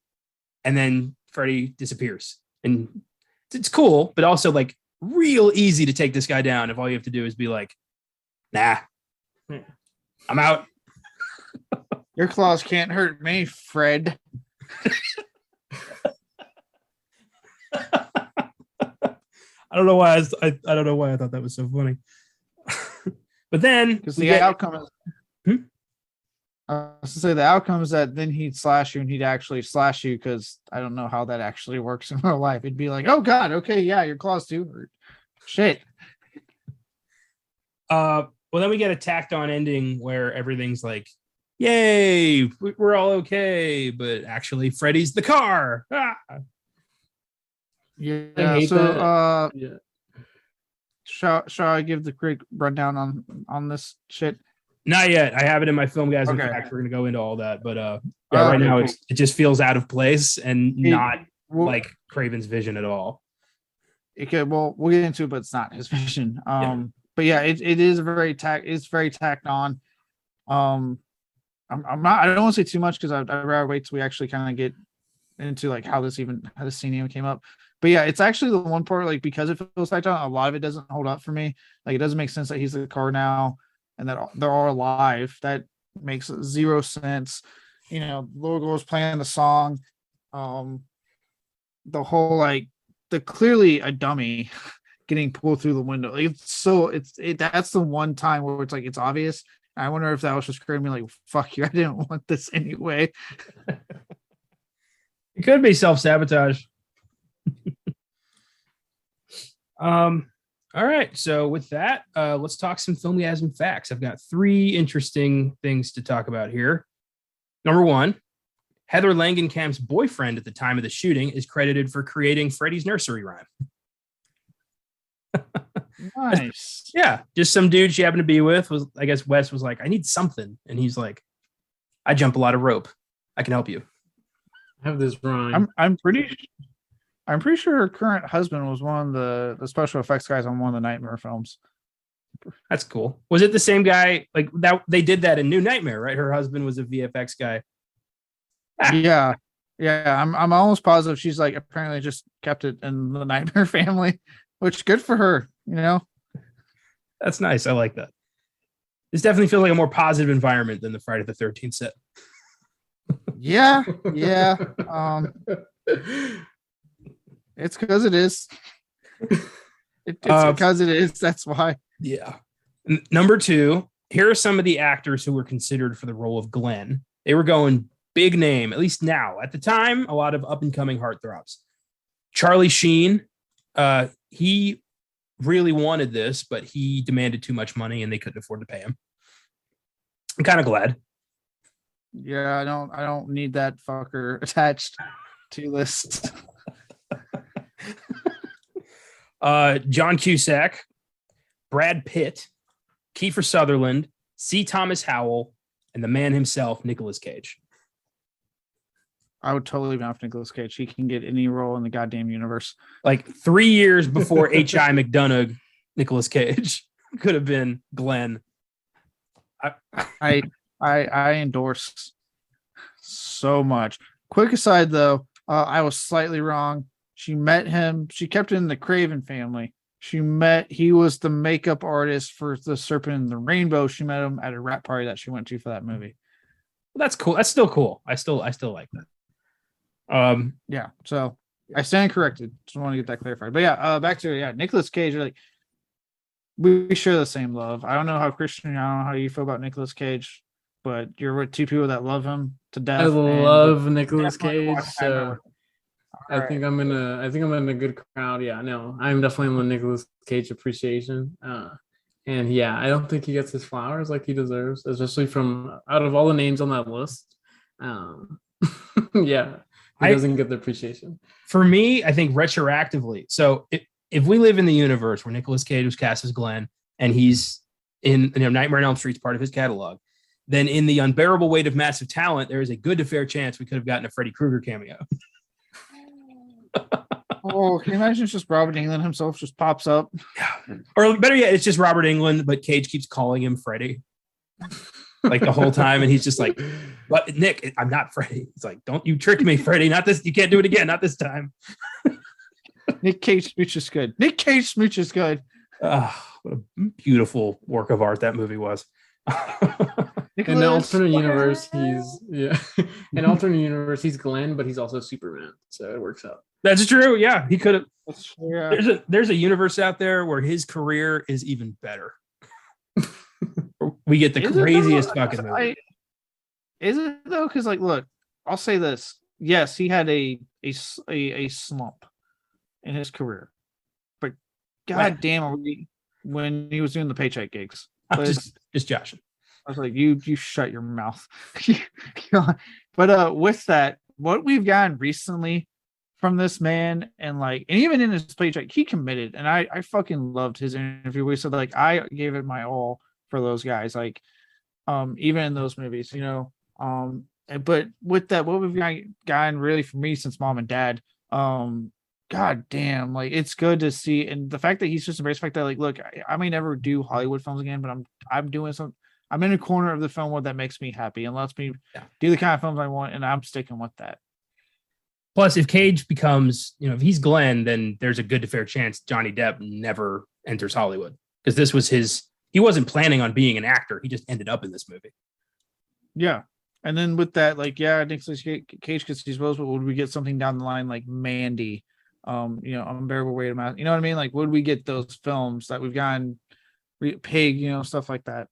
And then Freddy disappears, and it's cool, but also like real easy to take this guy down if all you have to do is be like, nah, I'm out. Your claws can't hurt me, Fred. I don't know why I don't know why I thought that was so funny. But then because the outcome is I was to say the outcome is that then he'd slash you and he'd actually slash you, because I don't know how that actually works in real life. It'd be like, oh god, okay, yeah, your claws do hurt. Shit. Well, then we get a tacked on ending where everything's like, yay, we're all okay, but actually Freddy's the car. Ah. Yeah. Shall I give the quick rundown on this shit? Not yet. I have it in my Filmgazm facts. We're gonna go into all that, but right now it just feels out of place and not like Craven's vision at all. We'll get into it, but it's not his vision. But yeah, it is very tacked on. I don't want to say too much because I'd rather wait till we actually kind of get into like how this scene even came up. But yeah, it's actually the one part, like, because it feels tacked on, a lot of it doesn't hold up for me. Like, it doesn't make sense that he's the car now and that they're all alive. That makes zero sense. Logo's playing the song. The whole the clearly a dummy getting pulled through the window. That's the one time where it's like it's obvious. I wonder if that was just creating me like, fuck you, I didn't want this anyway. It could be self-sabotage. All right. So with that, let's talk some Filmgazm facts. I've got 3 interesting things to talk about here. Number 1, Heather Langenkamp's boyfriend at the time of the shooting is credited for creating Freddy's nursery rhyme. Nice. Yeah, just some dude she happened to be with was, I guess Wes was like, I need something. And he's like, I jump a lot of rope. I can help you. I have this rhyme. I'm pretty sure her current husband was one of the special effects guys on one of the Nightmare films. That's cool. Was it the same guy? Like that they did that in New Nightmare, right? Her husband was a VFX guy. Yeah. I'm almost positive she's like apparently just kept it in the Nightmare family, which good for her, you know. That's nice. I like that. This definitely feels like a more positive environment than the Friday the 13th set. Yeah. It's because it is. It's because it is. That's why. Yeah. Number 2, here are some of the actors who were considered for the role of Glenn. They were going big name, at least now. At the time, a lot of up-and-coming heartthrobs. Charlie Sheen, he really wanted this, but he demanded too much money and they couldn't afford to pay him. I'm kind of glad. Yeah, I don't need that fucker attached to list. John Cusack, Brad Pitt, Kiefer Sutherland, C. Thomas Howell, and the man himself, Nicolas Cage. I would totally bounce Nicolas Cage. He can get any role in the goddamn universe. Like 3 years before H.I. McDonough, Nicolas Cage could have been Glenn. I endorse so much. Quick aside though, I was slightly wrong. She met him. She kept it in the Craven family. He was the makeup artist for The Serpent and the Rainbow. She met him at a rap party that she went to for that movie. Well, that's cool. That's still cool. I still like that. Yeah. So I stand corrected. Just want to get that clarified. But yeah, back to Nicolas Cage. Like we share the same love. I don't know how Cristian, I don't know how you feel about Nicolas Cage, but you're with 2 people that love him to death. I love Nicolas Cage. So All I think I'm in a good crowd. Yeah, no, I'm definitely in the Nicolas Cage appreciation. And yeah, I don't think he gets his flowers like he deserves, especially from out of all the names on that list. Yeah, he doesn't get the appreciation. For me, I think retroactively. So if we live in the universe where Nicolas Cage was cast as Glenn and he's in Nightmare on Elm Street's part of his catalog, then in The Unbearable Weight of Massive Talent, there is a good to fair chance we could have gotten a Freddy Krueger cameo. Oh, can you imagine it's just Robert Englund himself just pops up? Yeah. Or better yet, it's just Robert Englund, but Cage keeps calling him Freddy like the whole time. And he's just like, "But Nick, I'm not Freddy." It's like, "Don't you trick me, Freddy. Not this. You can't do it again. Not this time." Nick Cage smooch is good. Nick Cage smooch is good. What a beautiful work of art that movie was. In the alternate universe, in alternate universe, he's Glenn, but he's also Superman. So it works out. That's true. Yeah, he could have. Yeah. There's a universe out there where his career is even better. We get the craziest fucking movie. Is it though? Because like, look, I'll say this. Yes, he had a slump in his career, but god damn, when he was doing the paycheck gigs, just joshing. I was like, you shut your mouth. But with that, what we've gotten recently from this man, and even in his paycheck, he committed, and I fucking loved his interview. We said like I gave it my all for those guys, like even in those movies, but with that, what we've gotten really for me since Mom and Dad, god damn, like it's good to see, and the fact that he's just embraced the fact that like, look, I may never do Hollywood films again, but I'm doing something. I'm in a corner of the film world that makes me happy and lets me do the kind of films I want, and I'm sticking with that. Plus, if Cage becomes, if he's Glenn, then there's a good to fair chance Johnny Depp never enters Hollywood, because this was he wasn't planning on being an actor. He just ended up in this movie. Yeah. And then with that, Nicolas Cage gets these roles, but would we get something down the line like Mandy Unbearable Weight of Massive. You know what I mean? Like, would we get those films that we've gotten? Pig, stuff like that.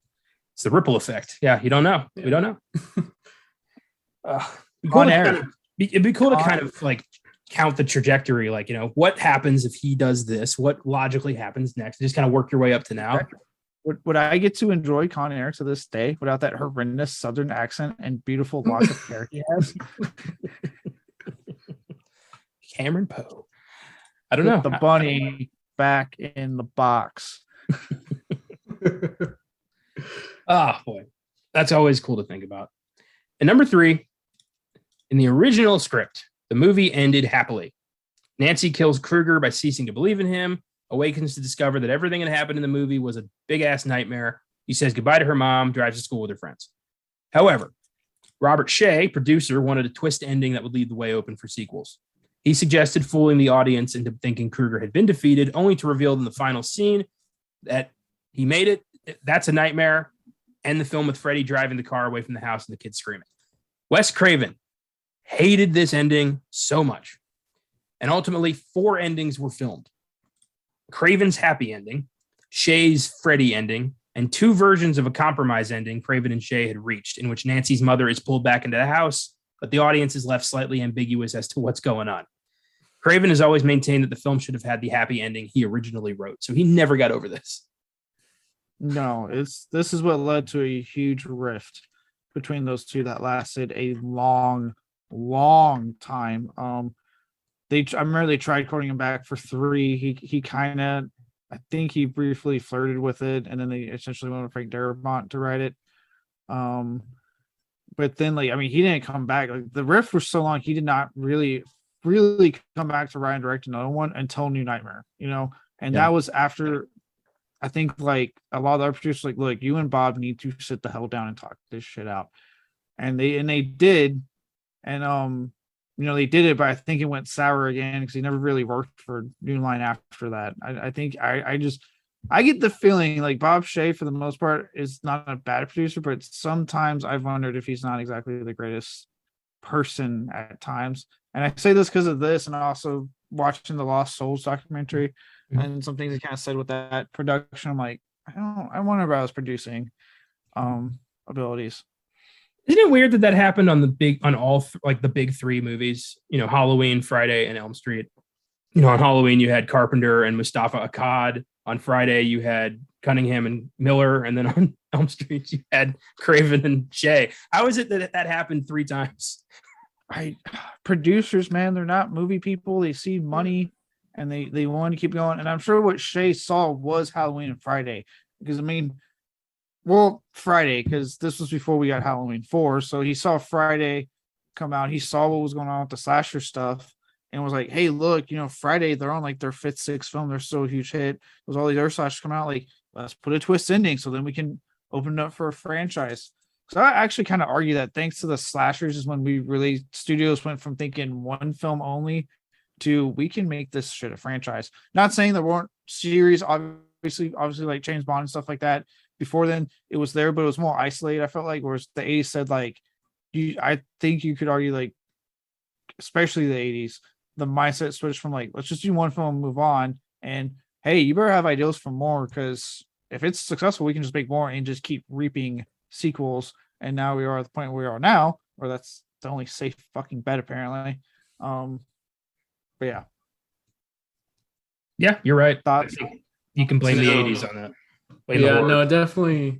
It's the ripple effect. Yeah, you don't know. Yeah. We don't know. Be cool On to air. kind of- it'd be cool to kind of like count the trajectory. Like, what happens if he does this? What logically happens next? Just kind of work your way up to now. Would I get to enjoy Con Air to this day without that horrendous Southern accent and beautiful lock of hair he has? Cameron Poe. I don't know. The bunny back in the box. Oh boy, that's always cool to think about. And number 3, in the original script, the movie ended happily. Nancy kills Kruger by ceasing to believe in him, awakens to discover that everything that happened in the movie was a big ass nightmare. He says goodbye to her mom, drives to school with her friends. However, Robert Shea, producer, wanted a twist ending that would leave the way open for sequels. He suggested fooling the audience into thinking Kruger had been defeated, only to reveal in the final scene that he made it. That's a nightmare. End the film with Freddy driving the car away from the house and the kids screaming. Wes Craven hated this ending so much. And ultimately, 4 endings were filmed. Craven's happy ending, Shea's Freddy ending, and 2 versions of a compromise ending Craven and Shea had reached, in which Nancy's mother is pulled back into the house, but the audience is left slightly ambiguous as to what's going on. Craven has always maintained that the film should have had the happy ending he originally wrote, so he never got over this. No, this is what led to a huge rift between those two that lasted a long time. I remember they tried calling him back for 3. He kind of, I think he briefly flirted with it, and then they essentially went with Frank Darabont to write it. But then, he didn't come back. Like, the rift was so long, he did not really come back to write and direct another one until New Nightmare. That was after. I think a lot of the other producers look, you and Bob need to sit the hell down and talk this shit out, and they did, and they did it, but I think it went sour again because he never really worked for New Line after that. I think I get the feeling Bob Shea for the most part is not a bad producer, but sometimes I've wondered if he's not exactly the greatest person at times. And I say this because of this, and also watching the Lost Souls documentary. Mm-hmm. And some things he kind of said with that production. I'm like, I wonder about his producing abilities. Isn't it weird that happened on the big the 3 movies? Halloween, Friday, and Elm Street. On Halloween you had Carpenter and Mustafa Akkad. On Friday you had Cunningham and Miller, and then on Elm Street you had Craven and Shea. How is it that happened 3 times? Producers, man, they're not movie people. They see money. And they want to keep going. And I'm sure what Shea saw was Halloween and Friday. Because, Friday, because this was before we got Halloween 4. So he saw Friday come out. He saw what was going on with the slasher stuff. And was like, hey, look, Friday, they're on their 5th, 6th film. They're so a huge hit. There's all these other slashers come out. Let's put a twist ending so then we can open it up for a franchise. So I actually kind of argue that thanks to the slashers is when studios went from thinking one film only to we can make this shit a franchise. Not saying there weren't series, obviously like James Bond and stuff like that. Before then, it was there, but it was more isolated. I felt whereas the 80s said I think you could argue especially the 80s, the mindset switched from let's just do one film and move on. And hey, you better have ideas for more because if it's successful, we can just make more and just keep reaping sequels. And now we are at the point where we are now, where that's the only safe fucking bet apparently. But yeah, you're right. Thoughts? You can blame the 80s on that. I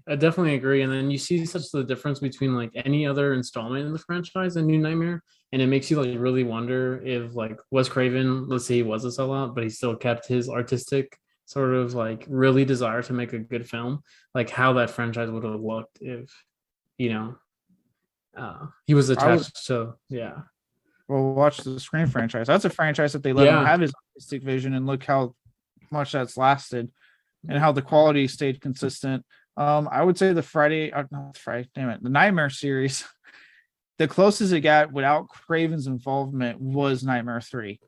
definitely agree. And then you see such the difference between any other installment in the franchise and New Nightmare, and it makes you really wonder if Wes Craven, let's say he was a sellout, but he still kept his artistic sort of really desire to make a good film, how that franchise would have looked if he was attached to Well, watch the Scream franchise. That's a franchise that they let him have his artistic vision, and look how much that's lasted and how the quality stayed consistent. I would say the Nightmare series, the closest it got without Craven's involvement was Nightmare 3.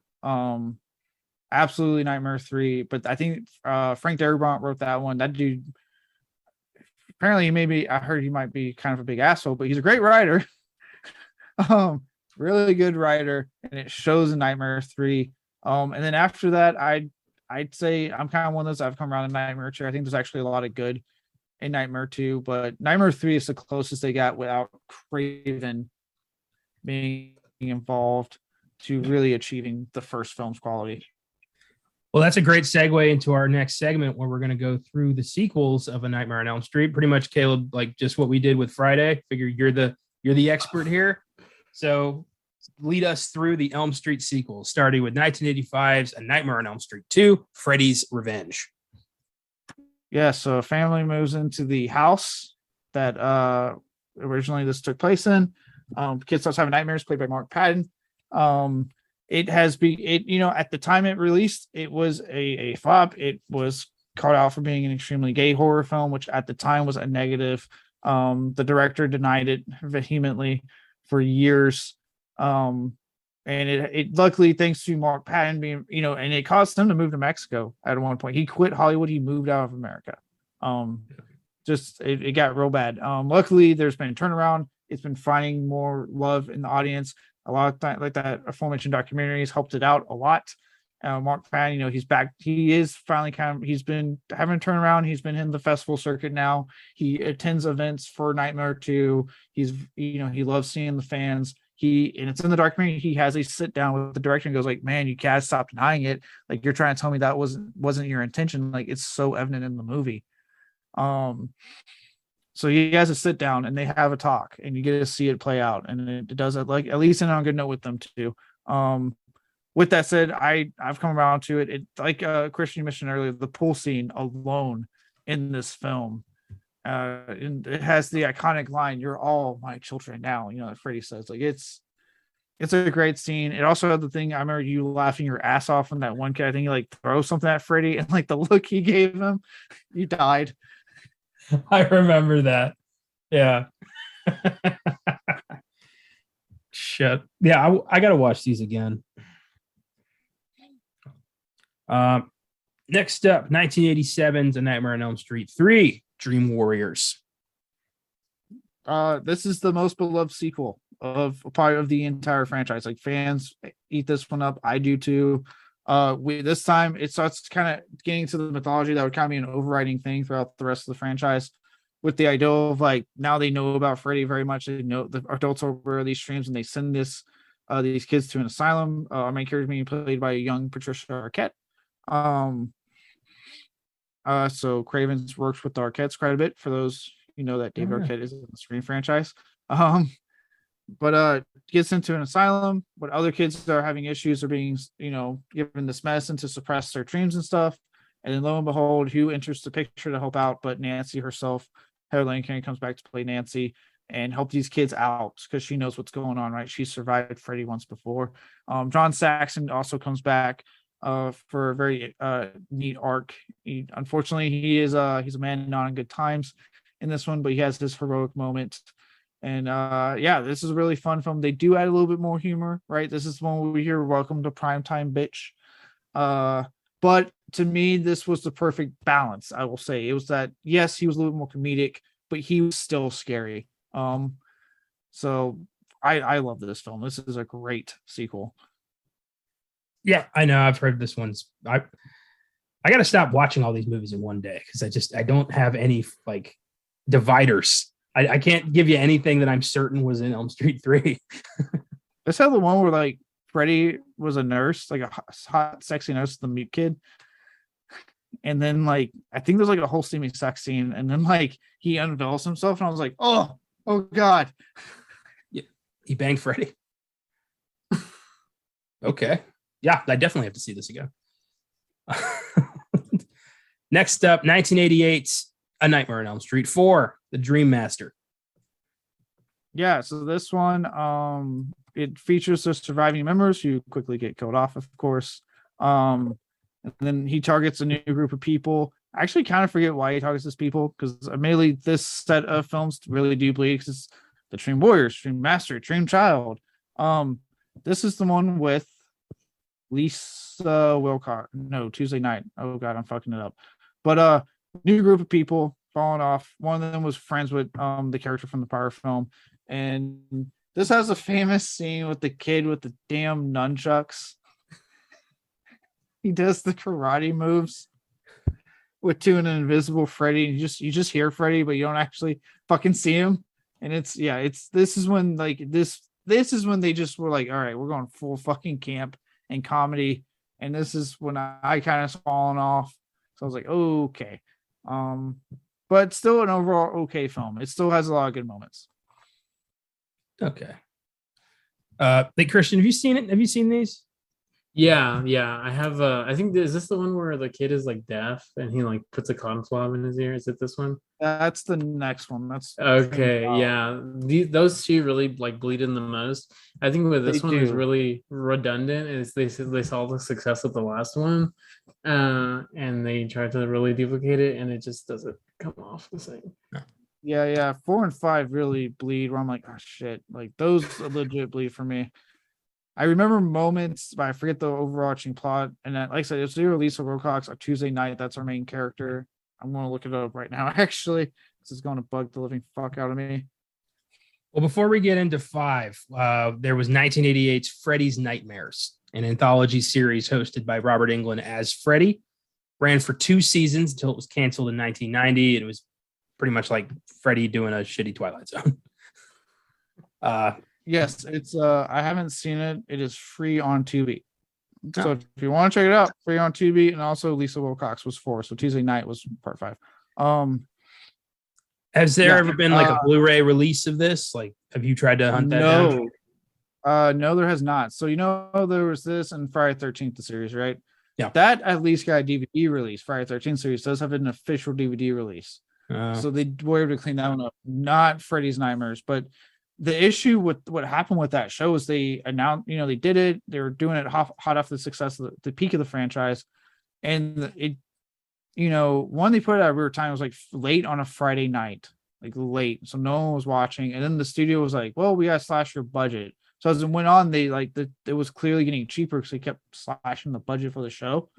Absolutely Nightmare 3. But I think Frank Darabont wrote that one. That dude, apparently I heard he might be kind of a big asshole, but he's a great writer. Really good writer, and it shows in Nightmare 3. And then after that, I'd say I'm kind of one of those I've come around to Nightmare 2. I think there's actually a lot of good in Nightmare 2, but Nightmare 3 is the closest they got without Craven being involved to really achieving the first film's quality. Well, that's a great segue into our next segment where we're going to go through the sequels of A Nightmare on Elm Street. Pretty much, Caleb, like just what we did with Friday. Figure you're the expert here. So lead us through the Elm Street sequels, starting with 1985's A Nightmare on Elm Street 2, Freddy's Revenge. Yeah, so a family moves into the house that originally this took place in. Kid starts having nightmares, played by Mark Patton. It has been, at the time it released, it was a flop. It was called out for being an extremely gay horror film, which at the time was a negative. The director denied it vehemently for years. And it luckily, thanks to Mark Patton being, and it caused him to move to Mexico at one point. He quit Hollywood. He moved out of America. It got real bad. Luckily, there's been a turnaround. It's been finding more love in the audience. A lot of that, like that aforementioned documentary, has helped it out a lot. Mark Patton, he's back. He is finally he's been having a turnaround. He's been in the festival circuit now. He attends events for Nightmare 2. He's, he loves seeing the fans. And it's in the documentary. He has a sit down with the director and goes like, "Man, you guys stop denying it. Like, you're trying to tell me that wasn't your intention. Like, it's so evident in the movie." So he has a sit down and they have a talk, and you get to see it play out, and it does it like at least end on a good note with them too. With that said, I've come around to it. It like Cristian mentioned earlier, the pool scene alone in this film, and it has the iconic line, "You're all my children now." That Freddy says. Like, it's a great scene. It also had the thing, I remember you laughing your ass off when that one kid, I think he like throws something at Freddy, and like the look he gave him, you died. I remember that. Yeah. Shit. Yeah, I got to watch these again. Next up, 1987's A Nightmare on Elm Street 3, Dream Warriors. This is the most beloved sequel of part of the entire franchise. Like, fans eat this one up. I do too. This time it starts kind of getting to the mythology that would kind of be an overriding thing throughout the rest of the franchise, with the idea of like, now they know about Freddy very much. They know the adults are aware of these streams, and they send these kids to an asylum. Our main character being played by a young Patricia Arquette. So Craven's works with the Arquettes quite a bit. For those that David Arquette is in the Scream franchise. But gets into an asylum, but other kids that are having issues are being, given this medicine to suppress their dreams and stuff. And then lo and behold, who enters the picture to help out but Nancy herself. Heather Langenkamp comes back to play Nancy and help these kids out because she knows what's going on, right? She survived Freddy once before. John Saxon also comes back for a very neat arc. Unfortunately, he's a man not in good times in this one, but he has this heroic moment. And this is a really fun film. They do add a little bit more humor, right? This is one where we hear "Welcome to Primetime, Bitch." But to me, this was the perfect balance. I will say it was that, yes, he was a little more comedic, but he was still scary. So I love this film. This is a great sequel. Yeah, I know. I've heard this one's. I got to stop watching all these movies in one day because I don't have any like dividers. I can't give you anything that I'm certain was in Elm Street 3. This had the one where like Freddy was a nurse, like a hot, sexy nurse, the mute kid. And then like, I think there's like a whole steamy sex scene. And then like he unveils himself and I was like, oh God. Yeah, he banged Freddy. Okay. Yeah, I definitely have to see this again. Next up, 1988's A Nightmare on Elm Street 4, The Dream Master. Yeah, so this one, it features the surviving members who quickly get killed off, of course. And then he targets a new group of people. I actually kind of forget why he targets these people, because admittedly, this set of films really do bleed, because it's the Dream Warriors, Dream Master, Dream Child. This is the one with Lisa Wilcox. No, Tuesday Night. Oh God, I'm fucking it up. But new group of people falling off. One of them was friends with the character from the prior film. And this has a famous scene with the kid with the damn nunchucks. he does the karate moves with to an invisible Freddy. And you just hear Freddy, but you don't actually fucking see him. And this is when this is when they just were like, all right, we're going full fucking camp and comedy. And this is when I kind of fallen off. So I was like, oh, okay. But still an overall okay film. It still has a lot of good moments. Okay. Hey, Cristian, have you seen it? Have you seen these? Yeah, I have. I think is this the one where the kid is like deaf and he like puts a cotton swab in his ear? Is it this one? That's the next one. That's Okay, yeah. Those two really like bleed in the most. I think with this They one is do. really redundant. Is they saw the success of the last one, and they tried to really duplicate it, and it just doesn't come off the same. Yeah. 4 and 5 really bleed where I'm like, oh shit. Like those legit bleed for me. I remember moments, but I forget the overarching plot. And then, like I said, it's the release of Wilcox on Tuesday night. That's our main character. I'm going to look it up right now, actually. This is going to bug the living fuck out of me. Well, before we get into 5, there was 1988's Freddy's Nightmares, an anthology series hosted by Robert Englund as Freddy. Ran for 2 seasons until it was canceled in 1990. And it was pretty much like Freddy doing a shitty Twilight Zone. Yes, it's I haven't seen it. It is free on Tubi. So if you want to check it out, free on Tubi, and also Lisa Wilcox was 4. So Tuesday night was part 5. Has there ever been like a Blu-ray release of this? Like, have you tried to hunt that down? No, there has not. So there was this and Friday 13th, the series, right? Yeah. That at least got a DVD release. Friday 13th series does have an official DVD release. So they were able to clean that one up. Not Freddy's Nightmares, but the issue with what happened with that show is they announced, they did it. They were doing it hot off the success of the peak of the franchise. And it, when they put it out real time, it was like late on a Friday night, like late. So no one was watching. And then the studio was like, well, we got to slash your budget. So as it went on, they it was clearly getting cheaper because they kept slashing the budget for the show.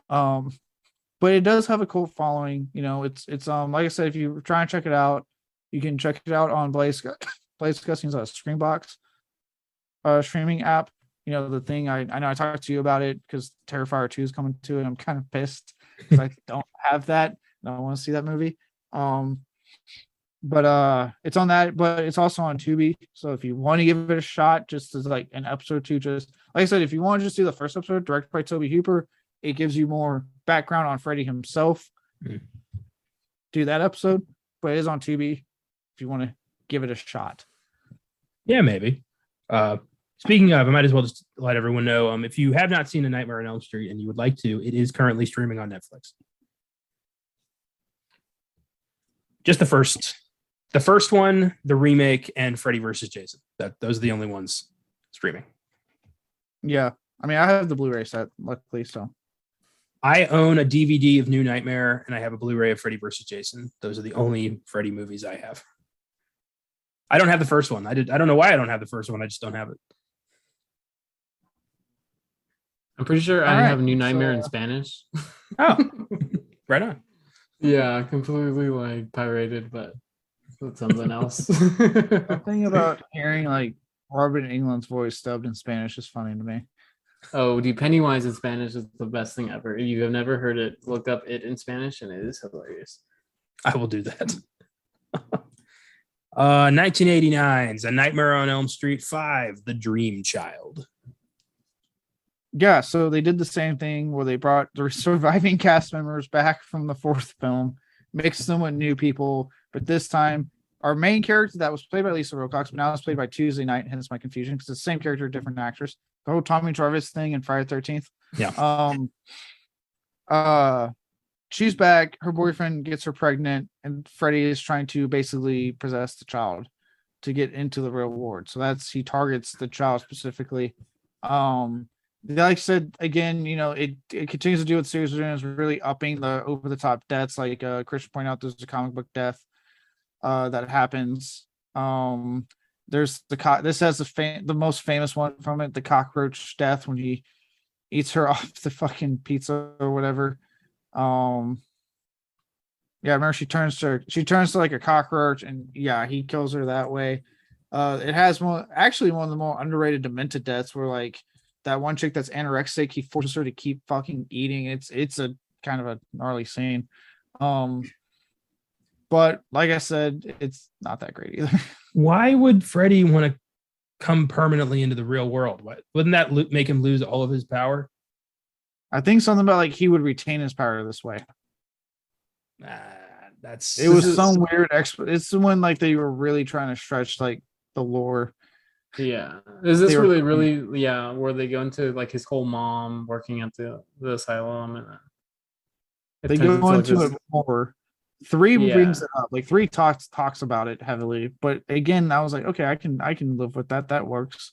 But it does have a cult following. It's like I said, if you try and check it out, you can check it out on Blaze Discussing's Screenbox streaming app. The thing I know I talked to you about it because Terrifier 2 is coming to it. I'm kind of pissed because I don't have that. I don't want to see that movie. But it's on that, but it's also on Tubi. So if you want to give it a shot, just as like an episode 2, just like I said, if you want to just do the first episode directed by Toby Hooper, it gives you more background on Freddy himself. Do that episode, but it is on Tubi if you want to give it a shot. Yeah, maybe. Speaking of, I might as well just let everyone know, if you have not seen A Nightmare on Elm Street and you would like to, it is currently streaming on Netflix. Just the first one, the remake, and Freddy vs. Jason. Those are the only ones streaming. Yeah. I mean, I have the Blu-ray set, luckily, so. I own a DVD of New Nightmare, and I have a Blu-ray of Freddy vs. Jason. Those are the only Freddy movies I have. I don't have the first one. I don't know why I don't have the first one. I just don't have it. I'm pretty sure I have New Nightmare in Spanish. Oh, right on. Yeah, completely like pirated, but that's something else. The thing about hearing like Robert Englund's voice dubbed in Spanish is funny to me. Oh, Pennywise in Spanish is the best thing ever. If you have never heard it, look up it in Spanish, and it is hilarious. I will do that. 1989's A Nightmare on Elm Street 5, The Dream Child. Yeah, so they did the same thing where they brought the surviving cast members back from the 4th film, mixed them with new people, but this time our main character that was played by Lisa Wilcox, but now it's played by Tuesday Night, hence my confusion, because it's the same character, different actors. The whole Tommy Jarvis thing in Friday 13th. Yeah. She's back, her boyfriend gets her pregnant, and Freddy is trying to basically possess the child to get into the real world. So he targets the child specifically. Like I said, again, it continues to do what the series is doing, is really upping the over-the-top deaths. Like Christian pointed out, there's a comic book death that happens. There's this has the most famous one from it, the cockroach death when he eats her off the fucking pizza or whatever. Yeah, remember she turns to like a cockroach, and yeah, he kills her that way. It has one of the more underrated demented deaths where like that one chick that's anorexic, he forces her to keep fucking eating. It's a kind of a gnarly scene. But like I said, it's not that great either. Why would Freddy want to come permanently into the real world? Wouldn't that make him lose all of his power? I think something about like he would retain his power this way. It was some weird it's when like they were really trying to stretch like the lore. Yeah. Is this really where they go into like his whole mom working at the asylum and they go into it more. 3 brings it up. Like 3 talks about it heavily. But again, I was like, okay, I can live with that. That works.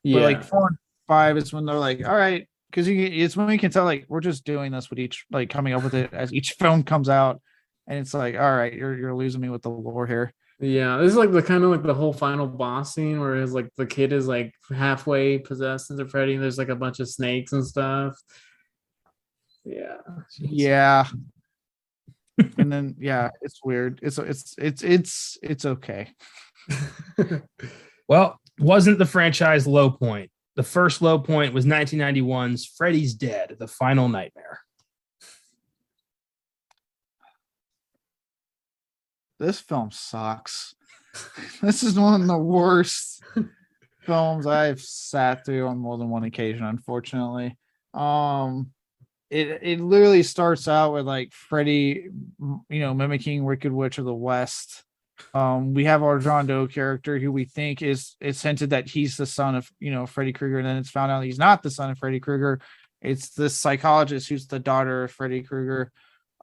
Yeah. But like 4 and 5 is when they're like, all right, because it's when we can tell like we're just doing this with each like coming up with it as each film comes out. And it's like, all right, you're losing me with the lore here. Yeah, this is like the kind of like the whole final boss scene where it's like the kid is like halfway possessed into Freddy and there's like a bunch of snakes and stuff. Yeah. Yeah. And then it's weird. It's okay. Well, wasn't the franchise low point. The first low point was 1991's Freddy's Dead, The Final Nightmare. This film sucks. This is one of the worst films I've sat through on more than one occasion, unfortunately. It literally starts out with like Freddy, mimicking Wicked Witch of the West. We have our John Doe character who we think it's hinted that he's the son of Freddy Krueger, and then it's found out he's not the son of Freddy Krueger. It's this psychologist who's the daughter of Freddy Krueger.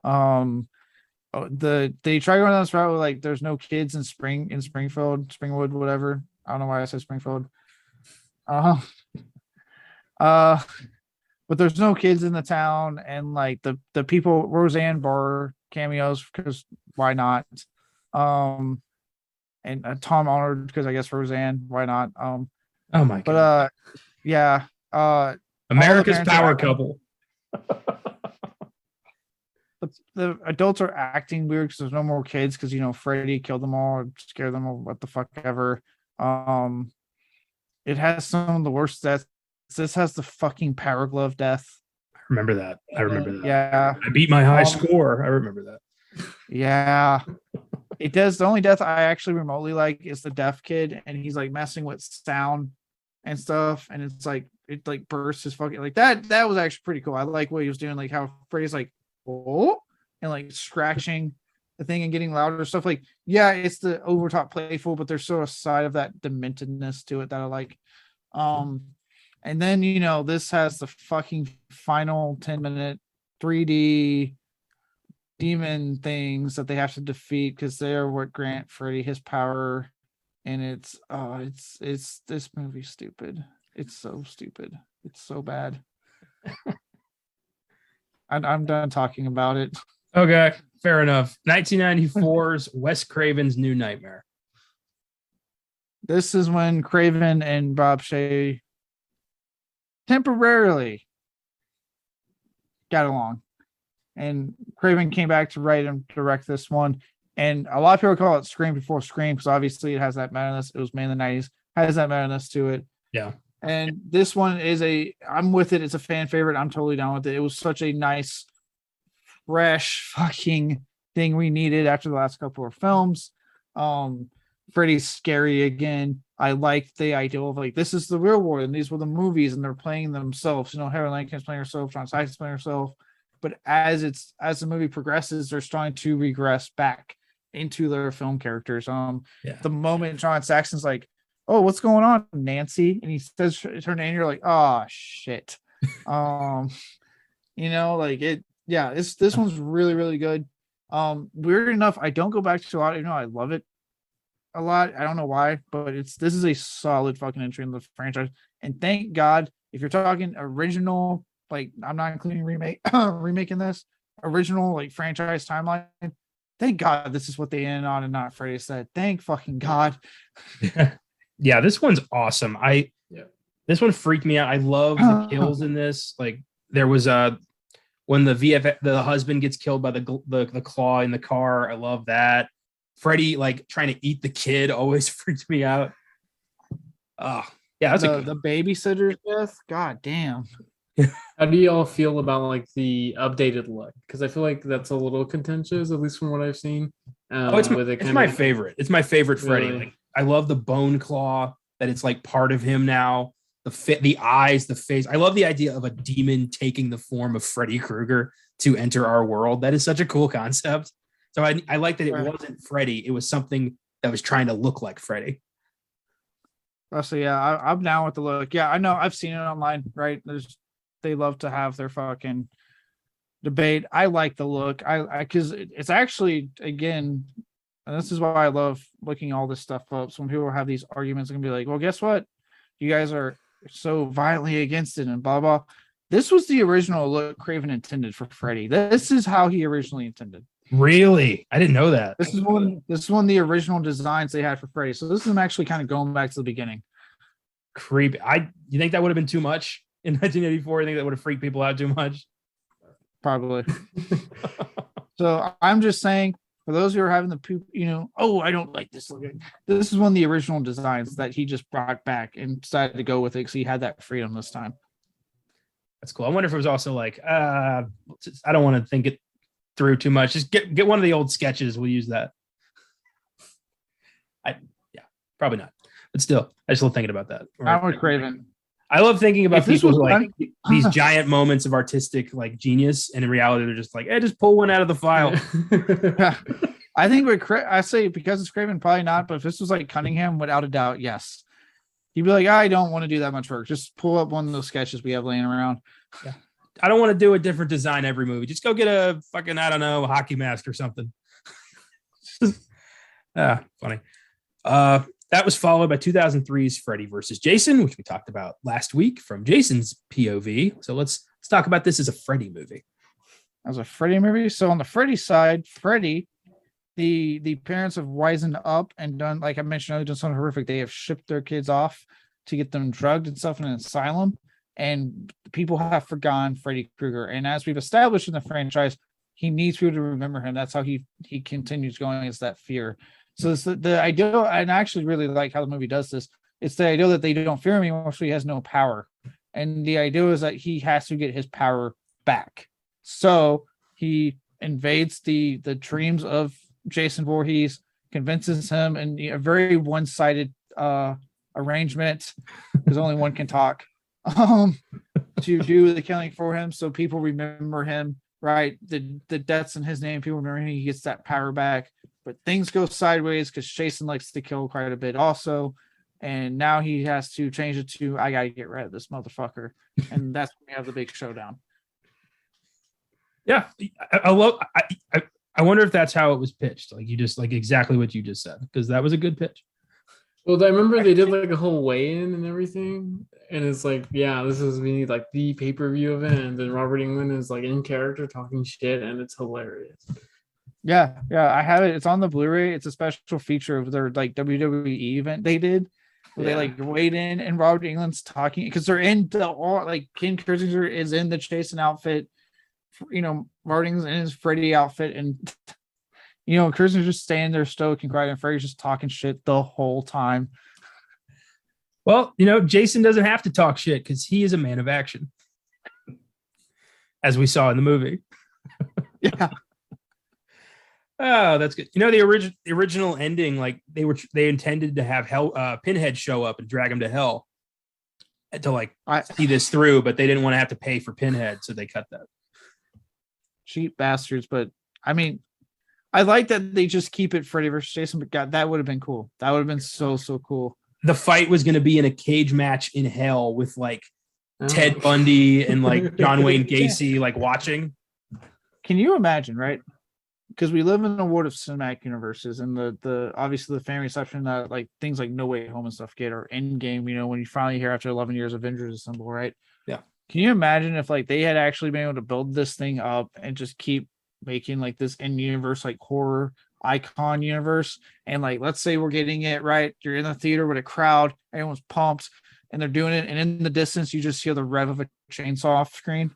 They try going down this route with like there's no kids in Springwood, whatever. I don't know why I said Springfield. But there's no kids in the town, and like the people, Roseanne Barr cameos because why not? And Tom Arnold because I guess Roseanne, why not? Oh my god! But America's power couple. The adults are acting weird because there's no more kids because Freddy killed them all or scared them or what the fuck ever. It has some of the worst deaths. This has the fucking power glove death. I remember that. Yeah. I beat my high score. I remember that. Yeah. It does. The only death I actually remotely like is the deaf kid, and he's like messing with sound and stuff, and it's like it like bursts his fucking like that. That was actually pretty cool. I like what he was doing, like how Freddy's like, oh, and like scratching the thing and getting louder stuff. Like, yeah, it's the overtop playful, but there's sort of a side of that dementedness to it that I like. And then this has the fucking final 10-minute 3D demon things that they have to defeat because they are what grant Freddy his power. And it's this movie's stupid. It's so stupid. It's so bad. I'm done talking about it. Okay, fair enough. 1994's Wes Craven's New Nightmare. This is when Craven and Bob Shea temporarily got along, and Craven came back to write and direct this one. And a lot of people call it Scream Before Scream because obviously it has that madness. It was made in the 90s, has that madness to it. Yeah. And this one is I'm with it. It's a fan favorite. I'm totally down with it. It was such a nice, fresh fucking thing we needed after the last couple of films. Freddy's scary again. I like the idea of like, this is the real world and these were the movies and they're playing themselves. Harry Langenkamp's playing herself, John Saxon's playing herself. But as the movie progresses, they're starting to regress back into their film characters. The moment John Saxon's like, oh, what's going on, Nancy? And he says her name, you're like, oh shit. Like it, yeah, this one's really, really good. Weird enough, I don't go back to a lot, I love it a lot. I don't know why, but this is a solid fucking entry in the franchise. And thank God, if you're talking original, like I'm not including remaking this original like franchise timeline. Thank God this is what they ended on and not Freddy said. Thank fucking God. Yeah, this one's awesome. This one freaked me out. I love the kills in this. Like there was when the husband gets killed by the claw in the car. I love that. Freddy like trying to eat the kid always freaked me out. Oh, Yeah, that's the babysitter's death. God damn. How do you all feel about like the updated look? Because I feel like that's a little contentious, at least from what I've seen. It's my favorite. It's my favorite Freddy. Really? Like I love the bone claw that it's like part of him now. The eyes, the face. I love the idea of a demon taking the form of Freddy Krueger to enter our world. That is such a cool concept. So I like that it wasn't Freddy. It was something that was trying to look like Freddy. So yeah, I'm down with the look. Yeah, I know. I've seen it online. Right? They love to have their fucking debate. I like the look. I because it's actually, again, and this is why I love looking all this stuff up. So when people have these arguments, they're gonna be like, well, guess what? You guys are so violently against it and blah blah. This was the original look Craven intended for Freddy. This is how he originally intended. Really? I didn't know that. This is one of the original designs they had for Freddy. So this is them actually kind of going back to the beginning. Creepy. You think that would have been too much in 1984? You think that would have freaked people out too much? Probably. So I'm just saying, for those who are having the poop, I don't like this looking. This is one of the original designs that he just brought back and decided to go with it because he had that freedom this time. That's cool. I wonder if it was also like, I don't want to think it through too much. Just get one of the old sketches. We'll use that. Probably not. But still, I just love thinking about that. I'm with Craven. I love thinking about people who like these giant moments of artistic like genius, and in reality, they're just like, just pull one out of the file. I think I say because it's Craven, probably not. But if this was like Cunningham, without a doubt, yes. He'd be like, I don't want to do that much work. Just pull up one of those sketches we have laying around. Yeah. I don't want to do a different design every movie. Just go get a fucking, I don't know, hockey mask or something. Funny. That was followed by 2003's Freddy versus Jason, which we talked about last week from Jason's POV. So let's talk about this as a Freddy movie. As a Freddy movie. So on the Freddy side, Freddy, the parents have wisened up and done, like I mentioned, they've done something horrific. They have shipped their kids off to get them drugged and stuff in an asylum. And people have forgotten Freddy Krueger. And as we've established in the franchise, he needs people to remember him. That's how he continues going, is that fear. So it's the idea, and I actually really like how the movie does this. It's the idea that they don't fear him anymore, so he has no power. And the idea is that he has to get his power back. So he invades the dreams of Jason Voorhees, convinces him in a very one-sided arrangement, because only one can talk, to do the killing for him, so people remember him, right? The deaths in his name, people remember him, he gets that power back. But things go sideways because Jason likes to kill quite a bit also. And now he has to change it to, I got to get rid of this motherfucker. And that's when we have the big showdown. Yeah. I wonder if that's how it was pitched. Like you just, like exactly what you just said, because that was a good pitch. Well, I remember they did like a whole weigh-in and everything. And it's like, yeah, we need like the pay-per-view event. And then Robert Englund is like in character talking shit, and it's hilarious. Yeah, I have it. It's on the Blu-ray. It's a special feature of their like WWE event they did, where they like weighed in, and Robert Englund's talking because they're in like Ken Kirzinger is in the Jason outfit, Robert Englund's in his Freddy outfit, and Kirzinger's just standing there stoic and quiet, and Freddy's just talking shit the whole time. Well, Jason doesn't have to talk shit because he is a man of action, as we saw in the movie. Yeah. Oh, that's good. The original ending, like they intended to have Pinhead show up and drag him to hell to like see this through, but they didn't want to have to pay for Pinhead, so they cut that. Cheap bastards, but I mean, I like that they just keep it Freddy versus Jason, but God, that would have been cool. That would have been so cool. The fight was going to be in a cage match in hell with like Ted Bundy and like John Wayne Gacy like watching. Can you imagine, right? Because we live in a world of cinematic universes, and the obviously the fan reception that like things like No Way Home and stuff get, or Endgame, when you finally hear after 11 years Avengers Assemble, right? Yeah. Can you imagine if like they had actually been able to build this thing up and just keep making like this in-universe like horror icon universe, and like let's say we're getting it right, you're in the theater with a crowd, everyone's pumped, and they're doing it, and in the distance you just hear the rev of a chainsaw off screen.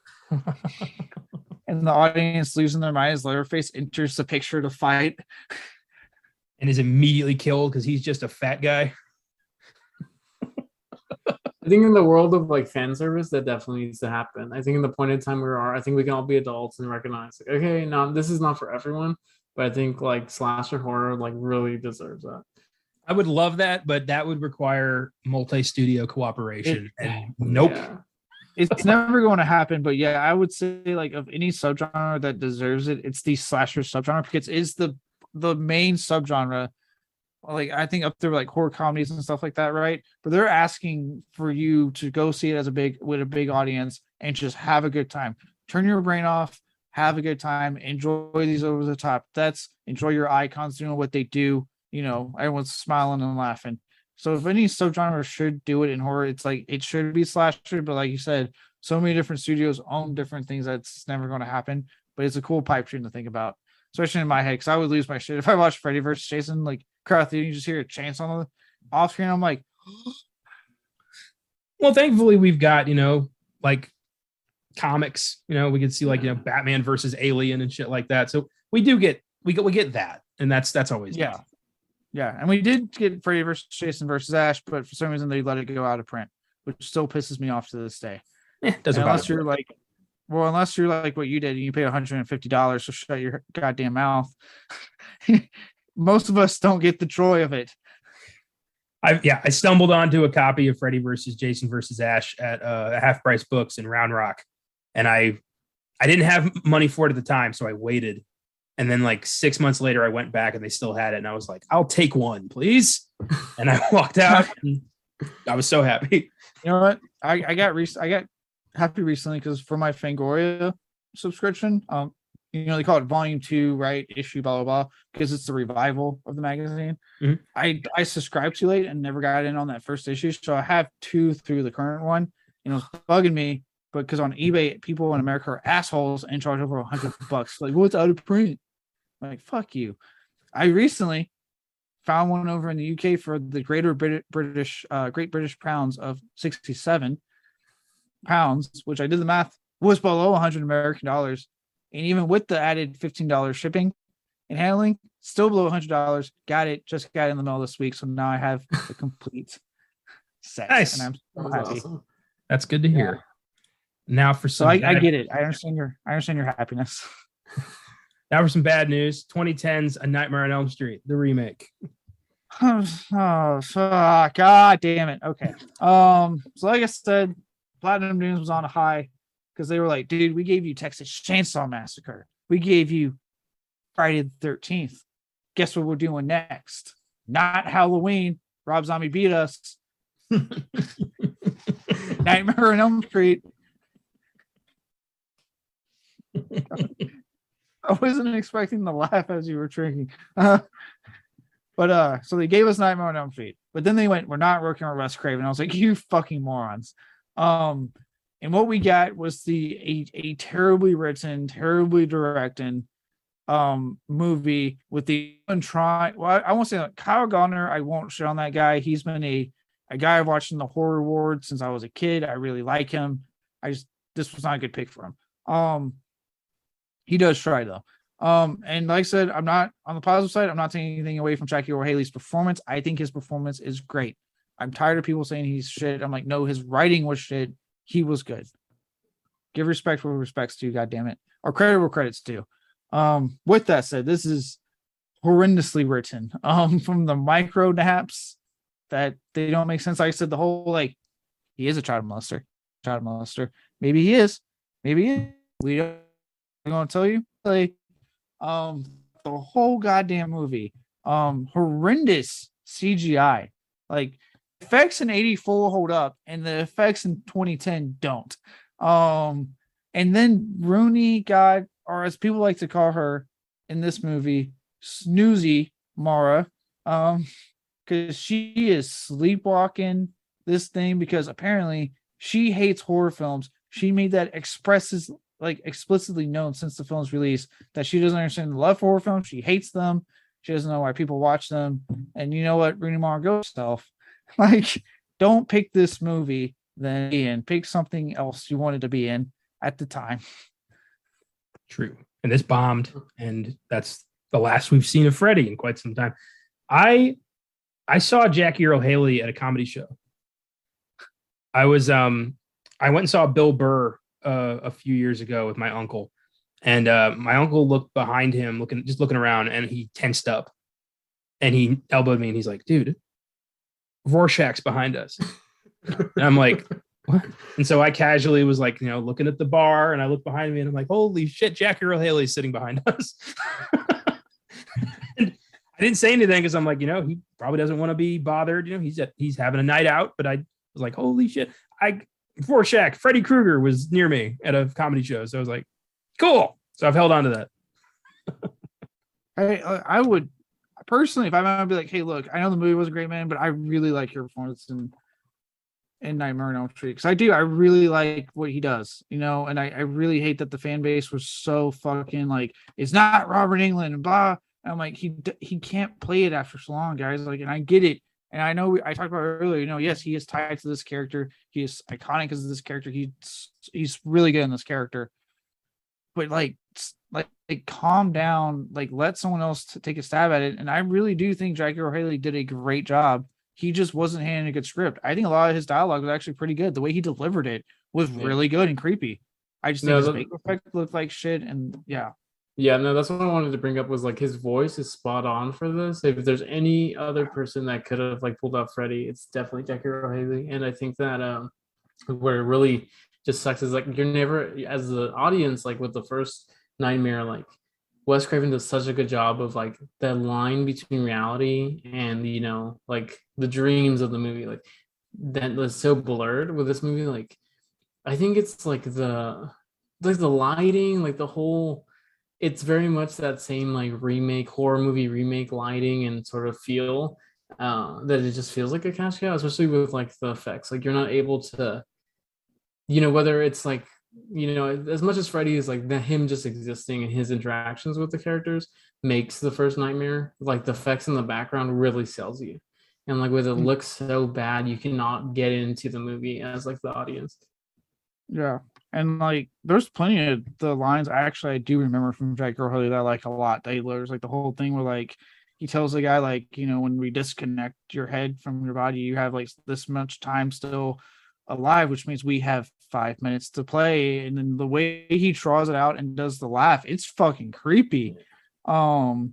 And the audience losing their mind as Leatherface enters the picture to fight. And is immediately killed because he's just a fat guy. I think in the world of like fan service, that definitely needs to happen. I think in the point in time we are, I think we can all be adults and recognize, like, okay, no, this is not for everyone. But I think like slasher horror like really deserves that. I would love that, but that would require multi-studio cooperation. And nope. Yeah. It's never going to happen, but yeah, I would say like of any subgenre that deserves it, it's the slasher subgenre because it's the main subgenre. Like I think up there like horror comedies and stuff like that, right? But they're asking for you to go see it with a big audience and just have a good time. Turn your brain off, have a good time, enjoy these over the top. Enjoy your icons doing what they do. You know, everyone's smiling and laughing. So if any subgenre should do it in horror, it's like it should be slasher. But like you said, so many different studios own different things that's never going to happen. But it's a cool pipe dream to think about, especially in my head, because I would lose my shit if I watched Freddy versus Jason. Like crowd theater, you just hear a chainsaw on the off screen. I'm like, well, thankfully we've got like comics. We can see like Batman versus Alien and shit like that. So we get that, and that's always yeah. nice. Yeah, and we did get Freddy versus Jason versus Ash, but for some reason they let it go out of print, which still pisses me off to this day. Unless you're like what you did and you pay $150, so shut your goddamn mouth. Most of us don't get the joy of it. I stumbled onto a copy of Freddy versus Jason versus Ash at Half Price Books in Round Rock, and I didn't have money for it at the time, so I waited. And then like 6 months later, I went back and they still had it. And I was like, I'll take one, please. And I walked out and I was so happy. You know what? I got happy recently because for my Fangoria subscription, they call it volume 2, right? Issue, blah, blah, blah, because it's the revival of the magazine. Mm-hmm. I subscribed too late and never got in on that first issue. So I have 2 through the current one. It's bugging me, but because on eBay, people in America are assholes and charge over $100. Like, what's out of print? Like, fuck you. I recently found one over in the UK for the Great British pounds of 67 pounds, which I did the math was below 100 American dollars. And even with the added $15 shipping and handling, still below $100. Got it in the mail this week. So now I have the complete set. Nice. And I'm so happy. Awesome. That's good to hear. Yeah. Now for some, I get it. I understand your happiness. Now for some bad news. 2010's A Nightmare on Elm Street, the remake. Oh, god damn it. Okay. So like I said, Platinum Dunes was on a high because they were like, dude, we gave you Texas Chainsaw Massacre. We gave you Friday the 13th. Guess what we're doing next? Not Halloween. Rob Zombie beat us. Nightmare on Elm Street. I wasn't expecting to laugh as you were drinking. But so they gave us Nightmare on Elm Street. But then they went, we're not working with Wes Craven. I was like, you fucking morons. And what we got was a terribly written, terribly directed movie with the I won't say that. Kyle Gardner, I won't shit on that guy. He's been a guy I've watched in the horror ward since I was a kid. I really like him. This was not a good pick for him. He does try though. And like I said, I'm not on the positive side. I'm not taking anything away from Jackie Earle Haley's performance. I think his performance is great. I'm tired of people saying he's shit. I'm like, no, his writing was shit. He was good. Give respect where respect's due, goddammit. Or credit where credit's due. With that said, this is horrendously written. From the micro naps that they don't make sense. Like I said, the whole he is a child molester. Maybe he is. We don't. I'm gonna tell you, the whole goddamn movie, horrendous CGI. Like effects in '84 hold up, and the effects in 2010 don't. And then Rooney got, or as people like to call her in this movie, Snoozy Mara, because she is sleepwalking this thing because apparently she hates horror films. She made that explicitly known since the film's release that she doesn't understand the love for horror films. She hates them. She doesn't know why people watch them. And you know what, Rooney Mara, go yourself. Don't pick this movie then Ian. Pick something else you wanted to be in at the time. True. And this bombed, and that's the last we've seen of Freddy in quite some time. I saw Jackie Earle Haley at a comedy show. I was I went and saw Bill Burr a few years ago with my uncle, and my uncle looked behind him, looking around, and he tensed up, and he elbowed me, and he's like, "Dude, Rorschach's behind us," and I'm like, "What?" And so I casually was like, looking at the bar, and I looked behind me, and I'm like, "Holy shit, Jackie Earle Haley's sitting behind us." And I didn't say anything because I'm like, he probably doesn't want to be bothered. He's having a night out, but I was like, "Holy shit!" Rorschach, Freddy Krueger was near me at a comedy show, so I was like, "Cool." So I've held on to that. I would personally, if I might be like, "Hey, look, I know the movie was a great, man, but I really like your performance in Nightmare on Elm Street," because I really like what he does, and I really hate that the fan base was so fucking like, it's not Robert Englund and blah. And I'm like, he can't play it after so long, guys. Like, and I get it. And I know I talked about it earlier, yes, he is tied to this character. He is iconic as this character. He's really good in this character. But like calm down, like let someone else take a stab at it. And I really do think Jackie Earle Haley did a great job. He just wasn't handing a good script. I think a lot of his dialogue was actually pretty good. The way he delivered it was really good and creepy. I just think his makeup effect looked like shit. And yeah. Yeah, no, that's what I wanted to bring up was like his voice is spot on for this. If there's any other person that could have like pulled out Freddy, it's definitely Jackie Earle Haley. And I think that where it really just sucks is like you're never, as the audience, like with the first Nightmare, like Wes Craven does such a good job of like that line between reality and like the dreams of the movie, like that was so blurred with this movie. Like I think it's like the lighting, like the whole. It's very much that same like horror movie remake lighting and sort of feel that it just feels like a cash cow, especially with like the effects. Like you're not able to, whether it's like, as much as Freddy is like him just existing and his interactions with the characters makes the first Nightmare, like the effects in the background really sells you. And like with it looks so bad, you cannot get into the movie as like the audience. Yeah. And like there's plenty of the lines I do remember from Jackie Earle Haley that I like a lot. There's like the whole thing where like he tells the guy like, when we disconnect your head from your body, you have like this much time still alive, which means we have 5 minutes to play. And then the way he draws it out and does the laugh, it's fucking creepy. The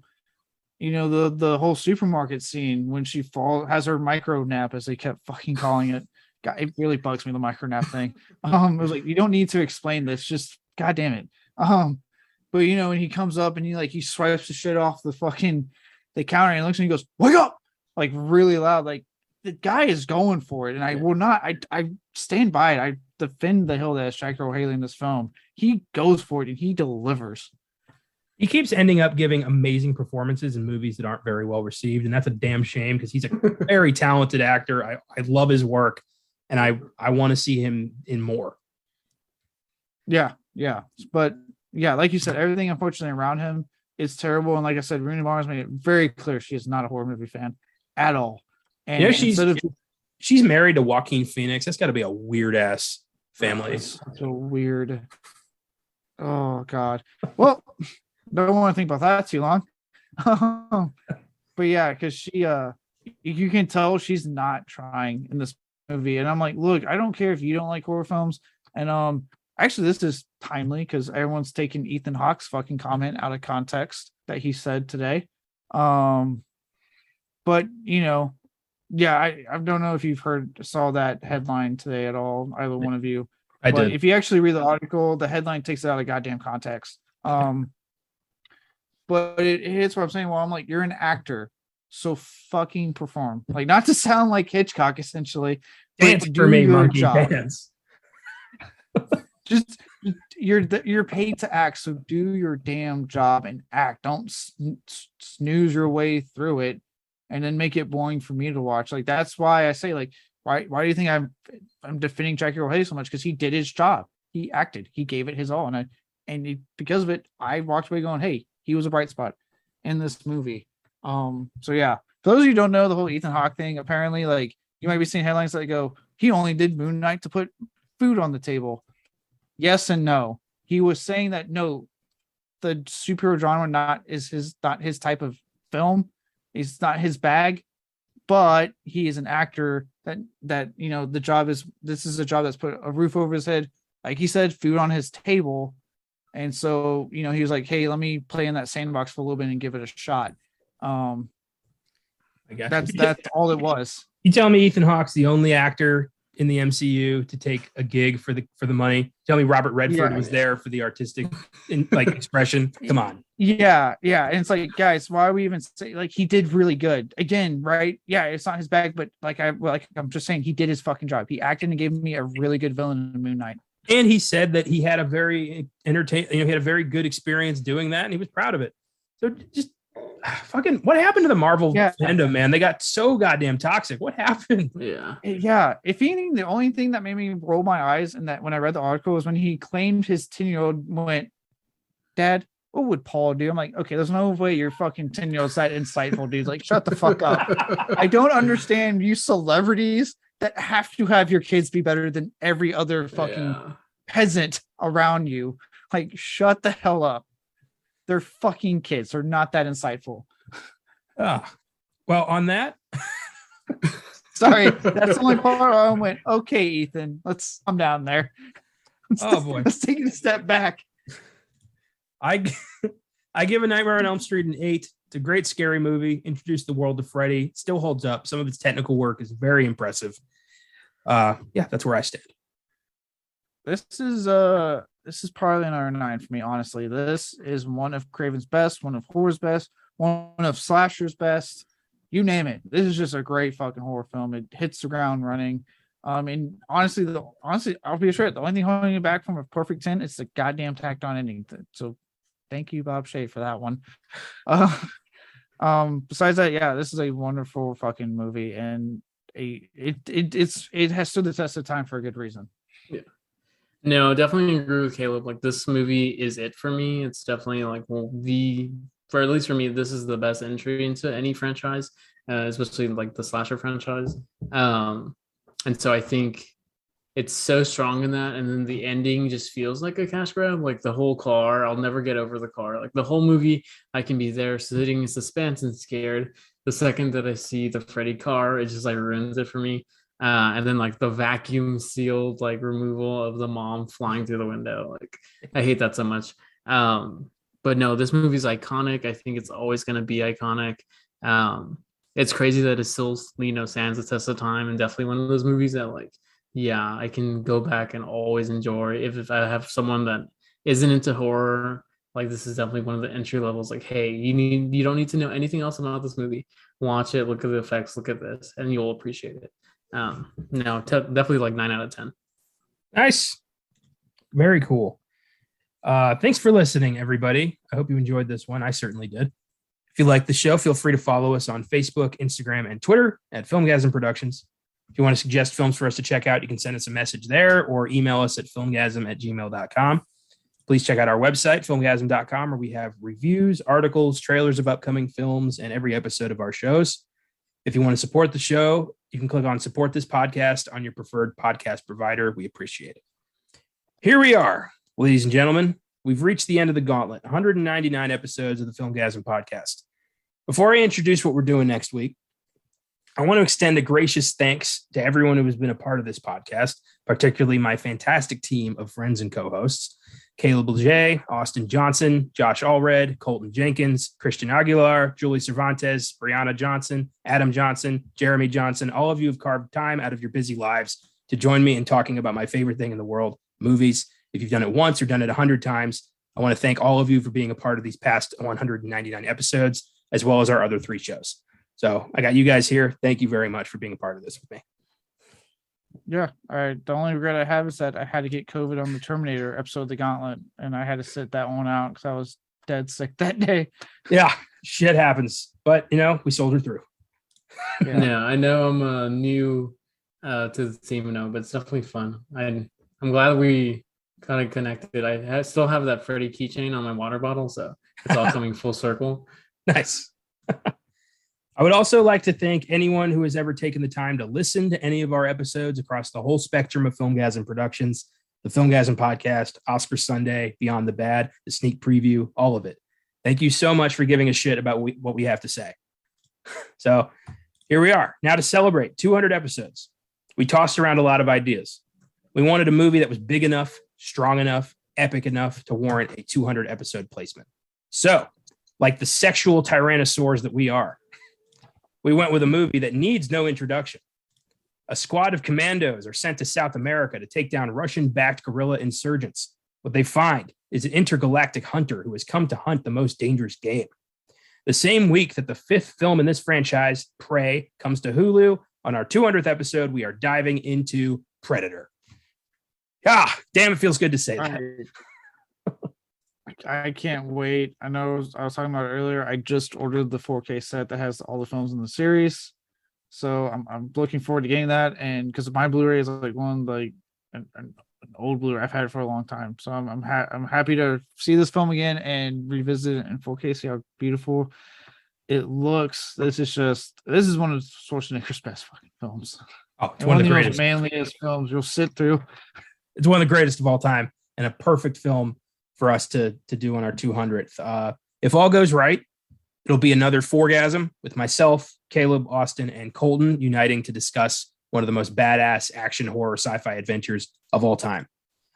whole supermarket scene when she has her micro nap, as they kept fucking calling it. God, it really bugs me, the micro nap thing. It was like, you don't need to explain this, just god damn it. But when he comes up and he swipes the shit off the counter and he looks and he goes, "Wake up!" like really loud. Like the guy is going for it, and I will not. I stand by it. I defend the hill that is Jackie Earle Haley in this film. He goes for it and he delivers. He keeps ending up giving amazing performances in movies that aren't very well received, and that's a damn shame because he's a very talented actor. I love his work. And I want to see him in more. Yeah. But yeah, like you said, everything unfortunately around him is terrible. And like I said, Rooney Mara's made it very clear she is not a horror movie fan at all. And she's married to Joaquin Phoenix. That's got to be a weird ass family. So weird. Oh God. Well, don't want to think about that too long. But yeah, because she you can tell she's not trying in this movie. And I'm like, look, I don't care if you don't like horror films. And actually this is timely because everyone's taking Ethan Hawke's fucking comment out of context that he said today. But yeah, I don't know if you've saw that headline today at all, either one of you. But did. If you actually read the article, the headline takes it out of goddamn context. But it's what I'm saying. Well, I'm like, you're an actor, so fucking perform. Like, not to sound like Hitchcock, essentially. Dance for me, monkey, job. dance. Just you're paid to act, so do your damn job and act. Don't snooze your way through it and then make it boring for me to watch. Like, that's why I say, like, why do you think I'm defending Jackie Earle Haley so much? Because he did his job. He acted. He gave it his all, because of it, I walked away going, hey, he was a bright spot in this movie. So yeah, for those of you who don't know the whole Ethan Hawke thing, apparently, like, you might be seeing headlines that go, he only did Moon Knight to put food on the table. Yes and no. He was saying that no, the superhero genre not his type of film. It's not his bag. but he is an actor that you know this is a job that's put a roof over his head, like he said, food on his table. And so, you know, he was like, hey, let me play in that sandbox for a little bit and give it a shot. I guess That's all it was. You tell me Ethan Hawke's the only actor in the MCU to take a gig for the money? Tell me Robert Redford was there for the artistic expression. Come on. Yeah. And it's like, guys, why are we even say, like, he did really good again, right? Yeah, it's not his bag, but I'm just saying he did his fucking job. He acted and gave me a really good villain in Moon Knight. And he said that he had a very he had a very good experience doing that, and he was proud of it. So just fucking, what happened to the Marvel fandom, man? They got so goddamn toxic. What happened? Yeah. If anything, the only thing that made me roll my eyes and that when I read the article was when he claimed his 10-year-old went, Dad, what would Paul do? I'm like, okay, there's no way you're fucking 10-year-old that insightful, dude. Like, shut the fuck up. I don't understand you celebrities that have to have your kids be better than every other fucking peasant around you. Like, shut the hell up. They're fucking kids. They're not that insightful. Well, on that. Sorry, that's the only part where I went, okay, Ethan, I'm down there. Let's take a step back. I give A Nightmare on Elm Street an 8. It's a great scary movie. Introduced the world to Freddy. It still holds up. Some of its technical work is very impressive. That's where I stand. This is probably an R9 for me, honestly. This is one of Craven's best, one of horror's best, one of slasher's best. You name it. This is just a great fucking horror film. It hits the ground running. And honestly, I'll be straight. The only thing holding you back from a perfect 10 is the goddamn tacked on ending. So thank you, Bob Shea, for that one. Besides that, this is a wonderful fucking movie, and it has stood the test of time for a good reason. Yeah. No, definitely agree with Caleb. Like, this movie is it for me. It's definitely like, for at least for me, this is the best entry into any franchise, especially like the slasher franchise. And so I think it's so strong in that. And then the ending just feels like a cash grab. Like, the whole car, I'll never get over the car. Like, the whole movie, I can be there sitting in suspense and scared. The second that I see the Freddy car, it just like ruins it for me. And then like the vacuum sealed like removal of the mom flying through the window. Like, I hate that so much. But no, this movie's iconic. I think it's always going to be iconic. It's crazy that it still, stands the test of time, and definitely one of those movies that I can go back and always enjoy. If I have someone that isn't into horror, like, this is definitely one of the entry levels. Like, hey, you don't need to know anything else about this movie. Watch it, look at the effects, look at this, and you'll appreciate it. Definitely like 9 out of 10. Nice. Very cool. Thanks for listening, everybody. I hope you enjoyed this one. I certainly did. If you like the show, feel free to follow us on Facebook, Instagram, and Twitter at Filmgazm Productions. If you want to suggest films for us to check out, you can send us a message there or email us at filmgazm@gmail.com. Please check out our website, filmgazm.com, where we have reviews, articles, trailers of upcoming films, and every episode of our shows. If you want to support the show, you can click on Support This Podcast on your preferred podcast provider. We appreciate it. Here we are, ladies and gentlemen. We've reached the end of the gauntlet, 199 episodes of the Filmgazm podcast. Before I introduce what we're doing next week, I want to extend a gracious thanks to everyone who has been a part of this podcast, particularly my fantastic team of friends and co-hosts, Caleb Leger, Austin Johnson, Josh Allred, Colton Jenkins, Cristian Aguilar, Julie Cervantes, Brianna Johnson, Adam Johnson, Jeremy Johnson. All of you have carved time out of your busy lives to join me in talking about my favorite thing in the world, movies. If you've done it once or done it 100 times, I want to thank all of you for being a part of these past 199 episodes, as well as our other 3 shows. So I got you guys here. Thank you very much for being a part of this with me. Yeah. All right. The only regret I have is that I had to get COVID on the Terminator episode of The Gauntlet, and I had to sit that one out because I was dead sick that day. Yeah, shit happens. But, we soldiered through. Yeah, I know I'm new to the team now, but it's definitely fun. I'm glad we kind of connected. I still have that Freddy keychain on my water bottle, so it's all coming full circle. Nice. I would also like to thank anyone who has ever taken the time to listen to any of our episodes across the whole spectrum of Filmgazm Productions, the Filmgazm Podcast, Oscar Sunday, Beyond the Bad, the sneak preview, all of it. Thank you so much for giving a shit about what we have to say. So here we are. Now to celebrate 200 episodes, we tossed around a lot of ideas. We wanted a movie that was big enough, strong enough, epic enough to warrant a 200 episode placement. So, like the sexual tyrannosaurs that we are, we went with a movie that needs no introduction. A squad of commandos are sent to South America to take down Russian-backed guerrilla insurgents. What they find is an intergalactic hunter who has come to hunt the most dangerous game. The same week that the 5th film in this franchise, Prey, comes to Hulu, on our 200th episode, we are diving into Predator. Damn, it feels good to say that. I can't wait. I know I was talking about it earlier. I just ordered the 4K set that has all the films in the series. So I'm looking forward to getting that. And because my Blu-ray is like an old Blu-ray, I've had it for a long time. So I'm happy to see this film again and revisit it in 4K, see how beautiful it looks. This is one of Schwarzenegger's best fucking films. Oh, it's one of the greatest, manliest films you'll sit through. It's one of the greatest of all time, and a perfect film for us to do on our 200th. If all goes right, it'll be another Filmgazm with myself, Caleb, Austin, and Colton uniting to discuss one of the most badass action horror sci-fi adventures of all time.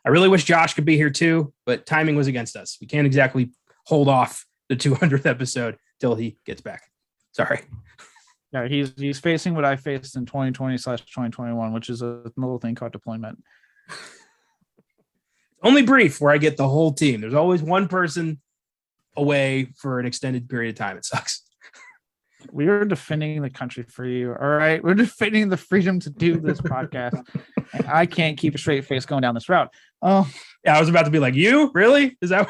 I really wish Josh could be here too, but timing was against us. We can't exactly hold off the 200th episode till he gets back. Sorry. Yeah, he's facing what I faced in 2020/2021, which is a little thing called deployment. Only brief where I get the whole team. There's always one person away for an extended period of time. It sucks. We are defending the country for you. All right. We're defending the freedom to do this podcast. And I can't keep a straight face going down this route. Oh, yeah. I was about to be like, you really? Is that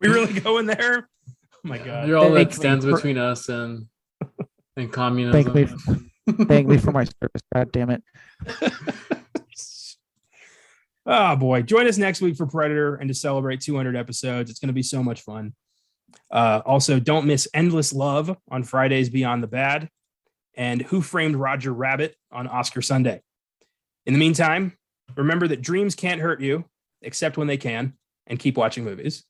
we really going there? Oh my God. You're all that stands between us and communism. Thank me for my service. God damn it. Oh boy. Join us next week for Predator and to celebrate 200 episodes. It's going to be so much fun. Also, don't miss Endless Love on Fridays Beyond the Bad and Who Framed Roger Rabbit on Oscar Sunday. In the meantime, remember that dreams can't hurt you except when they can, and keep watching movies.